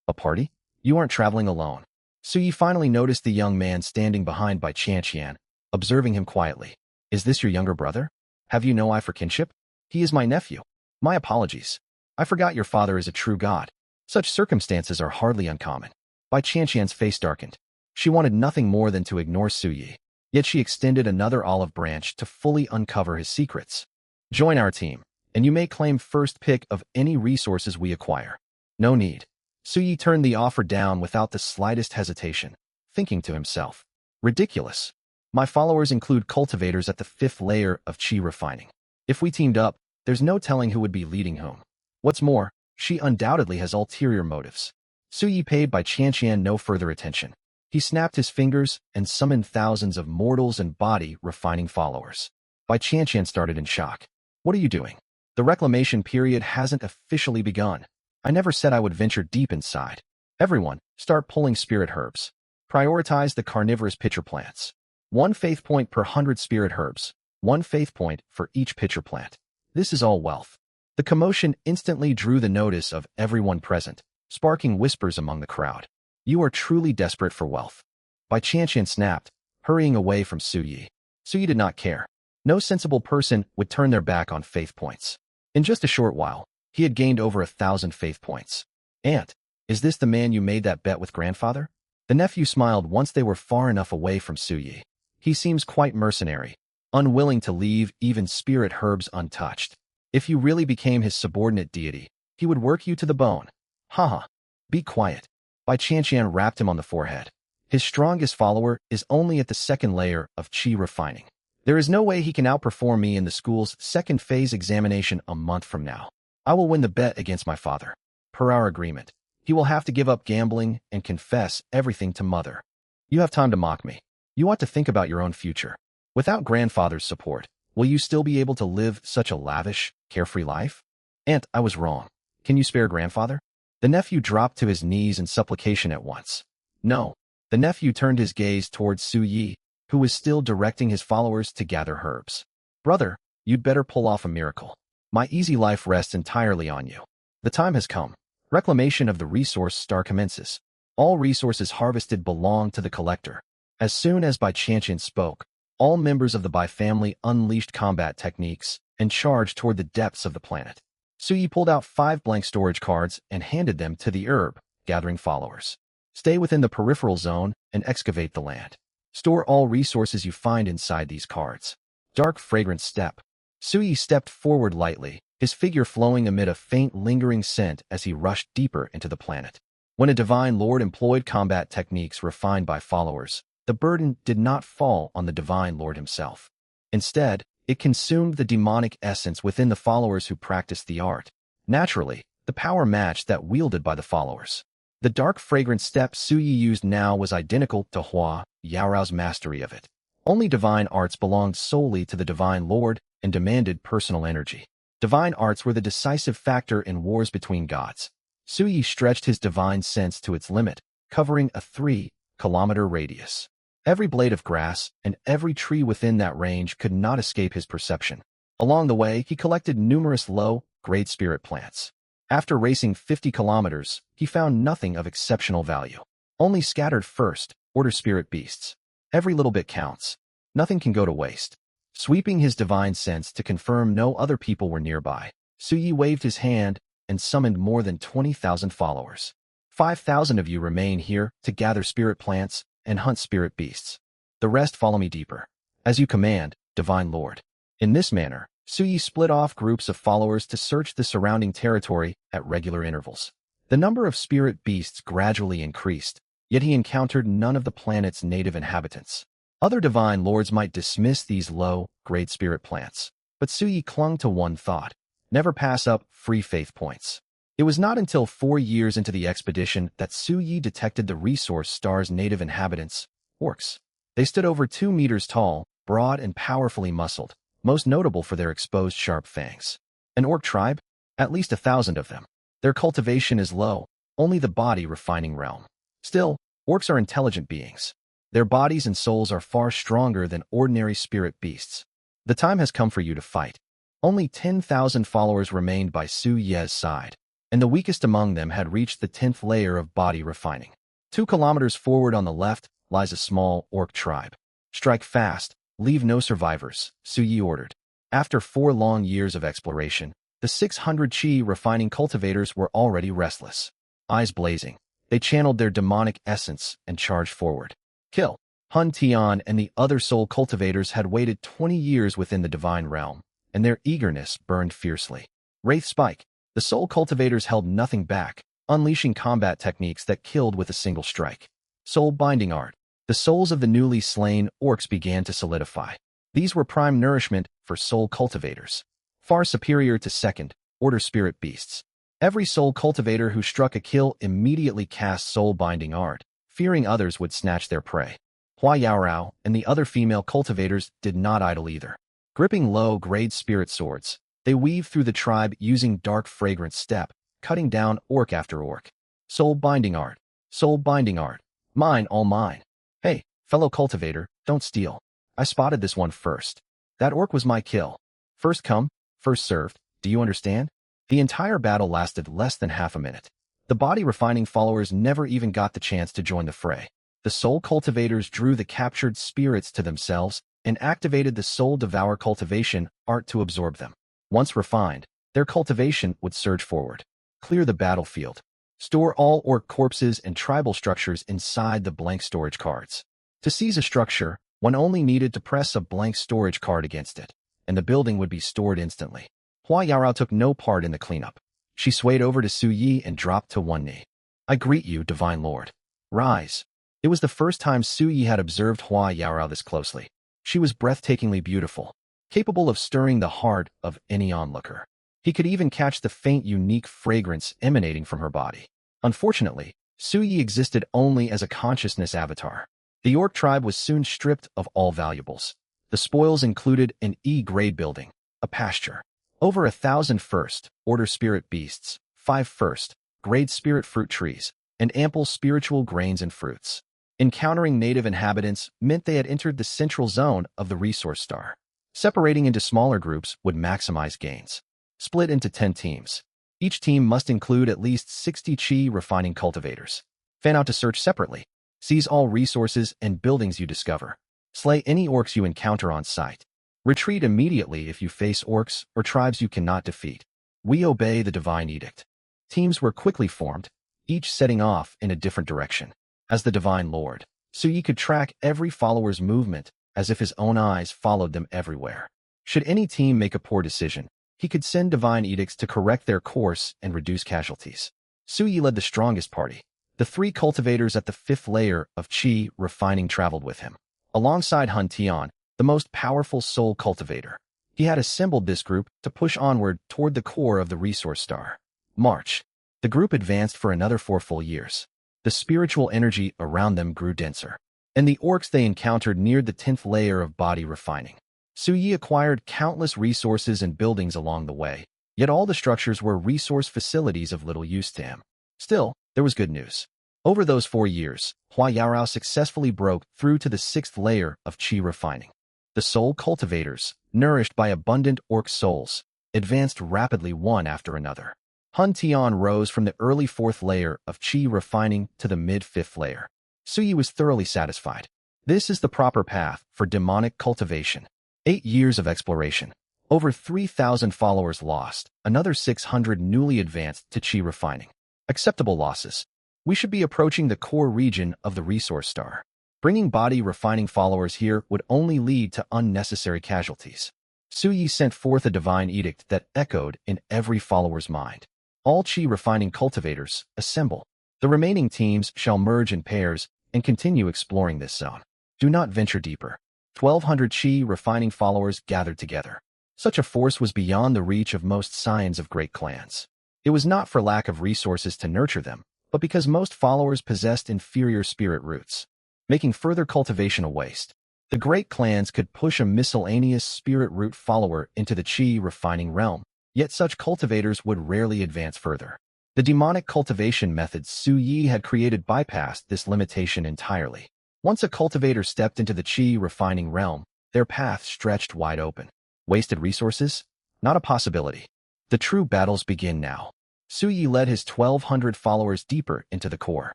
A party? You aren't traveling alone. Su Yi finally noticed the young man standing behind by Qian, observing him quietly. Is this your younger brother? Have you no eye for kinship? He is my nephew. My apologies. I forgot your father is a true god. Such circumstances are hardly uncommon. Bai Qian's face darkened. She wanted nothing more than to ignore Su Yi, yet she extended another olive branch to fully uncover his secrets. Join our team, and you may claim first pick of any resources we acquire. No need. Su Yi turned the offer down without the slightest hesitation, thinking to himself, ridiculous. My followers include cultivators at the 5th layer of Qi refining. If we teamed up, there's no telling who would be leading whom. What's more, she undoubtedly has ulterior motives. Su Yi paid Bai Qian no further attention. He snapped his fingers and summoned thousands of mortals and body-refining followers. Bai Qian started in shock. What are you doing? The reclamation period hasn't officially begun. I never said I would venture deep inside. Everyone, start pulling spirit herbs. Prioritize the carnivorous pitcher plants. 1 faith point per 100 spirit herbs. 1 faith point for each pitcher plant. This is all wealth. The commotion instantly drew the notice of everyone present, sparking whispers among the crowd. You are truly desperate for wealth. Bai Qian snapped, hurrying away from Su Yi. Su Yi did not care. No sensible person would turn their back on faith points. In just a short while, he had gained over 1,000 faith points. Aunt, is this the man you made that bet with grandfather? The nephew smiled once they were far enough away from Su Yi. He seems quite mercenary, unwilling to leave even spirit herbs untouched. If you really became his subordinate deity, he would work you to the bone. Haha. Be quiet. Bai Qian rapped him on the forehead. His strongest follower is only at the 2nd layer of Qi refining. There is no way he can outperform me in the school's 2nd phase examination a month from now. I will win the bet against my father. Per our agreement, he will have to give up gambling and confess everything to mother. You have time to mock me. You ought to think about your own future. Without grandfather's support, will you still be able to live such a lavish, carefree life? Aunt, I was wrong. Can you spare grandfather? The nephew dropped to his knees in supplication at once. No. The nephew turned his gaze towards Su Yi, who was still directing his followers to gather herbs. Brother, you'd better pull off a miracle. My easy life rests entirely on you. The time has come. Reclamation of the resource star commences. All resources harvested belong to the collector. As soon as Bai Qian spoke, all members of the Bai family unleashed combat techniques and charged toward the depths of the planet. Su Yi pulled out 5 blank storage cards and handed them to the herb, gathering followers. Stay within the peripheral zone and excavate the land. Store all resources you find inside these cards. Dark, fragrant step. Su Yi stepped forward lightly, his figure flowing amid a faint, lingering scent as he rushed deeper into the planet. When a divine lord employed combat techniques refined by followers, the burden did not fall on the divine lord himself. Instead, it consumed the demonic essence within the followers who practiced the art. Naturally, the power matched that wielded by the followers. The dark, fragrant step Su Yi used now was identical to Hua Yaorao's mastery of it. Only divine arts belonged solely to the divine lord and demanded personal energy. Divine arts were the decisive factor in wars between gods. Su Yi stretched his divine sense to its limit, covering a 3-kilometer radius. Every blade of grass and every tree within that range could not escape his perception. Along the way, he collected numerous low-grade spirit plants. After racing 50 kilometers, he found nothing of exceptional value. Only scattered first-order spirit beasts. Every little bit counts. Nothing can go to waste. Sweeping his divine sense to confirm no other people were nearby, Su Yi waved his hand and summoned more than 20,000 followers. 5,000 of you remain here to gather spirit plants and hunt spirit beasts. The rest follow me deeper. As you command, Divine Lord. In this manner, Su Yi split off groups of followers to search the surrounding territory at regular intervals. The number of spirit beasts gradually increased, yet he encountered none of the planet's native inhabitants. Other divine lords might dismiss these low-grade spirit plants, but Su Yi clung to one thought: never pass up free faith points. It was not until 4 years into the expedition that Su Yi detected the resource star's native inhabitants, orcs. They stood over 2 meters tall, broad and powerfully muscled, most notable for their exposed sharp fangs. An orc tribe? At least 1,000 of them. Their cultivation is low, only the body refining realm. Still, orcs are intelligent beings. Their bodies and souls are far stronger than ordinary spirit beasts. The time has come for you to fight. Only 10,000 followers remained by Su Ye's side, and the weakest among them had reached the 10th layer of body refining. 2 kilometers forward on the left lies a small orc tribe. Strike fast, leave no survivors, Su Yi ordered. After 4 long years of exploration, the 600 chi refining cultivators were already restless. Eyes blazing, they channeled their demonic essence and charged forward. Kill! Hun Tian and the other soul cultivators had waited 20 years within the divine realm, and their eagerness burned fiercely. Wraith Spike. The soul cultivators held nothing back, unleashing combat techniques that killed with a single strike. Soul Binding Art. The souls of the newly slain orcs began to solidify. These were prime nourishment for soul cultivators, far superior to second-order spirit beasts. Every soul cultivator who struck a kill immediately cast soul binding art, fearing others would snatch their prey. Hua Yaorao and the other female cultivators did not idle either. Gripping low-grade spirit swords, they weaved through the tribe using dark fragrant step, cutting down orc after orc. Soul binding art. Soul binding art. Mine, all mine. Hey, fellow cultivator, don't steal. I spotted this one first. That orc was my kill. First come, first served, do you understand? The entire battle lasted less than half a minute. The body refining followers never even got the chance to join the fray. The soul cultivators drew the captured spirits to themselves and activated the soul devour cultivation art to absorb them. Once refined, their cultivation would surge forward. Clear the battlefield. Store all orc corpses and tribal structures inside the blank storage cards. To seize a structure, one only needed to press a blank storage card against it, and the building would be stored instantly. Hua Yarao took no part in the cleanup. She swayed over to Su Yi and dropped to one knee. I greet you, Divine Lord. Rise. It was the first time Su Yi had observed Hua Yarao this closely. She was breathtakingly beautiful, capable of stirring the heart of any onlooker. He could even catch the faint, unique fragrance emanating from her body. Unfortunately, Su Yi existed only as a consciousness avatar. The orc tribe was soon stripped of all valuables. The spoils included an E-grade building, a pasture, over 1,000 first-order spirit beasts, 5 first-grade spirit fruit trees, and ample spiritual grains and fruits. Encountering native inhabitants meant they had entered the central zone of the resource star. Separating into smaller groups would maximize gains. Split into 10 teams. Each team must include at least 60 chi refining cultivators. Fan out to search separately. Seize all resources and buildings you discover. Slay any orcs you encounter on sight. Retreat immediately if you face orcs or tribes you cannot defeat. We obey the divine edict. Teams were quickly formed, each setting off in a different direction. As the divine lord, Su Yi could track every follower's movement as if his own eyes followed them everywhere. Should any team make a poor decision, he could send divine edicts to correct their course and reduce casualties. Su Yi led the strongest party. The 3 cultivators at the 5th layer of Qi refining traveled with him. Alongside Hun Tian, the most powerful soul cultivator, he had assembled this group to push onward toward the core of the resource star. March. The group advanced for another 4 full years. The spiritual energy around them grew denser, and the orcs they encountered neared the 10th layer of body refining. Su Yi acquired countless resources and buildings along the way, yet all the structures were resource facilities of little use to him. Still, there was good news. Over those 4 years, Hua Yarao successfully broke through to the 6th layer of Qi refining. The soul cultivators, nourished by abundant orc souls, advanced rapidly one after another. Hun Tian rose from the early 4th layer of Qi refining to the mid-5th layer. Su Yi was thoroughly satisfied. This is the proper path for demonic cultivation. 8 years of exploration. Over 3,000 followers lost, another 600 newly advanced to Qi refining. Acceptable losses. We should be approaching the core region of the resource star. Bringing body refining followers here would only lead to unnecessary casualties. Su Yi sent forth a divine edict that echoed in every follower's mind. All Qi refining cultivators, assemble. The remaining teams shall merge in pairs and continue exploring this zone. Do not venture deeper. 1,200 Qi refining followers gathered together. Such a force was beyond the reach of most scions of great clans. It was not for lack of resources to nurture them, but because most followers possessed inferior spirit roots, making further cultivation a waste. The great clans could push a miscellaneous spirit root follower into the Qi refining realm, yet such cultivators would rarely advance further. The demonic cultivation methods Su Yi had created bypassed this limitation entirely. Once a cultivator stepped into the Qi refining realm, their path stretched wide open. Wasted resources? Not a possibility. The true battles begin now. Su Yi led his 1,200 followers deeper into the core.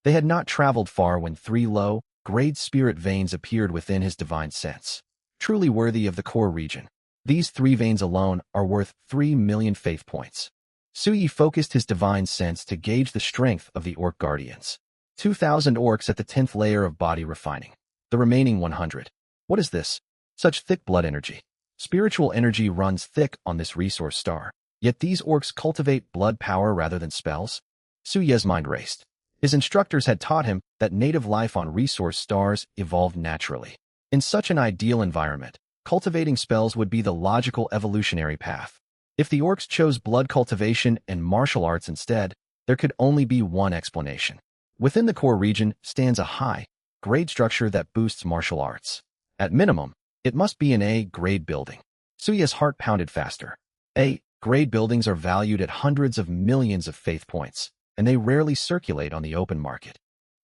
They had not traveled far when 3 low-grade spirit veins appeared within his divine sense, truly worthy of the core region. These 3 veins alone are worth 3 million faith points. Suyi focused his divine sense to gauge the strength of the Orc Guardians. 2,000 orcs at the 10th layer of body refining. The remaining 100. What is this? Such thick blood energy. Spiritual energy runs thick on this resource star. Yet these orcs cultivate blood power rather than spells? Suyi's mind raced. His instructors had taught him that native life on resource stars evolved naturally. In such an ideal environment, cultivating spells would be the logical evolutionary path. If the orcs chose blood cultivation and martial arts instead, there could only be one explanation. Within the core region stands a high-grade structure that boosts martial arts. At minimum, it must be an A-grade building. Suyi's heart pounded faster. A-grade buildings are valued at hundreds of millions of faith points, and they rarely circulate on the open market.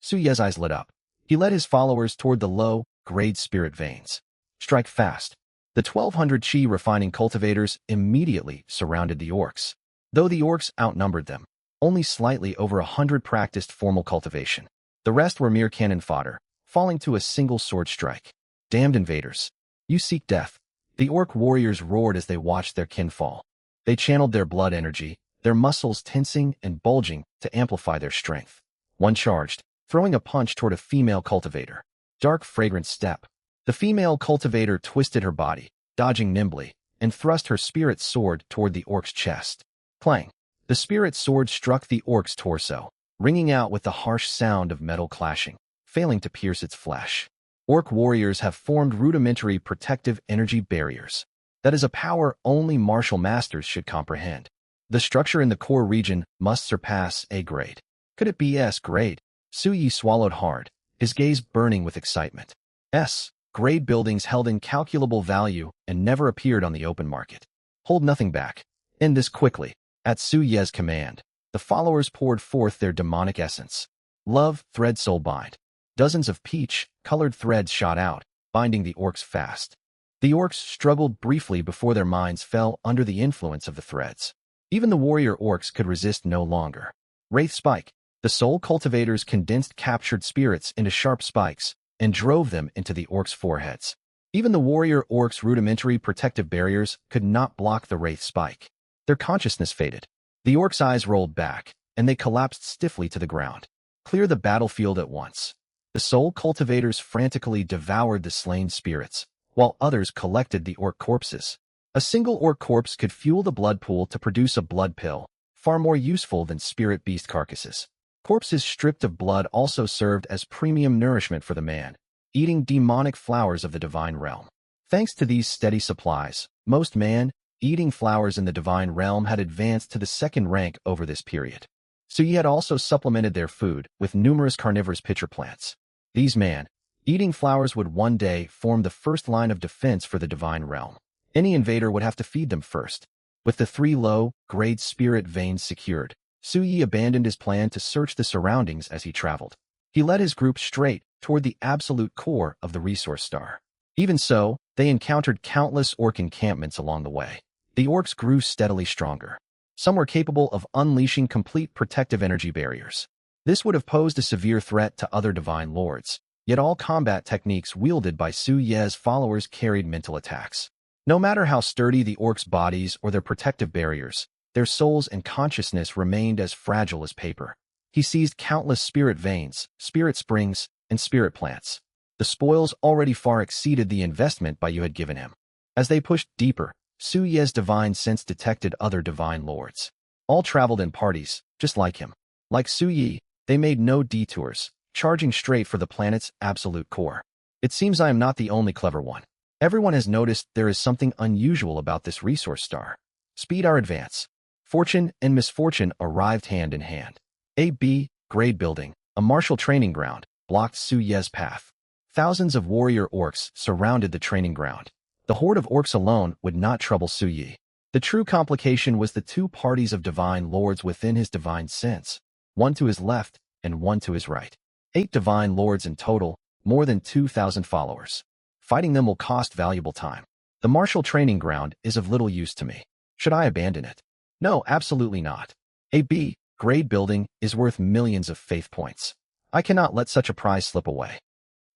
Suyi's eyes lit up. He led his followers toward the low-grade spirit veins. Strike fast. The 1,200 chi refining cultivators immediately surrounded the orcs. Though the orcs outnumbered them, only slightly over 100 practiced formal cultivation. The rest were mere cannon fodder, falling to a single sword strike. Damned invaders! You seek death. The orc warriors roared as they watched their kin fall. They channeled their blood energy, their muscles tensing and bulging to amplify their strength. One charged, throwing a punch toward a female cultivator. Dark, fragrant step. The female cultivator twisted her body, dodging nimbly, and thrust her spirit sword toward the orc's chest. Clang! The spirit sword struck the orc's torso, ringing out with the harsh sound of metal clashing, failing to pierce its flesh. Orc warriors have formed rudimentary protective energy barriers. That is a power only martial masters should comprehend. The structure in the core region must surpass A grade. Could it be S grade? Suyi swallowed hard, his gaze burning with excitement. S-grade buildings held incalculable value and never appeared on the open market. Hold nothing back. End this quickly. At Suyi's command, the followers poured forth their demonic essence. Love, thread, soul bind. Dozens of peach-colored threads shot out, binding the orcs fast. The orcs struggled briefly before their minds fell under the influence of the threads. Even the warrior orcs could resist no longer. Wraith Spike. The soul cultivators condensed captured spirits into sharp spikes and drove them into the orcs' foreheads. Even the warrior orcs' rudimentary protective barriers could not block the Wraith Spike. Their consciousness faded. The orcs' eyes rolled back, and they collapsed stiffly to the ground. Clear the battlefield at once. The soul cultivators frantically devoured the slain spirits, while others collected the orc corpses. A single orc corpse could fuel the blood pool to produce a blood pill, far more useful than spirit beast carcasses. Corpses stripped of blood also served as premium nourishment for the man, eating demonic flowers of the divine realm. Thanks to these steady supplies, most man-eating flowers in the divine realm had advanced to the second rank over this period. Suyi had also supplemented their food with numerous carnivorous pitcher plants. These man-eating flowers would one day form the first line of defense for the divine realm. Any invader would have to feed them first. With the 3 low-grade spirit veins secured, Suyi abandoned his plan to search the surroundings as he traveled. He led his group straight toward the absolute core of the resource star. Even so, they encountered countless orc encampments along the way. The orcs grew steadily stronger. Some were capable of unleashing complete protective energy barriers. This would have posed a severe threat to other divine lords, yet all combat techniques wielded by Suyi's followers carried mental attacks. No matter how sturdy the orcs' bodies or their protective barriers, their souls and consciousness remained as fragile as paper. He seized countless spirit veins, spirit springs, and spirit plants. The spoils already far exceeded the investment you had given him. As they pushed deeper, Suyi's divine sense detected other divine lords. All traveled in parties, just like him. Like Suyi, they made no detours, charging straight for the planet's absolute core. It seems I am not the only clever one. Everyone has noticed there is something unusual about this resource star. Speed our advance. Fortune and misfortune arrived hand in hand. A B-grade building, a martial training ground, blocked Suyi's path. Thousands of warrior orcs surrounded the training ground. The horde of orcs alone would not trouble Suyi. The true complication was the 2 parties of divine lords within his divine sense, one to his left and one to his right. 8 divine lords in total, more than 2,000 followers. Fighting them will cost valuable time. The martial training ground is of little use to me. Should I abandon it? No, absolutely not. A B-grade building is worth millions of faith points. I cannot let such a prize slip away.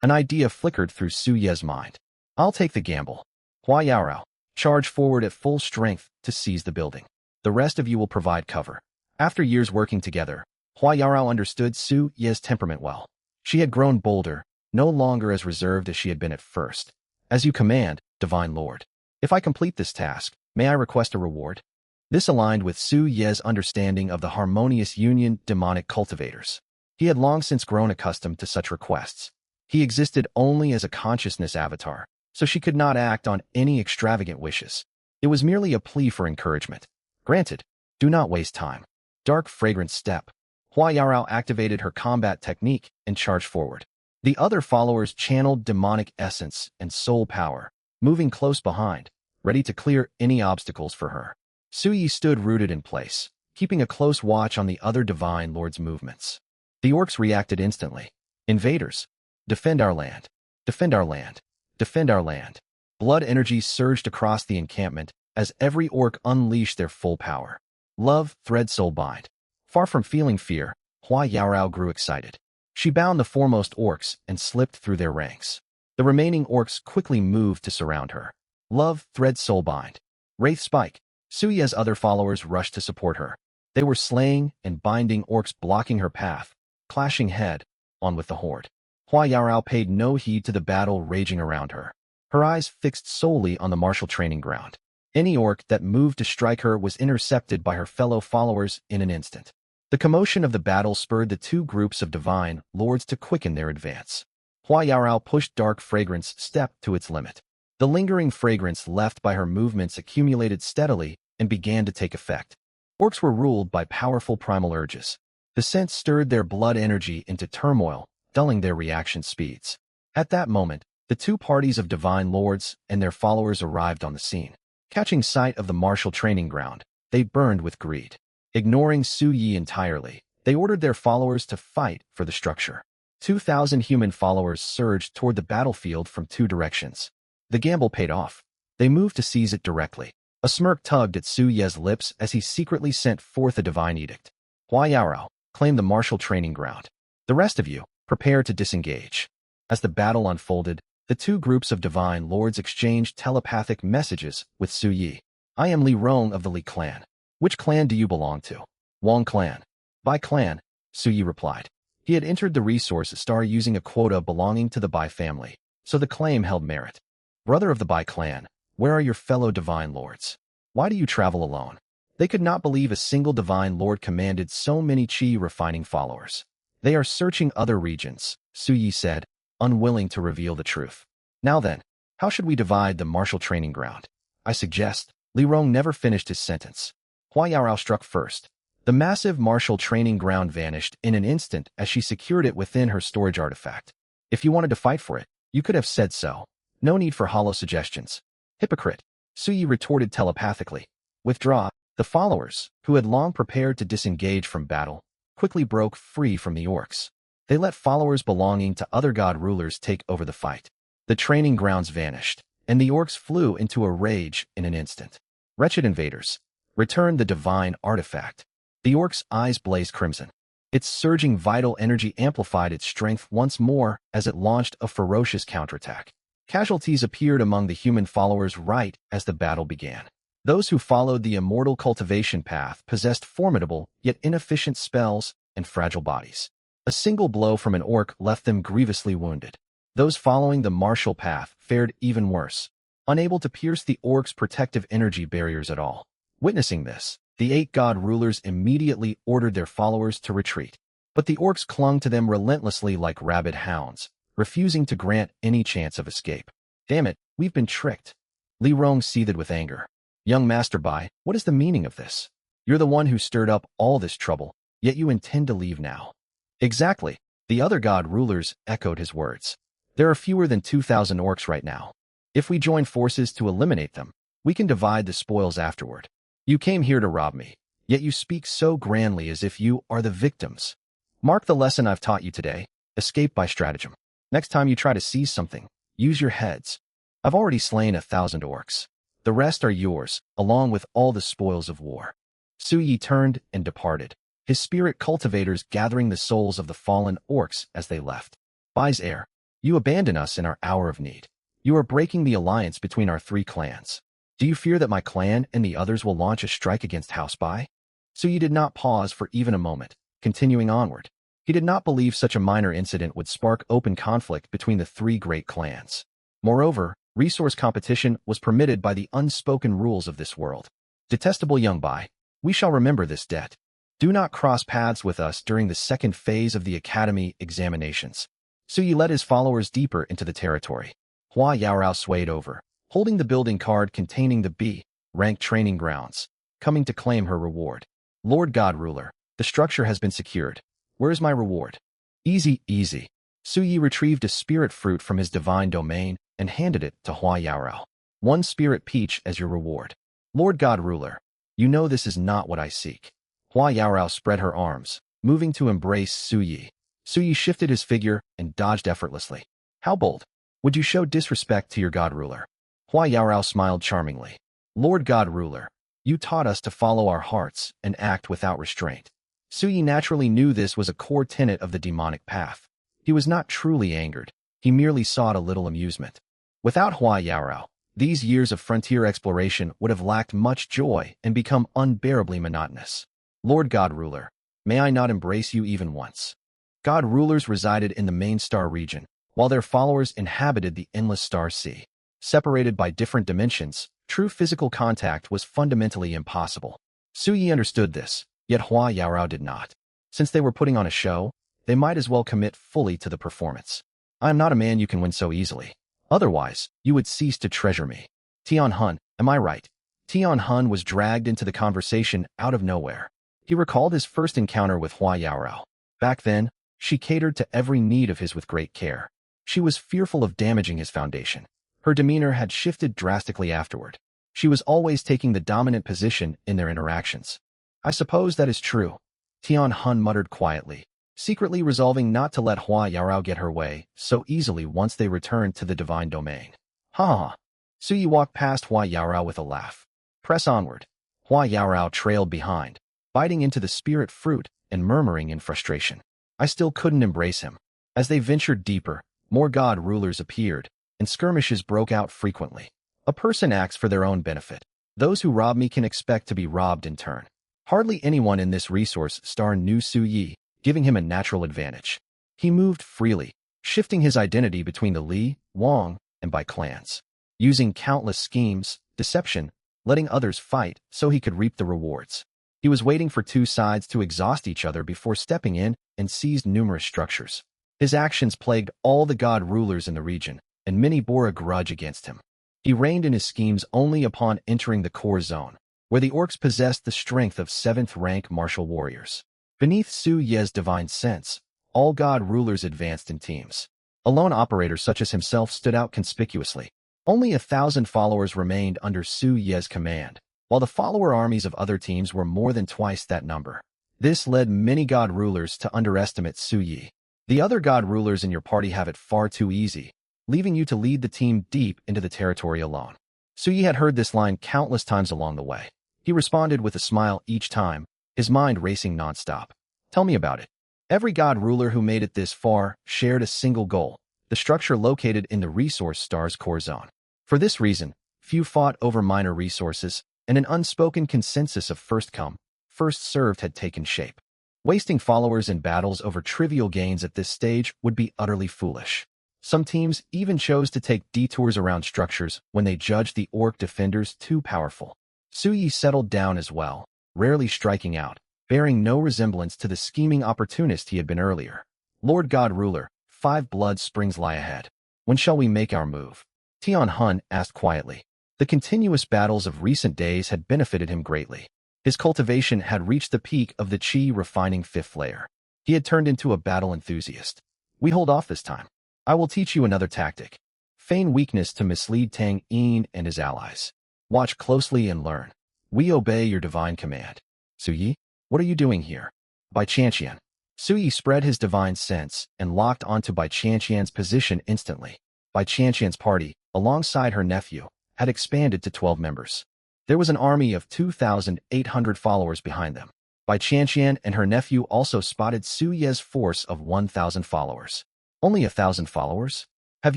An idea flickered through Su Ye's mind. I'll take the gamble. Hua Yaorao, charge forward at full strength to seize the building. The rest of you will provide cover. After years working together, Hua Yaorao understood Su Ye's temperament well. She had grown bolder, no longer as reserved as she had been at first. As you command, Divine Lord. If I complete this task, may I request a reward? This aligned with Su Ye's understanding of the harmonious union demonic cultivators. He had long since grown accustomed to such requests. He existed only as a consciousness avatar, so she could not act on any extravagant wishes. It was merely a plea for encouragement. Granted, do not waste time. Dark fragrance step. Hua Yaorao activated her combat technique and charged forward. The other followers channeled demonic essence and soul power, moving close behind, ready to clear any obstacles for her. Su Yi stood rooted in place, keeping a close watch on the other Divine Lord's movements. The orcs reacted instantly. Invaders, defend our land, defend our land, defend our land. Blood energy surged across the encampment as every orc unleashed their full power. Love, thread, soul bind. Far from feeling fear, Hua Yaorao grew excited. She bound the foremost orcs and slipped through their ranks. The remaining orcs quickly moved to surround her. Love, thread, soul bind. Wraith Spike. Su Ye's other followers rushed to support her. They were slaying and binding orcs blocking her path, clashing head-on with the horde. Hua Yaorao paid no heed to the battle raging around her. Her eyes fixed solely on the martial training ground. Any orc that moved to strike her was intercepted by her fellow followers in an instant. The commotion of the battle spurred the two groups of Divine Lords to quicken their advance. Hua Yaorao pushed Dark Fragrance step to its limit. The lingering fragrance left by her movements accumulated steadily and began to take effect. Orcs were ruled by powerful primal urges. The scent stirred their blood energy into turmoil, dulling their reaction speeds. At that moment, the two parties of Divine Lords and their followers arrived on the scene. Catching sight of the martial training ground, they burned with greed. Ignoring Su Yi entirely, they ordered their followers to fight for the structure. 2,000 human followers surged toward the battlefield from two directions. The gamble paid off. They moved to seize it directly. A smirk tugged at Su Ye's lips as he secretly sent forth a divine edict. Hua Yaorao, claim the martial training ground. The rest of you, prepare to disengage. As the battle unfolded, the two groups of Divine Lords exchanged telepathic messages with Su Yi. I am Li Rong of the Li clan. Which clan do you belong to? Wang clan. Bai clan, Su Yi replied. He had entered the resource star using a quota belonging to the Bai family, so the claim held merit. Brother of the Bai clan, where are your fellow Divine Lords? Why do you travel alone? They could not believe a single Divine Lord commanded so many chi-refining followers. They are searching other regions, Su Yi said, unwilling to reveal the truth. Now then, how should we divide the martial training ground? I suggest. Li Rong never finished his sentence. Hua Yaorao struck first. The massive martial training ground vanished in an instant as she secured it within her storage artifact. If you wanted to fight for it, you could have said so. No need for hollow suggestions. Hypocrite, Su Yi retorted telepathically. Withdraw. The followers, who had long prepared to disengage from battle, quickly broke free from the orcs. They let followers belonging to other god rulers take over the fight. The training grounds vanished, and the orcs flew into a rage in an instant. Wretched invaders, return the divine artifact. The orcs' eyes blazed crimson. Its surging vital energy amplified its strength once more as it launched a ferocious counterattack. Casualties appeared among the human followers right as the battle began. Those who followed the immortal cultivation path possessed formidable yet inefficient spells and fragile bodies. A single blow from an orc left them grievously wounded. Those following the martial path fared even worse, unable to pierce the orcs' protective energy barriers at all. Witnessing this, the 8 god rulers immediately ordered their followers to retreat. But the orcs clung to them relentlessly like rabid hounds, refusing to grant any chance of escape. Damn it, we've been tricked. Li Rong seethed with anger. Young Master Bai, what is the meaning of this? You're the one who stirred up all this trouble, yet you intend to leave now. Exactly, the other god rulers echoed his words. There are fewer than 2,000 orcs right now. If we join forces to eliminate them, we can divide the spoils afterward. You came here to rob me, yet you speak so grandly as if you are the victims. Mark the lesson I've taught you today, escape by stratagem. Next time you try to seize something, use your heads. I've already slain 1,000 orcs. The rest are yours, along with all the spoils of war. Su Yi turned and departed, his spirit cultivators gathering the souls of the fallen orcs as they left. Bai's heir, you abandon us in our hour of need. You are breaking the alliance between our three clans. Do you fear that my clan and the others will launch a strike against House Bai? So you did not pause for even a moment, continuing onward. He did not believe such a minor incident would spark open conflict between the three great clans. Moreover, resource competition was permitted by the unspoken rules of this world. Detestable young Bai, we shall remember this debt. Do not cross paths with us during the second phase of the academy examinations. Suyi led his followers deeper into the territory. Hua Yaorao swayed over, holding the building card containing the B-rank training grounds, coming to claim her reward. Lord God Ruler, the structure has been secured. Where is my reward? Easy, easy. Suyi retrieved a spirit fruit from his divine domain and handed it to Hua Yaorao. One spirit peach as your reward. Lord God Ruler, you know this is not what I seek. Hua Yaorao spread her arms, moving to embrace Suyi. Suyi shifted his figure and dodged effortlessly. How bold. Would you show disrespect to your God Ruler? Hua Yaorao smiled charmingly. Lord God Ruler, you taught us to follow our hearts and act without restraint. Suyi naturally knew this was a core tenet of the demonic path. He was not truly angered. He merely sought a little amusement. Without Hua Yaorao, these years of frontier exploration would have lacked much joy and become unbearably monotonous. Lord God Ruler, may I not embrace you even once? God rulers resided in the main star region, while their followers inhabited the endless star sea. Separated by different dimensions, true physical contact was fundamentally impossible. Suyi understood this, yet Hua Yaorao did not. Since they were putting on a show, they might as well commit fully to the performance. I am not a man you can win so easily. Otherwise, you would cease to treasure me. Tian Hun, am I right? Tian Hun was dragged into the conversation out of nowhere. He recalled his first encounter with Hua Yaorao. Back then, she catered to every need of his with great care. She was fearful of damaging his foundation. Her demeanor had shifted drastically afterward. She was always taking the dominant position in their interactions. I suppose that is true. Tian Hun muttered quietly, secretly resolving not to let Hua Yaorao get her way so easily once they returned to the divine domain. Ha ha. Suyi walked past Hua Yaorao with a laugh. Press onward. Hua Yaorao trailed behind, biting into the spirit fruit and murmuring in frustration. I still couldn't embrace him. As they ventured deeper, more god rulers appeared, and skirmishes broke out frequently. A person acts for their own benefit. Those who rob me can expect to be robbed in turn. Hardly anyone in this resource star knew Suyi, giving him a natural advantage. He moved freely, shifting his identity between the Li, Wang, and Bai clans. Using countless schemes, deception, letting others fight so he could reap the rewards. He was waiting for two sides to exhaust each other before stepping in and seized numerous structures. His actions plagued all the god rulers in the region, and many bore a grudge against him. He reigned in his schemes only upon entering the core zone, where the orcs possessed the strength of 7th-rank martial warriors. Beneath Su Ye's divine sense, all god rulers advanced in teams. A lone operator such as himself stood out conspicuously. Only 1,000 followers remained under Su Ye's command, while the follower armies of other teams were more than twice that number. This led many god rulers to underestimate Su Ye. The other god rulers in your party have it far too easy, leaving you to lead the team deep into the territory alone. Su Ye had heard this line countless times along the way. He responded with a smile each time, his mind racing nonstop. Tell me about it. Every god ruler who made it this far shared a single goal, the structure located in the resource star's core zone. For this reason, few fought over minor resources, and an unspoken consensus of first come, first served had taken shape. Wasting followers in battles over trivial gains at this stage would be utterly foolish. Some teams even chose to take detours around structures when they judged the orc defenders too powerful. Su Yi settled down as well, rarely striking out, bearing no resemblance to the scheming opportunist he had been earlier. Lord God Ruler, 5 blood springs lie ahead. When shall we make our move? Tian Hun asked quietly. The continuous battles of recent days had benefited him greatly. His cultivation had reached the peak of the chi refining 5th layer. He had turned into a battle enthusiast. We hold off this time. I will teach you another tactic. Feign weakness to mislead Tang Yin and his allies. Watch closely and learn. We obey your divine command. Su Yi, what are you doing here? Bai Chanqian. Su Yi spread his divine sense and locked onto Bai Chanqian's position instantly. Bai Chanqian's party, alongside her nephew, had expanded to 12 members. There was an army of 2,800 followers behind them. Bai Qianqian and her nephew also spotted Su Ye's force of 1,000 followers. Only 1,000 followers? Have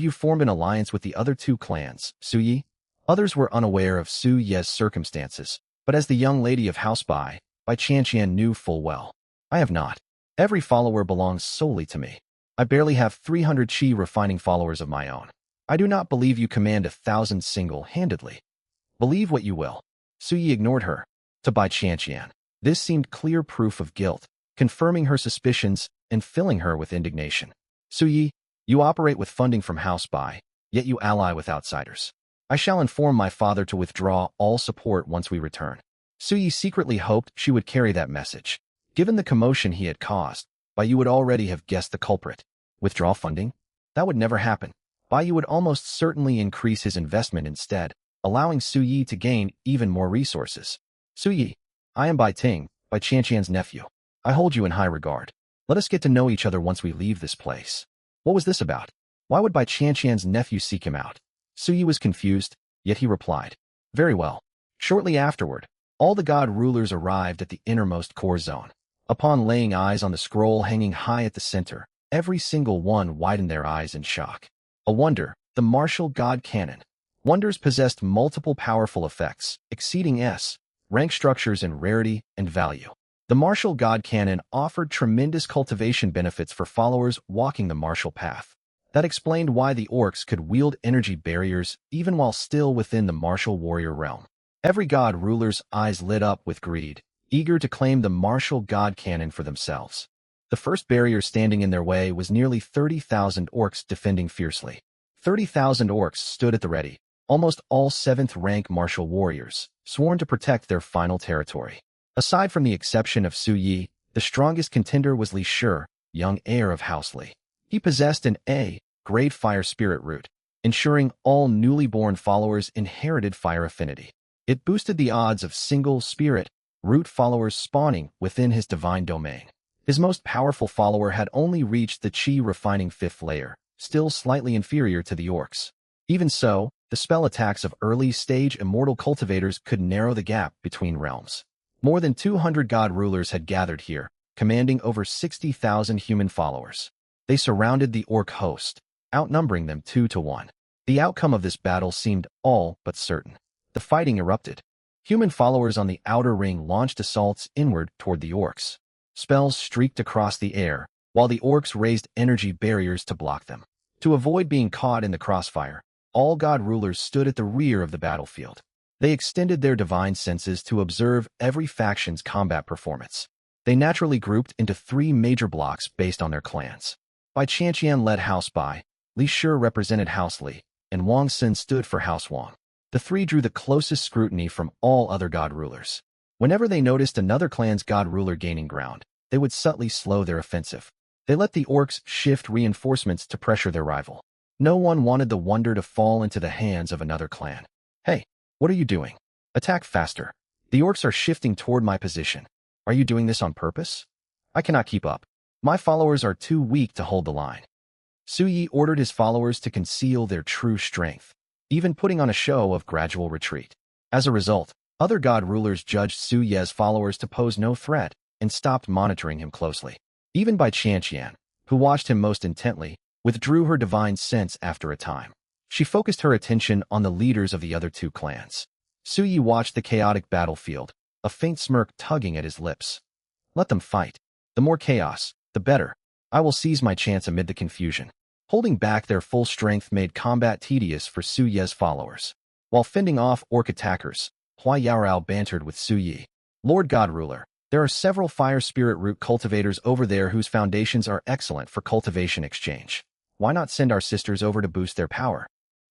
you formed an alliance with the other two clans, Su Yi? Others were unaware of Su Ye's circumstances, but as the young lady of House Bai Qianqian knew full well. I have not. Every follower belongs solely to me. I barely have 300 qi refining followers of my own. I do not believe you command 1,000 single-handedly. Believe what you will. Su Yi ignored her. To Bai Qianqian, this seemed clear proof of guilt, confirming her suspicions and filling her with indignation. Su Yi, you operate with funding from House Bai, yet you ally with outsiders. I shall inform my father to withdraw all support once we return. Su Yi secretly hoped she would carry that message. Given the commotion he had caused, Bai Yu would already have guessed the culprit. Withdraw funding? That would never happen. Bai Yu would almost certainly increase his investment instead, allowing Su Yi to gain even more resources. Su Yi, I am Bai Ting, Bai Qianqian's nephew. I hold you in high regard. Let us get to know each other once we leave this place. What was this about? Why would Bai Qianqian's nephew seek him out? Su Yi was confused, yet he replied. Very well. Shortly afterward, all the god rulers arrived at the innermost core zone. Upon laying eyes on the scroll hanging high at the center, every single one widened their eyes in shock. A wonder, the martial god cannon. Wonders possessed multiple powerful effects, exceeding rank structures in rarity and value. The martial god cannon offered tremendous cultivation benefits for followers walking the martial path. That explained why the orcs could wield energy barriers even while still within the martial warrior realm. Every god ruler's eyes lit up with greed, eager to claim the martial god cannon for themselves. The first barrier standing in their way was nearly 30,000 orcs defending fiercely. 30,000 orcs stood at the ready, almost all 7th-rank martial warriors, sworn to protect their final territory. Aside from the exception of Su Yi, the strongest contender was Li Shi, young heir of House Li. He possessed an A-grade fire spirit root, ensuring all newly born followers inherited fire affinity. It boosted the odds of single spirit root followers spawning within his divine domain. His most powerful follower had only reached the Qi refining 5th layer, still slightly inferior to the orcs. Even so, the spell attacks of early-stage immortal cultivators could narrow the gap between realms. More than 200 god rulers had gathered here, commanding over 60,000 human followers. They surrounded the orc host, outnumbering them 2-1. The outcome of this battle seemed all but certain. The fighting erupted. Human followers on the outer ring launched assaults inward toward the orcs. Spells streaked across the air, while the orcs raised energy barriers to block them. To avoid being caught in the crossfire, all god rulers stood at the rear of the battlefield. They extended their divine senses to observe every faction's combat performance. They naturally grouped into 3 major blocks based on their clans. Bai Qianqian led House Bai, Li Shi represented House Li, and Wang Xin stood for House Wang. The 3 drew the closest scrutiny from all other god rulers. Whenever they noticed another clan's god ruler gaining ground, they would subtly slow their offensive. They let the orcs shift reinforcements to pressure their rival. No one wanted the wonder to fall into the hands of another clan. Hey, what are you doing? Attack faster. The orcs are shifting toward my position. Are you doing this on purpose? I cannot keep up. My followers are too weak to hold the line. Su Yi ordered his followers to conceal their true strength, even putting on a show of gradual retreat. As a result, other god rulers judged Su Ye's followers to pose no threat and stopped monitoring him closely. Even Bai Qianqian, who watched him most intently, withdrew her divine sense after a time. She focused her attention on the leaders of the other 2 clans. Su Yi watched the chaotic battlefield, a faint smirk tugging at his lips. Let them fight. The more chaos, the better. I will seize my chance amid the confusion. Holding back their full strength made combat tedious for Su Ye's followers. While fending off orc attackers, Hua Yaorao bantered with Su Yi. Lord God Ruler, there are several fire spirit root cultivators over there whose foundations are excellent for cultivation exchange. Why not send our sisters over to boost their power?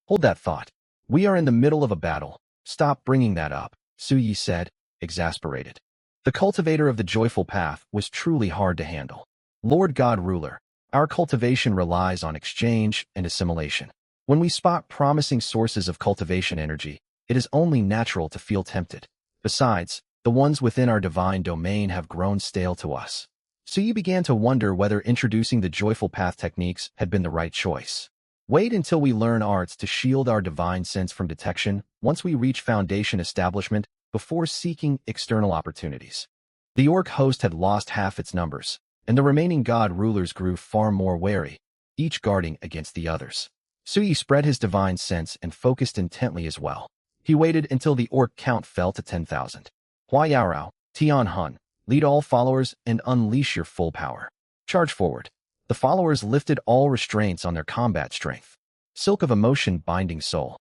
Hold that thought. We are in the middle of a battle. Stop bringing that up, Su Yi said, exasperated. The cultivator of the joyful path was truly hard to handle. Lord God Ruler, our cultivation relies on exchange and assimilation. When we spot promising sources of cultivation energy, it is only natural to feel tempted. Besides, the ones within our divine domain have grown stale to us. So you began to wonder whether introducing the joyful path techniques had been the right choice. Wait until we learn arts to shield our divine sense from detection once we reach foundation establishment before seeking external opportunities. The orc host had lost half its numbers, and the remaining god rulers grew far more wary, each guarding against the others. Suyi spread his divine sense and focused intently as well. He waited until the orc count fell to 10,000. Hua Yaorao, Tian Hun, lead all followers and unleash your full power. Charge forward. The followers lifted all restraints on their combat strength. Silk of Emotion binding soul.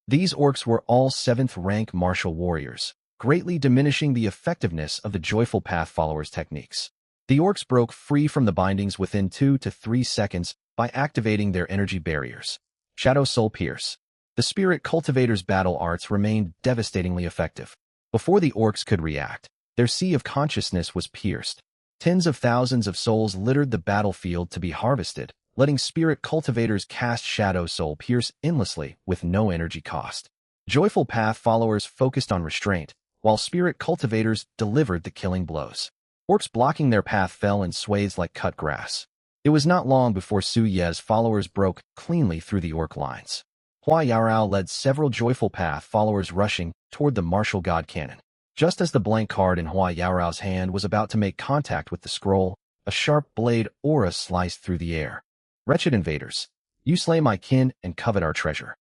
These orcs were all 7th rank martial warriors, greatly diminishing the effectiveness of the Joyful Path followers' techniques. The orcs broke free from the bindings within 2 to 3 seconds by activating their energy barriers. Shadow Soul Pierce. The Spirit Cultivator's battle arts remained devastatingly effective. Before the orcs could react, their sea of consciousness was pierced. Tens of thousands of souls littered the battlefield to be harvested, letting Spirit Cultivators cast Shadow Soul Pierce endlessly with no energy cost. Joyful Path followers focused on restraint, while Spirit Cultivators delivered the killing blows. Orcs blocking their path fell in swathes like cut grass. It was not long before Su Ye's followers broke cleanly through the orc lines. Hua Yaorao led several Joyful Path followers rushing toward the martial god cannon. Just as the blank card in Hua Yaorao's hand was about to make contact with the scroll, a sharp blade aura sliced through the air. Wretched invaders, you slay my kin and covet our treasure.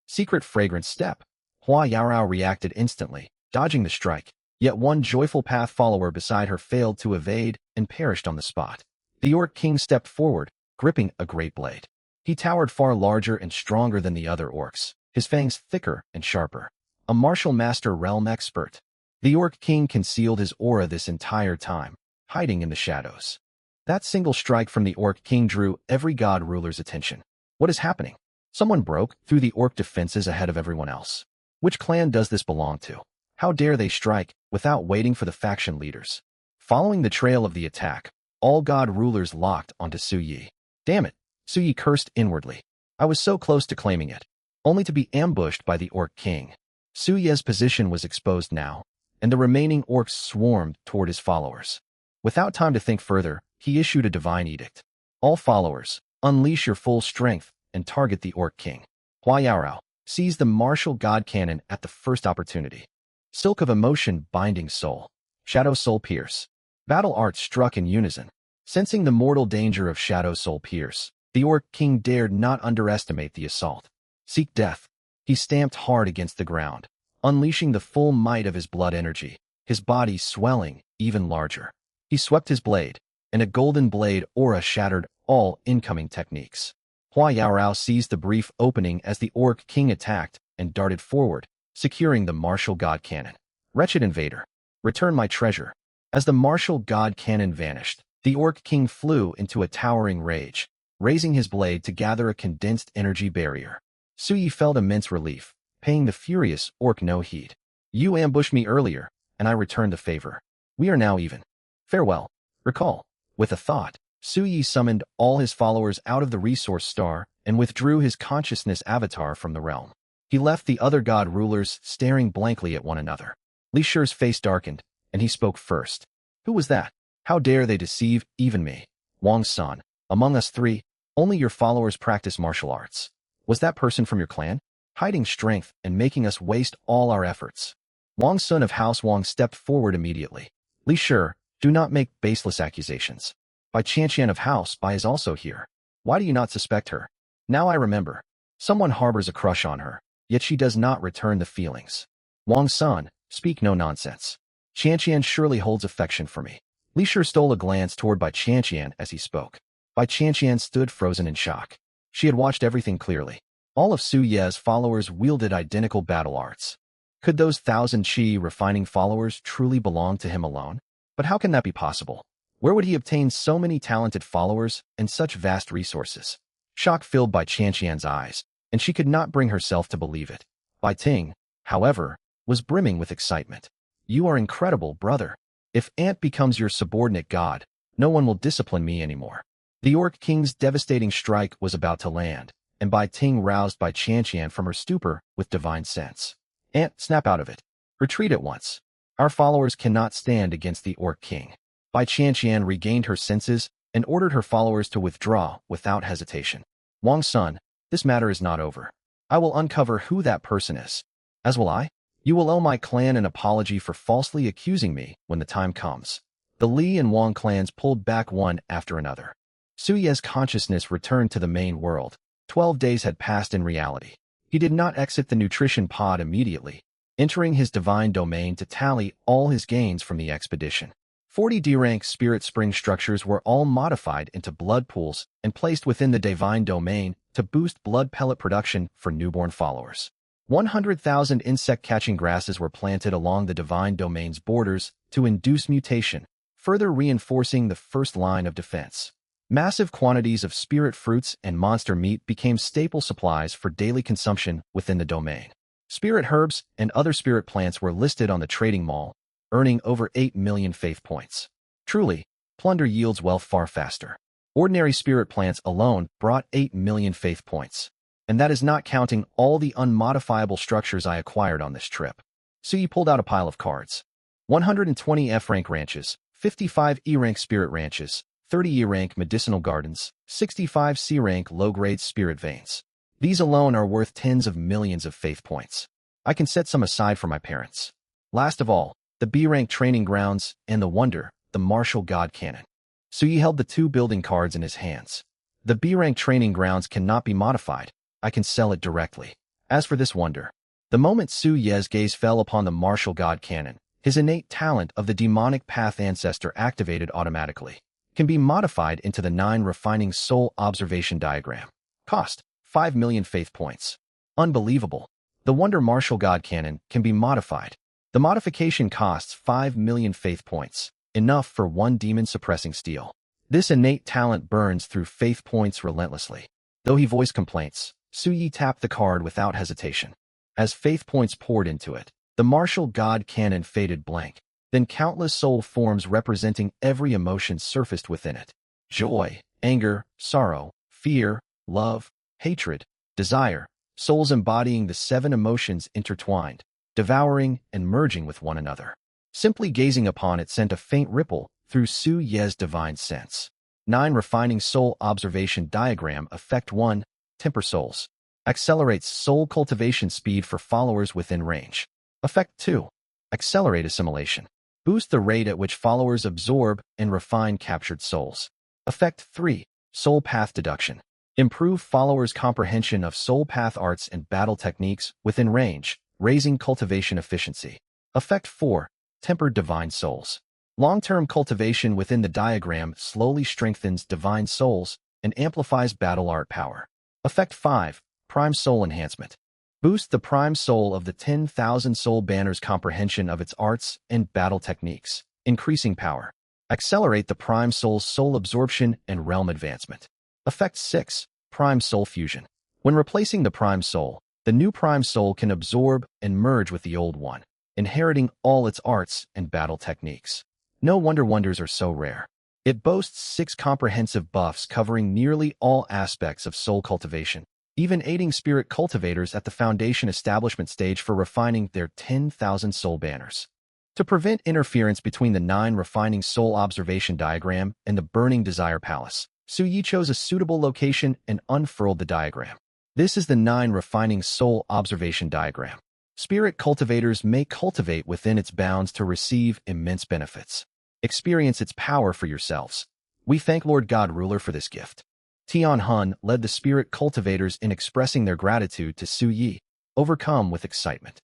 Secret fragrant step. Hua Yaorao reacted instantly, dodging the strike, yet one Joyful Path follower beside her failed to evade and perished on the spot. The Orc King stepped forward, gripping a great blade. He towered far larger and stronger than the other orcs, his fangs thicker and sharper. A martial master realm expert. The Orc King concealed his aura this entire time, hiding in the shadows. That single strike from the Orc King drew every god ruler's attention. What is happening? Someone broke through the orc defenses ahead of everyone else. Which clan does this belong to? How dare they strike without waiting for the faction leaders? Following the trail of the attack, all god rulers locked onto Su Yi. Damn it, Su Yi cursed inwardly. I was so close to claiming it, only to be ambushed by the Orc King. Su Yi's position was exposed now, and the remaining orcs swarmed toward his followers. Without time to think further, he issued a divine edict. All followers, unleash your full strength and target the Orc King. Hua Yaorao, seize the martial god cannon at the first opportunity. Silk of Emotion binding soul. Shadow Soul Pierce. Battle arts struck in unison. Sensing the mortal danger of Shadow Soul Pierce, the Orc King dared not underestimate the assault. Seek death. He stamped hard against the ground, unleashing the full might of his blood energy, his body swelling even larger. He swept his blade, and a golden blade aura shattered all incoming techniques. Hua Yaorao seized the brief opening as the Orc King attacked and darted forward, securing the martial god cannon. Wretched invader, return my treasure. As the martial god cannon vanished, the Orc King flew into a towering rage, raising his blade to gather a condensed energy barrier. Su Yi felt immense relief, paying the furious orc no heed. You ambushed me earlier, and I returned the favor. We are now even. Farewell. Recall. With a thought, Su Yi summoned all his followers out of the resource star and withdrew his consciousness avatar from the realm. He left the other god rulers staring blankly at one another. Li Shi's face darkened, and he spoke first. Who was that? How dare they deceive even me? Wang Sun, among us three, only your followers practice martial arts. Was that person from your clan? Hiding strength and making us waste all our efforts. Wang Sun of House Wang stepped forward immediately. Li Shi, do not make baseless accusations. Bai Qianqian of House Bai is also here. Why do you not suspect her? Now I remember. Someone harbors a crush on her, yet she does not return the feelings. Wang Sun, speak no nonsense. Qianqian surely holds affection for me. Li Shi stole a glance toward Bai Qianqian as he spoke. Bai Qianqian stood frozen in shock. She had watched everything clearly. All of Su Ye's followers wielded identical battle arts. Could those 1,000 Qi refining followers truly belong to him alone? But how can that be possible? Where would he obtain so many talented followers and such vast resources? Shock filled Bai Qianqian's eyes, and she could not bring herself to believe it. Bai Ting, however, was brimming with excitement. You are incredible, brother. If Ant becomes your subordinate god, no one will discipline me anymore. The Orc King's devastating strike was about to land, and Bai Ting roused Bai Qianqian from her stupor with divine sense. Ant, snap out of it. Retreat at once. Our followers cannot stand against the Orc King. Bai Qianqian regained her senses and ordered her followers to withdraw without hesitation. Wang Sun, this matter is not over. I will uncover who that person is. As will I. You will owe my clan an apology for falsely accusing me when the time comes. The Li and Wang clans pulled back one after another. Su Ye's consciousness returned to the main world. 12 days had passed in reality. He did not exit the nutrition pod immediately, entering his divine domain to tally all his gains from the expedition. 40 D-rank spirit spring structures were all modified into blood pools and placed within the divine domain to boost blood pellet production for newborn followers. 100,000 insect-catching grasses were planted along the divine domain's borders to induce mutation, further reinforcing the first line of defense. Massive quantities of spirit fruits and monster meat became staple supplies for daily consumption within the domain. Spirit herbs and other spirit plants were listed on the trading mall, earning over 8 million faith points. Truly, plunder yields wealth far faster. Ordinary spirit plants alone brought 8 million faith points. And that is not counting all the unmodifiable structures I acquired on this trip. So you pulled out a pile of cards. 120 F-rank ranches, 55 E-rank spirit ranches, 30 E-rank medicinal gardens, 65 C-rank low-grade spirit veins. These alone are worth tens of millions of faith points. I can set some aside for my parents. Last of all, the B-rank training grounds and the wonder, the martial god cannon. Sui held the 2 building cards in his hands. The B-rank training grounds cannot be modified. I can sell it directly. As for this wonder, the moment Su Ye's gaze fell upon the martial god cannon, his innate talent of the demonic path ancestor activated automatically, can be modified into the 9 refining soul observation diagram. Cost, 5 million faith points. Unbelievable. The wonder martial god cannon can be modified. The modification costs 5 million faith points, enough for 1 demon-suppressing steel. This innate talent burns through faith points relentlessly. Though he voiced complaints, Su Yi tapped the card without hesitation. As faith points poured into it, the martial god cannon faded blank. Then countless soul forms representing every emotion surfaced within it. Joy, anger, sorrow, fear, love, hatred, desire, souls embodying the 7 emotions intertwined, devouring and merging with one another. Simply gazing upon it sent a faint ripple through Su Ye's divine sense. 9 refining soul observation diagram. Effect 1, temper souls. Accelerates soul cultivation speed for followers within range. Effect 2, accelerate assimilation. Boost the rate at which followers absorb and refine captured souls. Effect 3, soul path deduction. Improve followers' comprehension of soul path arts and battle techniques within range, raising cultivation efficiency. Effect 4, tempered divine souls. Long-term cultivation within the diagram slowly strengthens divine souls and amplifies battle art power. Effect 5, prime soul enhancement. Boost the prime soul of the 10,000 soul banner's comprehension of its arts and battle techniques, increasing power. Accelerate the prime soul's soul absorption and realm advancement. Effect 6, prime soul fusion. When replacing the prime soul, the new prime soul can absorb and merge with the old one, inheriting all its arts and battle techniques. No wonder wonders are so rare. It boasts 6 comprehensive buffs covering nearly all aspects of soul cultivation, even aiding spirit cultivators at the foundation establishment stage for refining their 10,000 soul banners. To prevent interference between the 9 refining soul observation diagram and the burning desire palace, Su Yi chose a suitable location and unfurled the diagram. This is the 9 refining soul observation diagram. Spirit cultivators may cultivate within its bounds to receive immense benefits. Experience its power for yourselves. We thank Lord God Ruler for this gift. Tian Hun led the spirit cultivators in expressing their gratitude to Su Yi, overcome with excitement.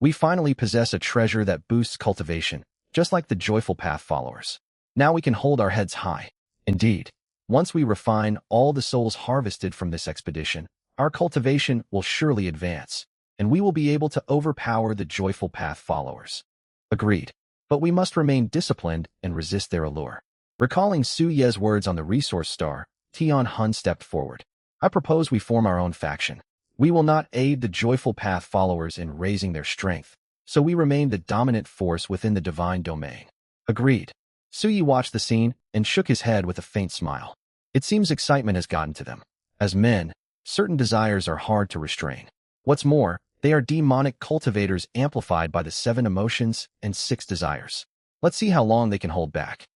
We finally possess a treasure that boosts cultivation, just like the joyful path followers. Now we can hold our heads high. Indeed, once we refine all the souls harvested from this expedition, our cultivation will surely advance, and we will be able to overpower the joyful path followers. Agreed. But we must remain disciplined and resist their allure. Recalling Su Ye's words on the resource star, Tian Hun stepped forward. I propose we form our own faction. We will not aid the joyful path followers in raising their strength, so we remain the dominant force within the divine domain. Agreed. Su Yi watched the scene and shook his head with a faint smile. It seems excitement has gotten to them. As men, certain desires are hard to restrain. What's more, they are demonic cultivators amplified by the 7 emotions and 6 desires. Let's see how long they can hold back.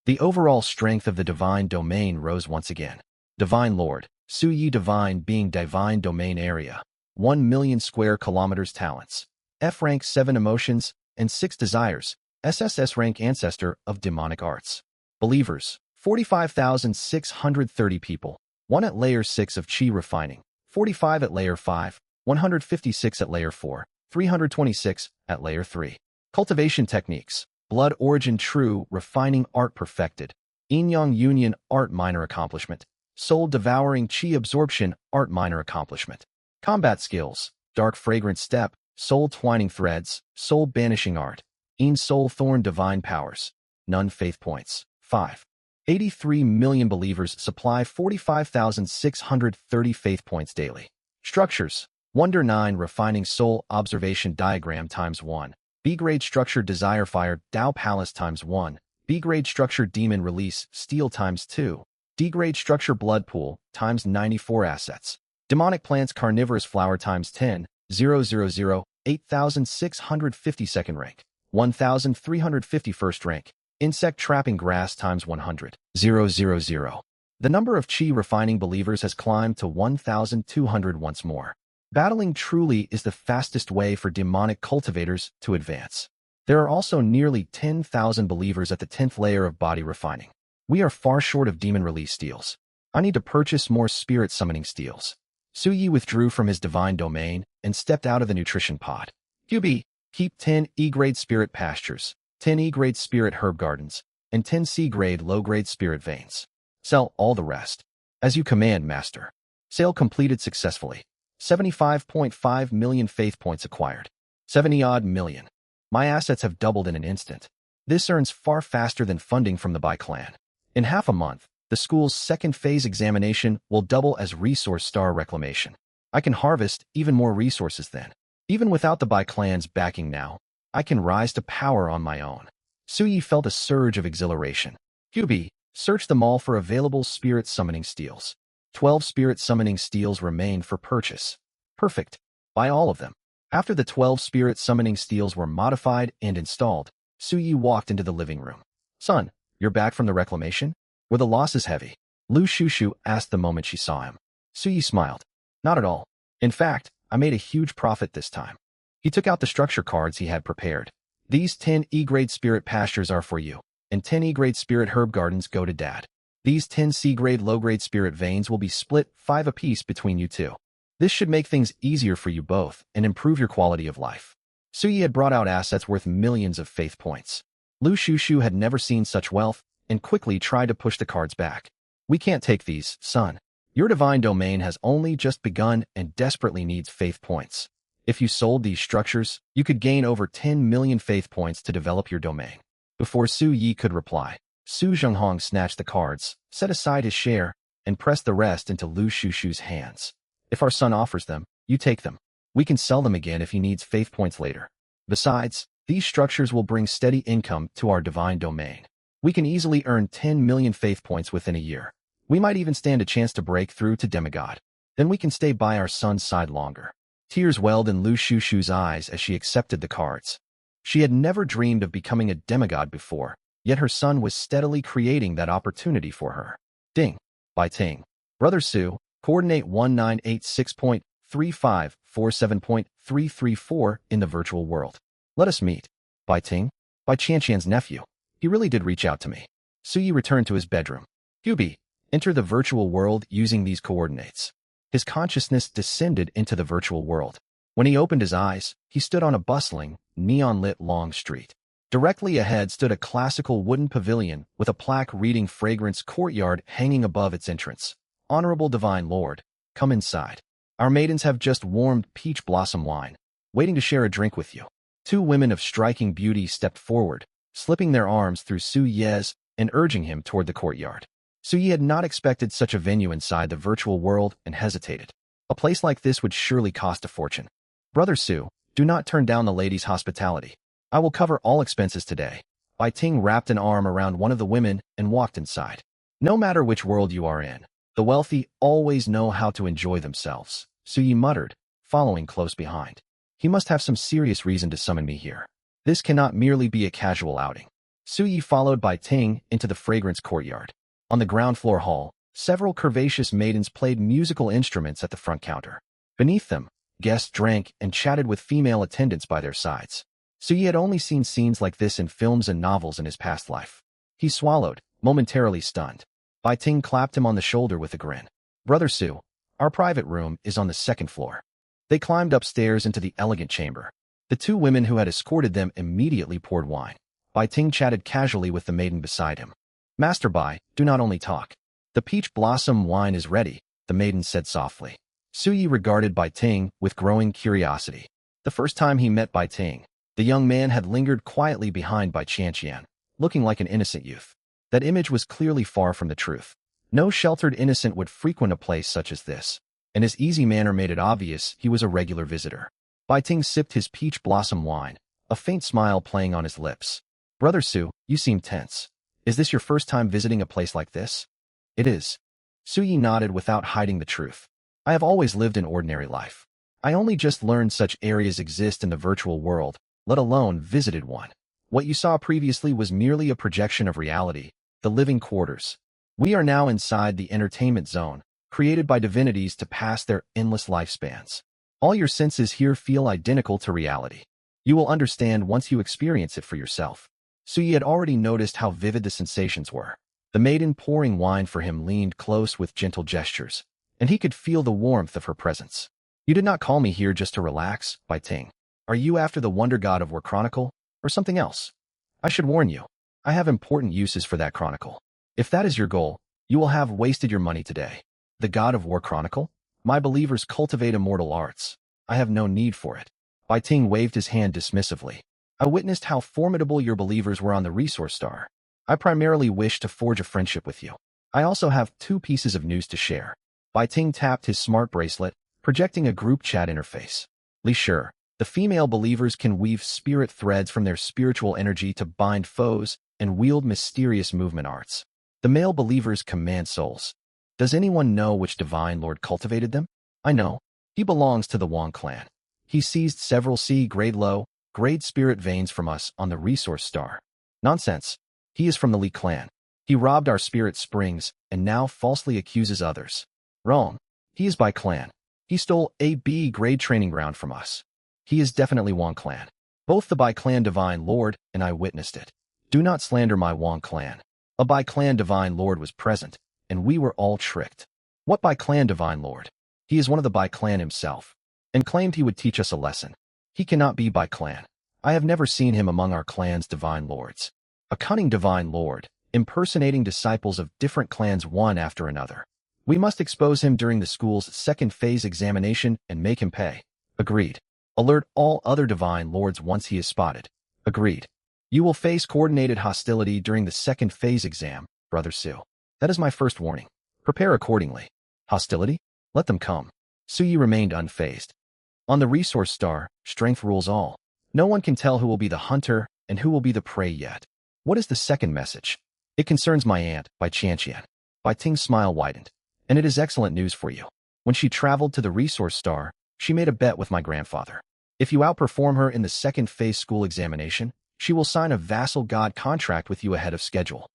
The overall strength of the divine domain rose once again. Divine Lord, Su Yi Divine being divine domain area, 1 million square kilometers talents. F rank 7 emotions, and 6 desires, SSS rank ancestor of demonic arts. Believers, 45,630 people, 1 at layer 6 of Chi refining, 45 at layer 5, 156 at layer 4, 326 at layer 3. Cultivation techniques, blood origin true, refining art perfected, yin-yang union art minor accomplishment, soul devouring Chi absorption art minor accomplishment. Combat skills, dark fragrant step, soul twining threads, soul banishing art, in soul thorn divine powers, none faith points, 5. 83 million believers supply 45,630 faith points daily. Structures, Wonder 9 refining soul observation diagram times 1, B-grade structure desire fire Tao palace times 1, B-grade structure demon release steel times 2, D-grade structure blood pool times 94 assets. Demonic plants carnivorous flower times 10, 000, 8,652nd rank, 1,351st rank, insect trapping grass times 100, 000. The number of Chi refining believers has climbed to 1,200 once more. Battling truly is the fastest way for demonic cultivators to advance. There are also nearly 10,000 believers at the 10th layer of body refining. We are far short of demon release steels. I need to purchase more spirit summoning steels. Su Yi withdrew from his divine domain and stepped out of the nutrition pod. QB, keep 10 E-grade spirit pastures, 10 E-grade spirit herb gardens, and 10 C-grade low-grade spirit veins. Sell all the rest. As you command, Master. Sale completed successfully. 75.5 million faith points acquired. 70-odd million. My assets have doubled in an instant. This earns far faster than funding from the Bai clan. In half a month, the school's second phase examination will double as resource star reclamation. I can harvest even more resources then. Even without the Bai clan's backing now, I can rise to power on my own. Su Yi felt a surge of exhilaration. QB, search the mall for available spirit summoning steels. 12 spirit summoning steels remain for purchase. Perfect. Buy all of them. After the 12 spirit summoning steels were modified and installed, Su Yi walked into the living room. Son, you're back from the reclamation? Were the losses heavy? Lu Shushu asked the moment she saw him. Su Yi smiled. Not at all. In fact, I made a huge profit this time. He took out the structure cards he had prepared. These 10 E-grade spirit pastures are for you, and 10 E-grade spirit herb gardens go to Dad. These 10 C-grade low-grade spirit veins will be split 5 apiece between you two. This should make things easier for you both and improve your quality of life. Su Yi had brought out assets worth millions of faith points. Lu Shushu had never seen such wealth and quickly tried to push the cards back. We can't take these, son. Your divine domain has only just begun and desperately needs faith points. If you sold these structures, you could gain over 10 million faith points to develop your domain. Before Su Yi could reply, Su Zhenghong snatched the cards, set aside his share, and pressed the rest into Lu Shushu's hands. If our son offers them, you take them. We can sell them again if he needs faith points later. Besides, these structures will bring steady income to our divine domain. We can easily earn 10 million faith points within a year. We might even stand a chance to break through to demigod. Then we can stay by our son's side longer. Tears welled in Lu Shushu's eyes as she accepted the cards. She had never dreamed of becoming a demigod before, yet her son was steadily creating that opportunity for her. Ding. By Ting. Brother Su, coordinate 1986.3547.334 in the virtual world. Let us meet. By Ting. By Qianqian's nephew. He really did reach out to me. Su Yi returned to his bedroom. Yubi, enter the virtual world using these coordinates. His consciousness descended into the virtual world. When he opened his eyes, he stood on a bustling, neon-lit long street. Directly ahead stood a classical wooden pavilion with a plaque reading Fragrance Courtyard hanging above its entrance. Honorable Divine Lord, come inside. Our maidens have just warmed peach blossom wine, waiting to share a drink with you. 2 women of striking beauty stepped forward, slipping their arms through Su Ye's and urging him toward the courtyard. Su Yi had not expected such a venue inside the virtual world and hesitated. A place like this would surely cost a fortune. Brother Su, do not turn down the ladies' hospitality. I will cover all expenses today. Bai Ting wrapped an arm around one of the women and walked inside. No matter which world you are in, the wealthy always know how to enjoy themselves, Su Yi muttered, following close behind. He must have some serious reason to summon me here. This cannot merely be a casual outing. Su Yi followed Bai Ting into the fragrance courtyard. On the ground floor hall, several curvaceous maidens played musical instruments at the front counter. Beneath them, Guests drank and chatted with female attendants by their sides. Suyi had only seen scenes like this in films and novels in his past life. He swallowed, momentarily stunned. Bai Ting clapped him on the shoulder with a grin. Brother Su, our private room is on the second floor. They climbed upstairs into the elegant chamber. The two women who had escorted them immediately poured wine. Bai Ting chatted casually with the maiden beside him. Master Bai, do not only talk. The peach blossom wine is ready, the maiden said softly. Suyi regarded Bai Ting with growing curiosity. The first time he met Bai Ting, the young man had lingered quietly behind Bai Qianqian, looking like an innocent youth. That image was clearly far from the truth. No sheltered innocent would frequent a place such as this, and his easy manner made it obvious he was a regular visitor. Bai Ting sipped his peach blossom wine, a faint smile playing on his lips. Brother Su, you seem tense. Is this your first time visiting a place like this? It is. Suyi nodded without hiding the truth. I have always lived an ordinary life. I only just learned such areas exist in the virtual world, let alone visited one. What you saw previously was merely a projection of reality, the living quarters. We are now inside the entertainment zone, created by divinities to pass their endless lifespans. All your senses here feel identical to reality. You will understand once you experience it for yourself. Suyi had already noticed how vivid the sensations were. The maiden pouring wine for him leaned close with gentle gestures, and he could feel the warmth of her presence. You did not call me here just to relax, Bai Ting. Are you after the Wonder God of War Chronicle, or something else? I should warn you, I have important uses for that chronicle. If that is your goal, you will have wasted your money today. The God of War Chronicle? My believers cultivate immortal arts. I have no need for it. Bai Ting waved his hand dismissively. I witnessed how formidable your believers were on the resource star. I primarily wish to forge a friendship with you. I also have 2 pieces of news to share. Bai Ting tapped his smart bracelet, projecting a group chat interface. Li Sure, the female believers can weave spirit threads from their spiritual energy to bind foes and wield mysterious movement arts. The male believers command souls. Does anyone know which divine lord cultivated them? I know. He belongs to the Wang clan. He seized several C-grade low-grade spirit veins from us on the resource star. Nonsense. He is from the Li clan. He robbed our spirit springs and now falsely accuses others. Wrong. He is Bai clan. He stole a B-grade training ground from us. He is definitely Wang clan. Both the Bai clan divine lord and I witnessed it. Do not slander my Wang clan. A Bai clan divine lord was present, and we were all tricked. What Bai clan divine lord? He is one of the Bai clan himself, and claimed he would teach us a lesson. He cannot be Bai clan. I have never seen him among our clan's divine lords. A cunning divine lord, impersonating disciples of different clans one after another. We must expose him during the school's second phase examination and make him pay. Agreed. Alert all other divine lords once he is spotted. Agreed. You will face coordinated hostility during the second phase exam, Brother Su. That is my first warning. Prepare accordingly. Hostility? Let them come. Suyi remained unfazed. On the resource star, strength rules all. No one can tell who will be the hunter and who will be the prey yet. What is the second message? It concerns my aunt, Bai Qianqian. Bai Ting's smile widened. And it is excellent news for you. When she traveled to the resource star, she made a bet with my grandfather. If you outperform her in the second phase school examination, she will sign a vassal god contract with you ahead of schedule.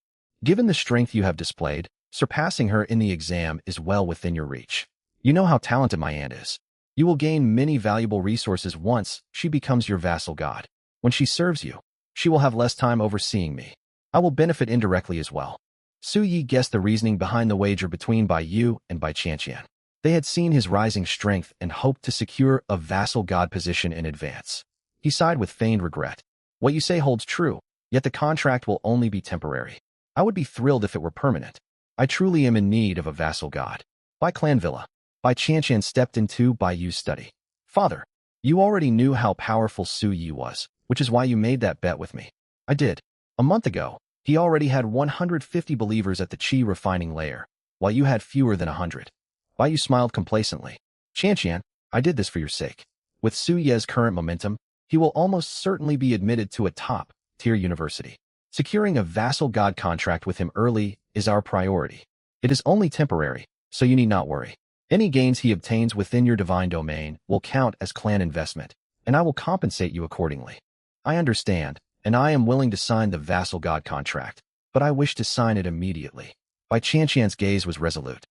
Given the strength you have displayed, surpassing her in the exam is well within your reach. You know how talented my aunt is. You will gain many valuable resources once she becomes your vassal god. When she serves you, she will have less time overseeing me. I will benefit indirectly as well. Suyi guessed the reasoning behind the wager between Bai Yu and Bai Qianqian. They had seen his rising strength and hoped to secure a vassal god position in advance. He sighed with feigned regret. What you say holds true, yet the contract will only be temporary. I would be thrilled if it were permanent. I truly am in need of a vassal god. Bai Clan Villa. Bai Qianqian stepped into Bai Yu's study. Father, you already knew how powerful Su Yi was, which is why you made that bet with me. I did. A month ago, he already had 150 believers at the Qi refining layer, while you had fewer than 100. Bai Yu smiled complacently. Qianqian, I did this for your sake. With Su Ye's current momentum, he will almost certainly be admitted to a top-tier university. Securing a vassal god contract with him early is our priority. It is only temporary, so you need not worry. Any gains he obtains within your divine domain will count as clan investment, and I will compensate you accordingly. I understand, and I am willing to sign the vassal god contract, but I wish to sign it immediately. Bai Qianqian's gaze was resolute.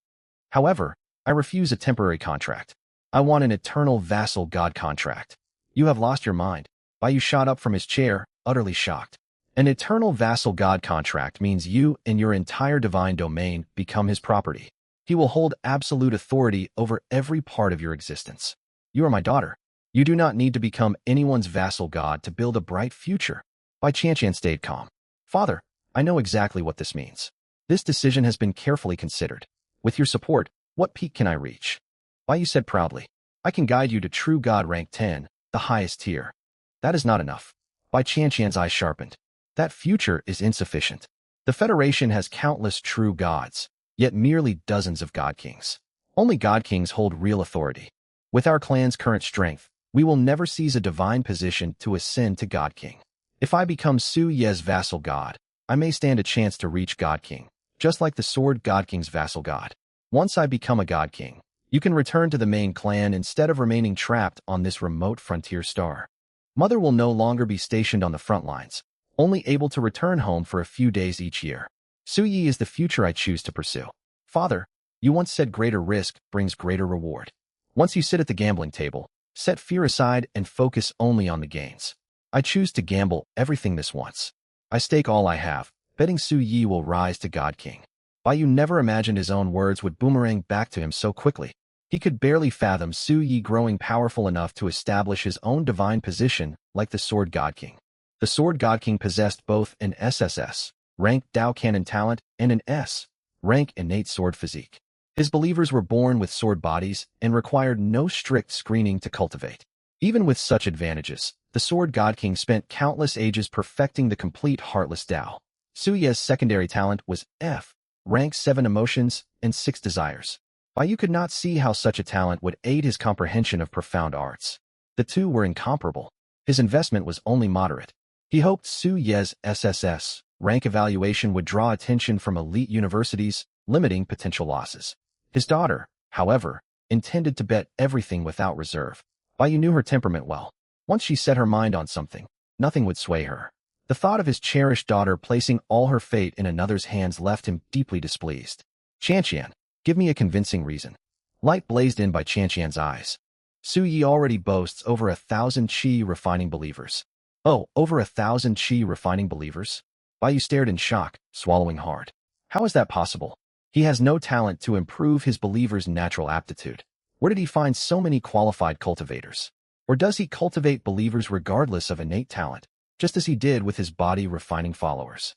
However, I refuse a temporary contract. I want an eternal vassal god contract. You have lost your mind. Bai Yu shot up from his chair, utterly shocked. An eternal vassal god contract means you and your entire divine domain become his property. He will hold absolute authority over every part of your existence. You are my daughter. You do not need to become anyone's vassal god to build a bright future. Bai Qianqian stayed calm. Father, I know exactly what this means. This decision has been carefully considered. With your support, what peak can I reach? Bai Yu said proudly. I can guide you to true god rank 10, the highest tier. That is not enough. Bai Qianqian's eyes sharpened. That future is insufficient. The Federation has countless true gods, yet merely dozens of god kings. Only god kings hold real authority. With our clan's current strength, we will never seize a divine position to ascend to god king. If I become Su Ye's vassal god, I may stand a chance to reach god king, just like the sword god king's vassal god. Once I become a god king, you can return to the main clan instead of remaining trapped on this remote frontier star. Mother will no longer be stationed on the front lines, only able to return home for a few days each year. Su Yi is the future I choose to pursue. Father, you once said greater risk brings greater reward. Once you sit at the gambling table, set fear aside and focus only on the gains. I choose to gamble everything this once. I stake all I have, betting Su Yi will rise to God King. Bai Yu never imagined his own words would boomerang back to him so quickly. He could barely fathom Su Yi growing powerful enough to establish his own divine position like the Sword God King. The Sword God King possessed both an SSS, rank Dao Canon talent, and an S, rank innate sword physique. His believers were born with sword bodies and required no strict screening to cultivate. Even with such advantages, the Sword God King spent countless ages perfecting the complete Heartless Dao. Su Ye's secondary talent was F, rank 7 emotions and 6 desires. Bai Yu could not see how such a talent would aid his comprehension of profound arts. The two were incomparable. His investment was only moderate. He hoped Su Ye's SSS rank evaluation would draw attention from elite universities, limiting potential losses. His daughter, however, intended to bet everything without reserve. Bai Yu knew her temperament well. Once she set her mind on something, nothing would sway her. The thought of his cherished daughter placing all her fate in another's hands left him deeply displeased. Qianqian, give me a convincing reason. Light blazed in by Qianqian's eyes. Su Yi already boasts over 1,000 qi refining believers. Oh, over 1,000 qi refining believers? Bai Yu stared in shock, swallowing hard. How is that possible? He has no talent to improve his believers' natural aptitude. Where did he find so many qualified cultivators? Or does he cultivate believers regardless of innate talent, just as he did with his body-refining followers?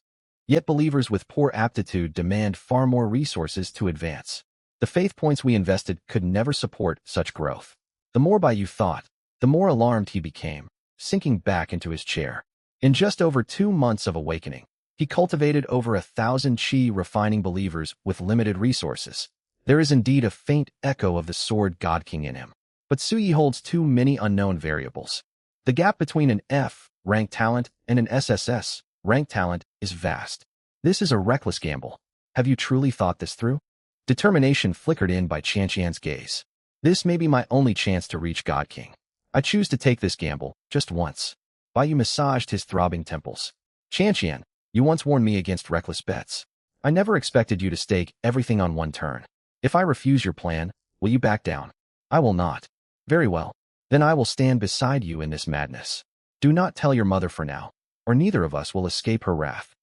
Yet believers with poor aptitude demand far more resources to advance. The faith points we invested could never support such growth. The more Bai Yu thought, the more alarmed he became, sinking back into his chair. In just over 2 months of awakening, he cultivated over 1,000 qi refining believers with limited resources. There is indeed a faint echo of the Sword God King in him. But Su Yi holds too many unknown variables. The gap between an F rank talent and an SSS rank talent is vast. This is a reckless gamble. Have you truly thought this through? Determination flickered in by Qianqian's gaze. This may be my only chance to reach God King. I choose to take this gamble, just once. Bai Yu massaged his throbbing temples. Qianqian, you once warned me against reckless bets. I never expected you to stake everything on one turn. If I refuse your plan, will you back down? I will not. Very well. Then I will stand beside you in this madness. Do not tell your mother for now, or neither of us will escape her wrath.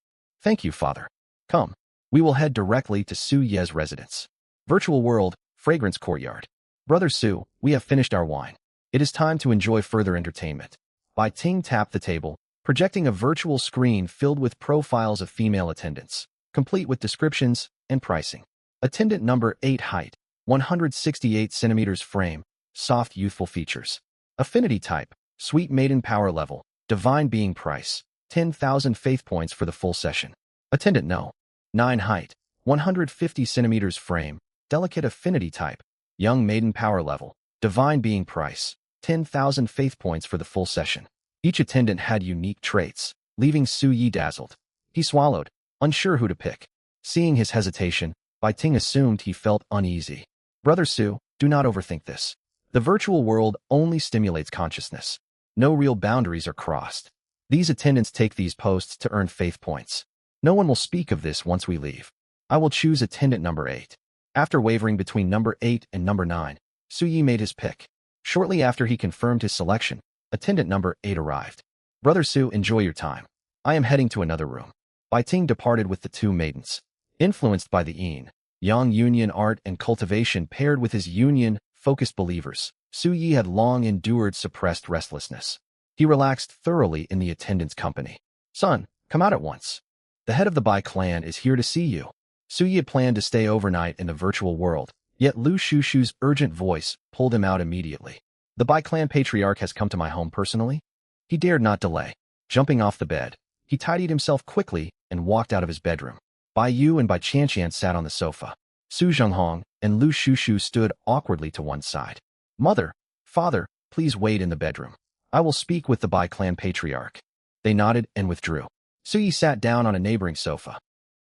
Thank you, Father. Come. We will head directly to Su Ye's residence. Virtual World, Fragrance Courtyard. Brother Su, we have finished our wine. It is time to enjoy further entertainment. Bai Ting tapped the table, projecting a virtual screen filled with profiles of female attendants, complete with descriptions and pricing. Attendant number 8 height, 168 centimeters frame, soft youthful features. Affinity type, sweet maiden power level, divine being price, 10,000 faith points for the full session. Attendant no. 9 height, 150 centimeters frame, delicate affinity type, young maiden power level, divine being price, 10,000 faith points for the full session. Each attendant had unique traits, leaving Su Yi dazzled. He swallowed, unsure who to pick. Seeing his hesitation, Bai Ting assumed he felt uneasy. Brother Su, do not overthink this. The virtual world only stimulates consciousness. No real boundaries are crossed. These attendants take these posts to earn faith points. No one will speak of this once we leave. I will choose attendant number 8. After wavering between number 8 and number 9, Su Yi made his pick. Shortly after he confirmed his selection, attendant number 8 arrived. Brother Su, enjoy your time. I am heading to another room. Bai Ting departed with the two maidens. Influenced by the Yang union art and cultivation paired with his union-focused believers, Su Yi had long endured suppressed restlessness. He relaxed thoroughly in the attendant's company. Son, come out at once. The head of the Bai clan is here to see you. Su Yi had planned to stay overnight in the virtual world, yet Lu Shushu's urgent voice pulled him out immediately. The Bai clan patriarch has come to my home personally? He dared not delay. Jumping off the bed, he tidied himself quickly and walked out of his bedroom. Bai Yu and Bai Qianqian sat on the sofa. Su Zhenghong and Lu Shushu stood awkwardly to one side. Mother, father, please wait in the bedroom. I will speak with the Bai clan patriarch. They nodded and withdrew. Su Yi sat down on a neighboring sofa.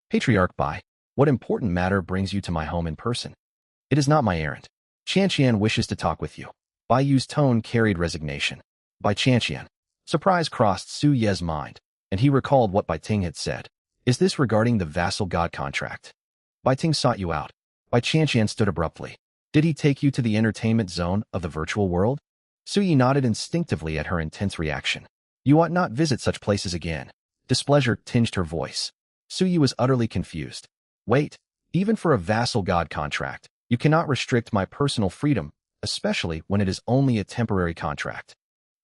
Patriarch Bai, what important matter brings you to my home in person? It is not my errand. Qianqian wishes to talk with you. Bai Yu's tone carried resignation. Bai Qianqian. Surprise crossed Su Ye's mind, and he recalled what Bai Ting had said. Is this regarding the vassal god contract? Bai Ting sought you out. Bai Qianqian stood abruptly. Did he take you to the entertainment zone of the virtual world? Su Yi nodded instinctively at her intense reaction. You ought not visit such places again. Displeasure tinged her voice. Su Yi was utterly confused. Wait, even for a vassal god contract, you cannot restrict my personal freedom, especially when it is only a temporary contract.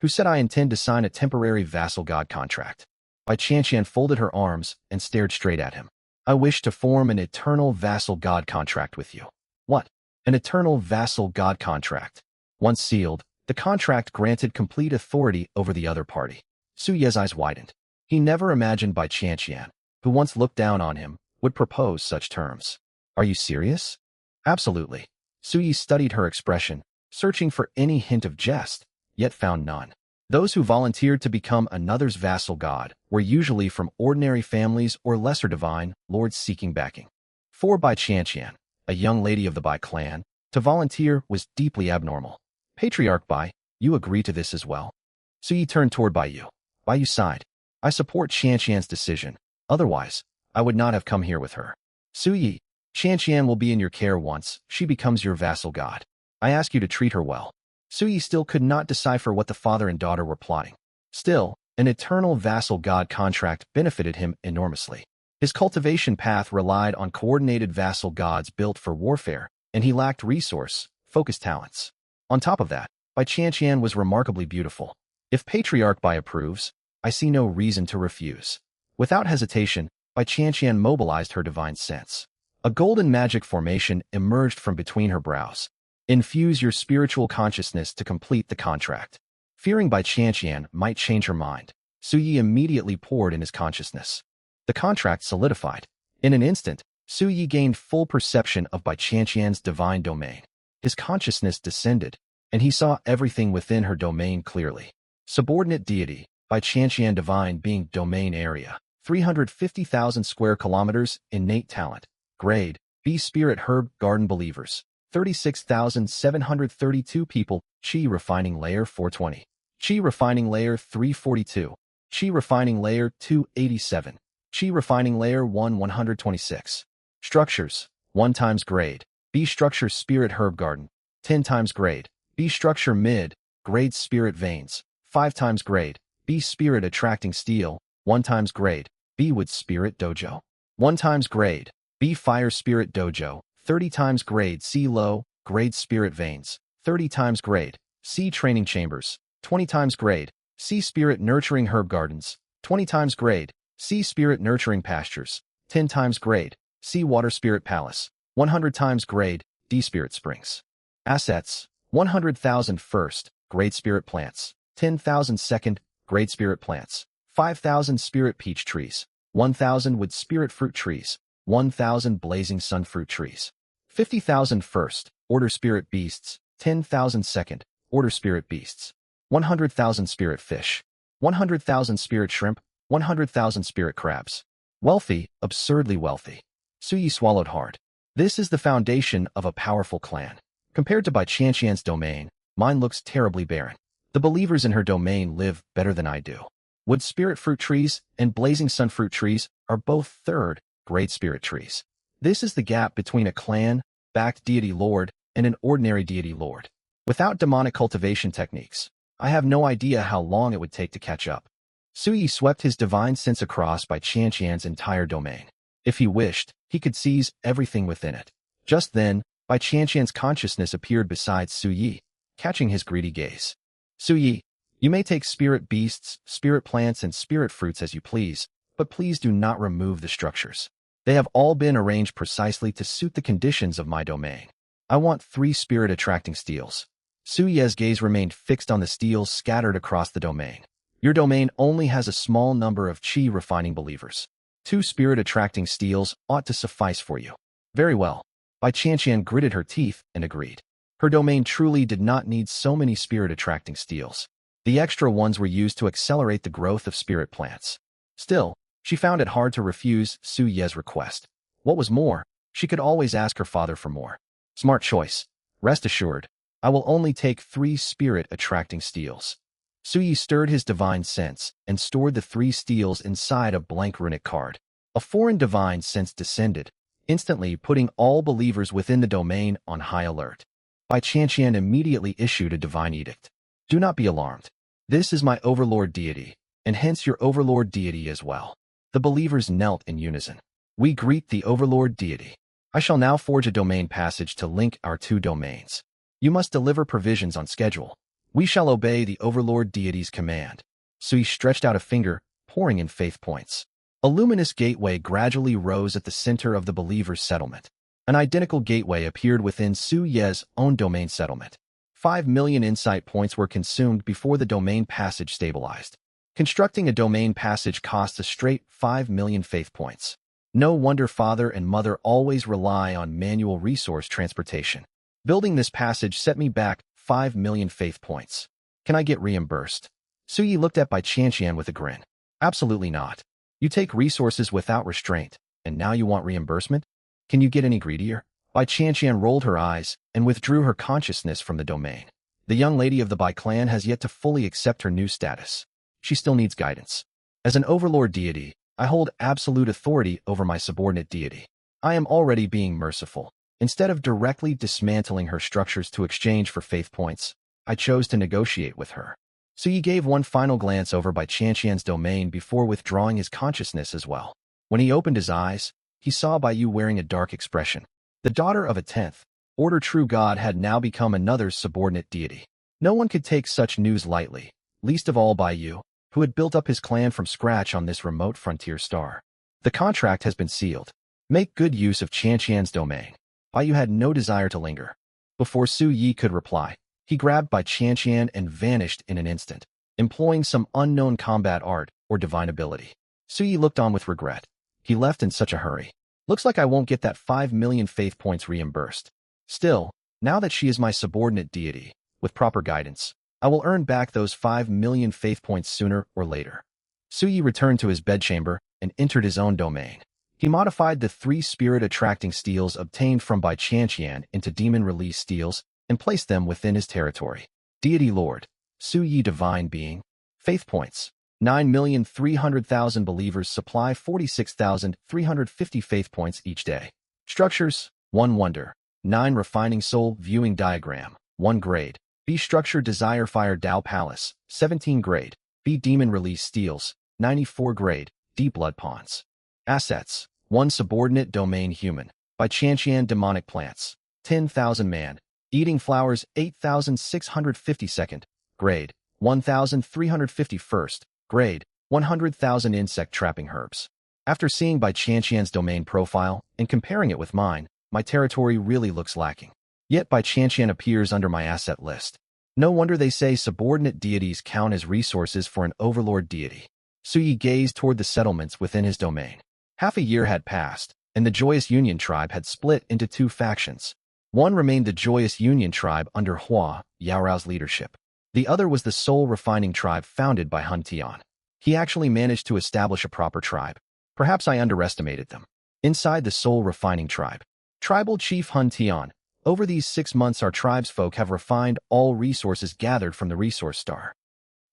Who said I intend to sign a temporary vassal god contract? Bai Qianqian folded her arms and stared straight at him. I wish to form an eternal vassal god contract with you. What? An eternal vassal god contract? Once sealed, the contract granted complete authority over the other party. Su Ye's eyes widened. He never imagined Bai Qianqian, who once looked down on him, would propose such terms. Are you serious? Absolutely. Su Yi studied her expression, searching for any hint of jest, yet found none. Those who volunteered to become another's vassal god were usually from ordinary families or lesser divine lords seeking backing. For Bai Qianqian, a young lady of the Bai clan, to volunteer was deeply abnormal. Patriarch Bai, you agree to this as well? Su Yi turned toward Bai Yu. Bai Yu sighed. I support Qianqian's decision. Otherwise, I would not have come here with her. Su Yi, Qianqian will be in your care once she becomes your vassal god. I ask you to treat her well. Su Yi still could not decipher what the father and daughter were plotting. Still, an eternal vassal god contract benefited him enormously. His cultivation path relied on coordinated vassal gods built for warfare, and he lacked resource-focused talents. On top of that, Bai Qianqian was remarkably beautiful. If Patriarch Bai approves, I see no reason to refuse. Without hesitation, Bai Qianqian mobilized her divine sense. A golden magic formation emerged from between her brows. Infuse your spiritual consciousness to complete the contract. Fearing Bai Qianqian might change her mind, Su Yi immediately poured in his consciousness. The contract solidified. In an instant, Su Yi gained full perception of Bai Qianqian's divine domain. His consciousness descended, and he saw everything within her domain clearly. Subordinate deity, Bai Qianqian divine being domain area, 350,000 square kilometers, innate talent, grade, B spirit herb garden believers. 36,732 people, Qi refining layer 420. Qi refining layer 342. Qi refining layer 287. Qi refining layer 126. Structures, 1 times grade. B structure spirit herb garden, 10 times grade. B structure mid, grade spirit veins, 5 times grade. B spirit attracting steel, 1 times grade. B wood spirit dojo, 1 times grade. B fire spirit dojo, 30 times grade. C low, grade spirit veins, 30 times grade. C training chambers, 20 times grade. C spirit nurturing herb gardens, 20 times grade. C spirit nurturing pastures, 10 times grade. C water spirit palace, 100 times grade. D spirit springs. Assets, 100,000 first, grade spirit plants, 10,000 second, grade spirit plants, 5,000 spirit peach trees, 1,000 wood spirit fruit trees, 1,000 blazing sun fruit trees, 50,000 first, order spirit beasts, 10,000 second, order spirit beasts, 100,000 spirit fish, 100,000 spirit shrimp, 100,000 spirit crabs. Wealthy, absurdly wealthy. Su Yi swallowed hard. This is the foundation of a powerful clan. Compared to Bai Qianqian's domain, mine looks terribly barren. The believers in her domain live better than I do. Wood spirit fruit trees and blazing sun fruit trees are both third, grade spirit trees. This is the gap between a clan-backed deity lord and an ordinary deity lord. Without demonic cultivation techniques, I have no idea how long it would take to catch up. Suyi swept his divine sense across Bai Qianqian's entire domain. If he wished, he could seize everything within it. Just then, Bai Qianqian's consciousness appeared beside Suyi, catching his greedy gaze. Suyi, you may take spirit beasts, spirit plants, and spirit fruits as you please, but please do not remove the structures. They have all been arranged precisely to suit the conditions of my domain. I want 3 spirit-attracting steels. Suyi's gaze remained fixed on the steels scattered across the domain. Your domain only has a small number of qi-refining believers. 2 spirit-attracting steels ought to suffice for you. Very well. Bai Qianqian gritted her teeth and agreed. Her domain truly did not need so many spirit-attracting steels. The extra ones were used to accelerate the growth of spirit plants. Still, she found it hard to refuse Suyi's request. What was more, she could always ask her father for more. Smart choice. Rest assured, I will only take 3 spirit-attracting steels. Suyi stirred his divine sense and stored the 3 steels inside a blank runic card. A foreign divine sense descended, instantly putting all believers within the domain on high alert. Bai Qianqian immediately issued a divine edict. Do not be alarmed. This is my overlord deity, and hence your overlord deity as well. The believers knelt in unison. We greet the overlord deity. I shall now forge a domain passage to link our 2 domains. You must deliver provisions on schedule. We shall obey the overlord deity's command. Suyi stretched out a finger, pouring in faith points. A luminous gateway gradually rose at the center of the believer's settlement. An identical gateway appeared within Suyi's own domain settlement. 5 million insight points were consumed before the domain passage stabilized. Constructing a domain passage costs a straight 5 million faith points. No wonder father and mother always rely on manual resource transportation. Building this passage set me back 5 million faith points. Can I get reimbursed? Suyi looked at Bai Qianqian with a grin. Absolutely not. You take resources without restraint, and now you want reimbursement? Can you get any greedier? Bai Qianqian rolled her eyes and withdrew her consciousness from the domain. The young lady of the Bai clan has yet to fully accept her new status. She still needs guidance. As an overlord deity, I hold absolute authority over my subordinate deity. I am already being merciful. Instead of directly dismantling her structures to exchange for faith points, I chose to negotiate with her. Suyi gave one final glance over Bai Qianqian's domain before withdrawing his consciousness as well. When he opened his eyes, he saw Bai Yu wearing a dark expression. The daughter of a 10th Order true god had now become another's subordinate deity. No one could take such news lightly, least of all Bai Yu, who had built up his clan from scratch on this remote frontier star. The contract has been sealed. Make good use of Qianqian's domain. Bai Yu had no desire to linger. Before Suyi could reply, he grabbed Bai Qianqian and vanished in an instant, employing some unknown combat art or divine ability. Suyi looked on with regret. He left in such a hurry. Looks like I won't get that 5 million faith points reimbursed. Still, now that she is my subordinate deity, with proper guidance, I will earn back those 5 million faith points sooner or later. Suyi returned to his bedchamber and entered his own domain. He modified the 3 spirit-attracting steels obtained from Bai Qianqian into demon-release steels and placed them within his territory. Deity Lord, Suyi Divine Being, faith points. 9,300,000 believers supply 46,350 faith points each day. Structures, 1 wonder. 9 refining soul viewing diagram, 1 grade. B structure desire fire Dao Palace, 17 grade. B demon release steels, 94 grade. D blood pawns. Assets, 1 subordinate domain human. By Qianqian demonic plants, 10,000 man. Eating flowers 8,652nd grade. 1,351st grade. 100,000 insect trapping herbs. After seeing Bai Qianqian's domain profile and comparing it with mine, my territory really looks lacking. Yet Bai Qianqian appears under my asset list. No wonder they say subordinate deities count as resources for an overlord deity. Suyi gazed toward the settlements within his domain. Half a year had passed, and the Joyous Union tribe had split into 2 factions. One remained the Joyous Union tribe under Hua Yaorao's leadership. The other was the Soul Refining tribe founded by Hun Tian. He actually managed to establish a proper tribe. Perhaps I underestimated them. Inside the Soul Refining tribe, Tribal Chief Hun Tian. Over these 6 months our tribesfolk have refined all resources gathered from the resource star.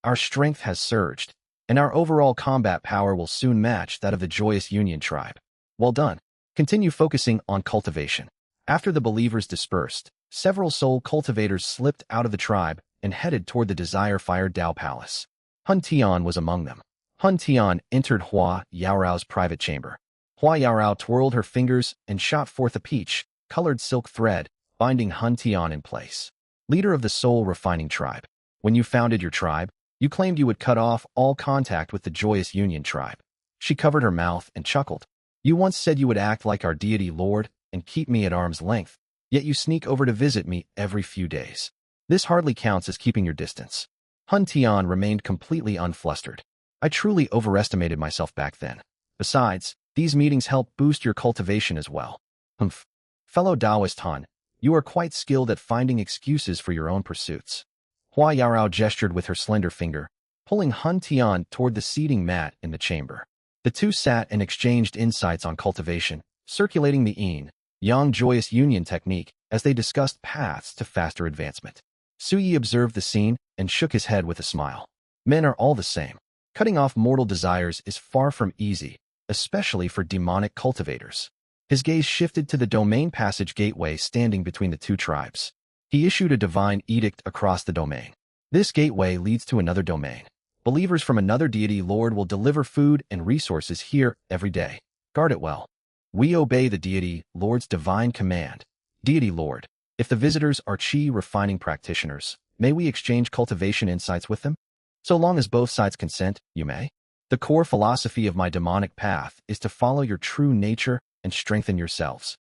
Our strength has surged, and our overall combat power will soon match that of the Joyous Union tribe. Well done. Continue focusing on cultivation. After the believers dispersed, Several soul cultivators slipped out of the tribe and headed toward the Desire Fire Dao Palace. Hun Tian was among them. Hun Tian entered Hua Yaorao's private chamber. Hua Yaorao twirled her fingers and shot forth a peach-colored silk thread, binding Hun Tian in place. Leader of the Soul Refining Tribe. When you founded your tribe, you claimed you would cut off all contact with the Joyous Union tribe. She covered her mouth and chuckled. You once said you would act like our deity lord and keep me at arm's length, yet you sneak over to visit me every few days. This hardly counts as keeping your distance. Hun Tian remained completely unflustered. I truly overestimated myself back then. Besides, these meetings help boost your cultivation as well. Humph. Fellow Taoist Han, you are quite skilled at finding excuses for your own pursuits. Hua Yaorao gestured with her slender finger, pulling Hun Tian toward the seating mat in the chamber. The two sat and exchanged insights on cultivation, circulating the yin-yang Joyous Union technique as they discussed paths to faster advancement. Suyi observed the scene and shook his head with a smile. Men are all the same. Cutting off mortal desires is far from easy, especially for demonic cultivators. His gaze shifted to the domain passage gateway standing between the two tribes. He issued a divine edict across the domain. This gateway leads to another domain. Believers from another deity lord will deliver food and resources here every day. Guard it well. We obey the deity lord's divine command. Deity lord, if the visitors are chi refining practitioners, may we exchange cultivation insights with them? So long as both sides consent, you may. The core philosophy of my demonic path is to follow your true nature and strengthen yourselves.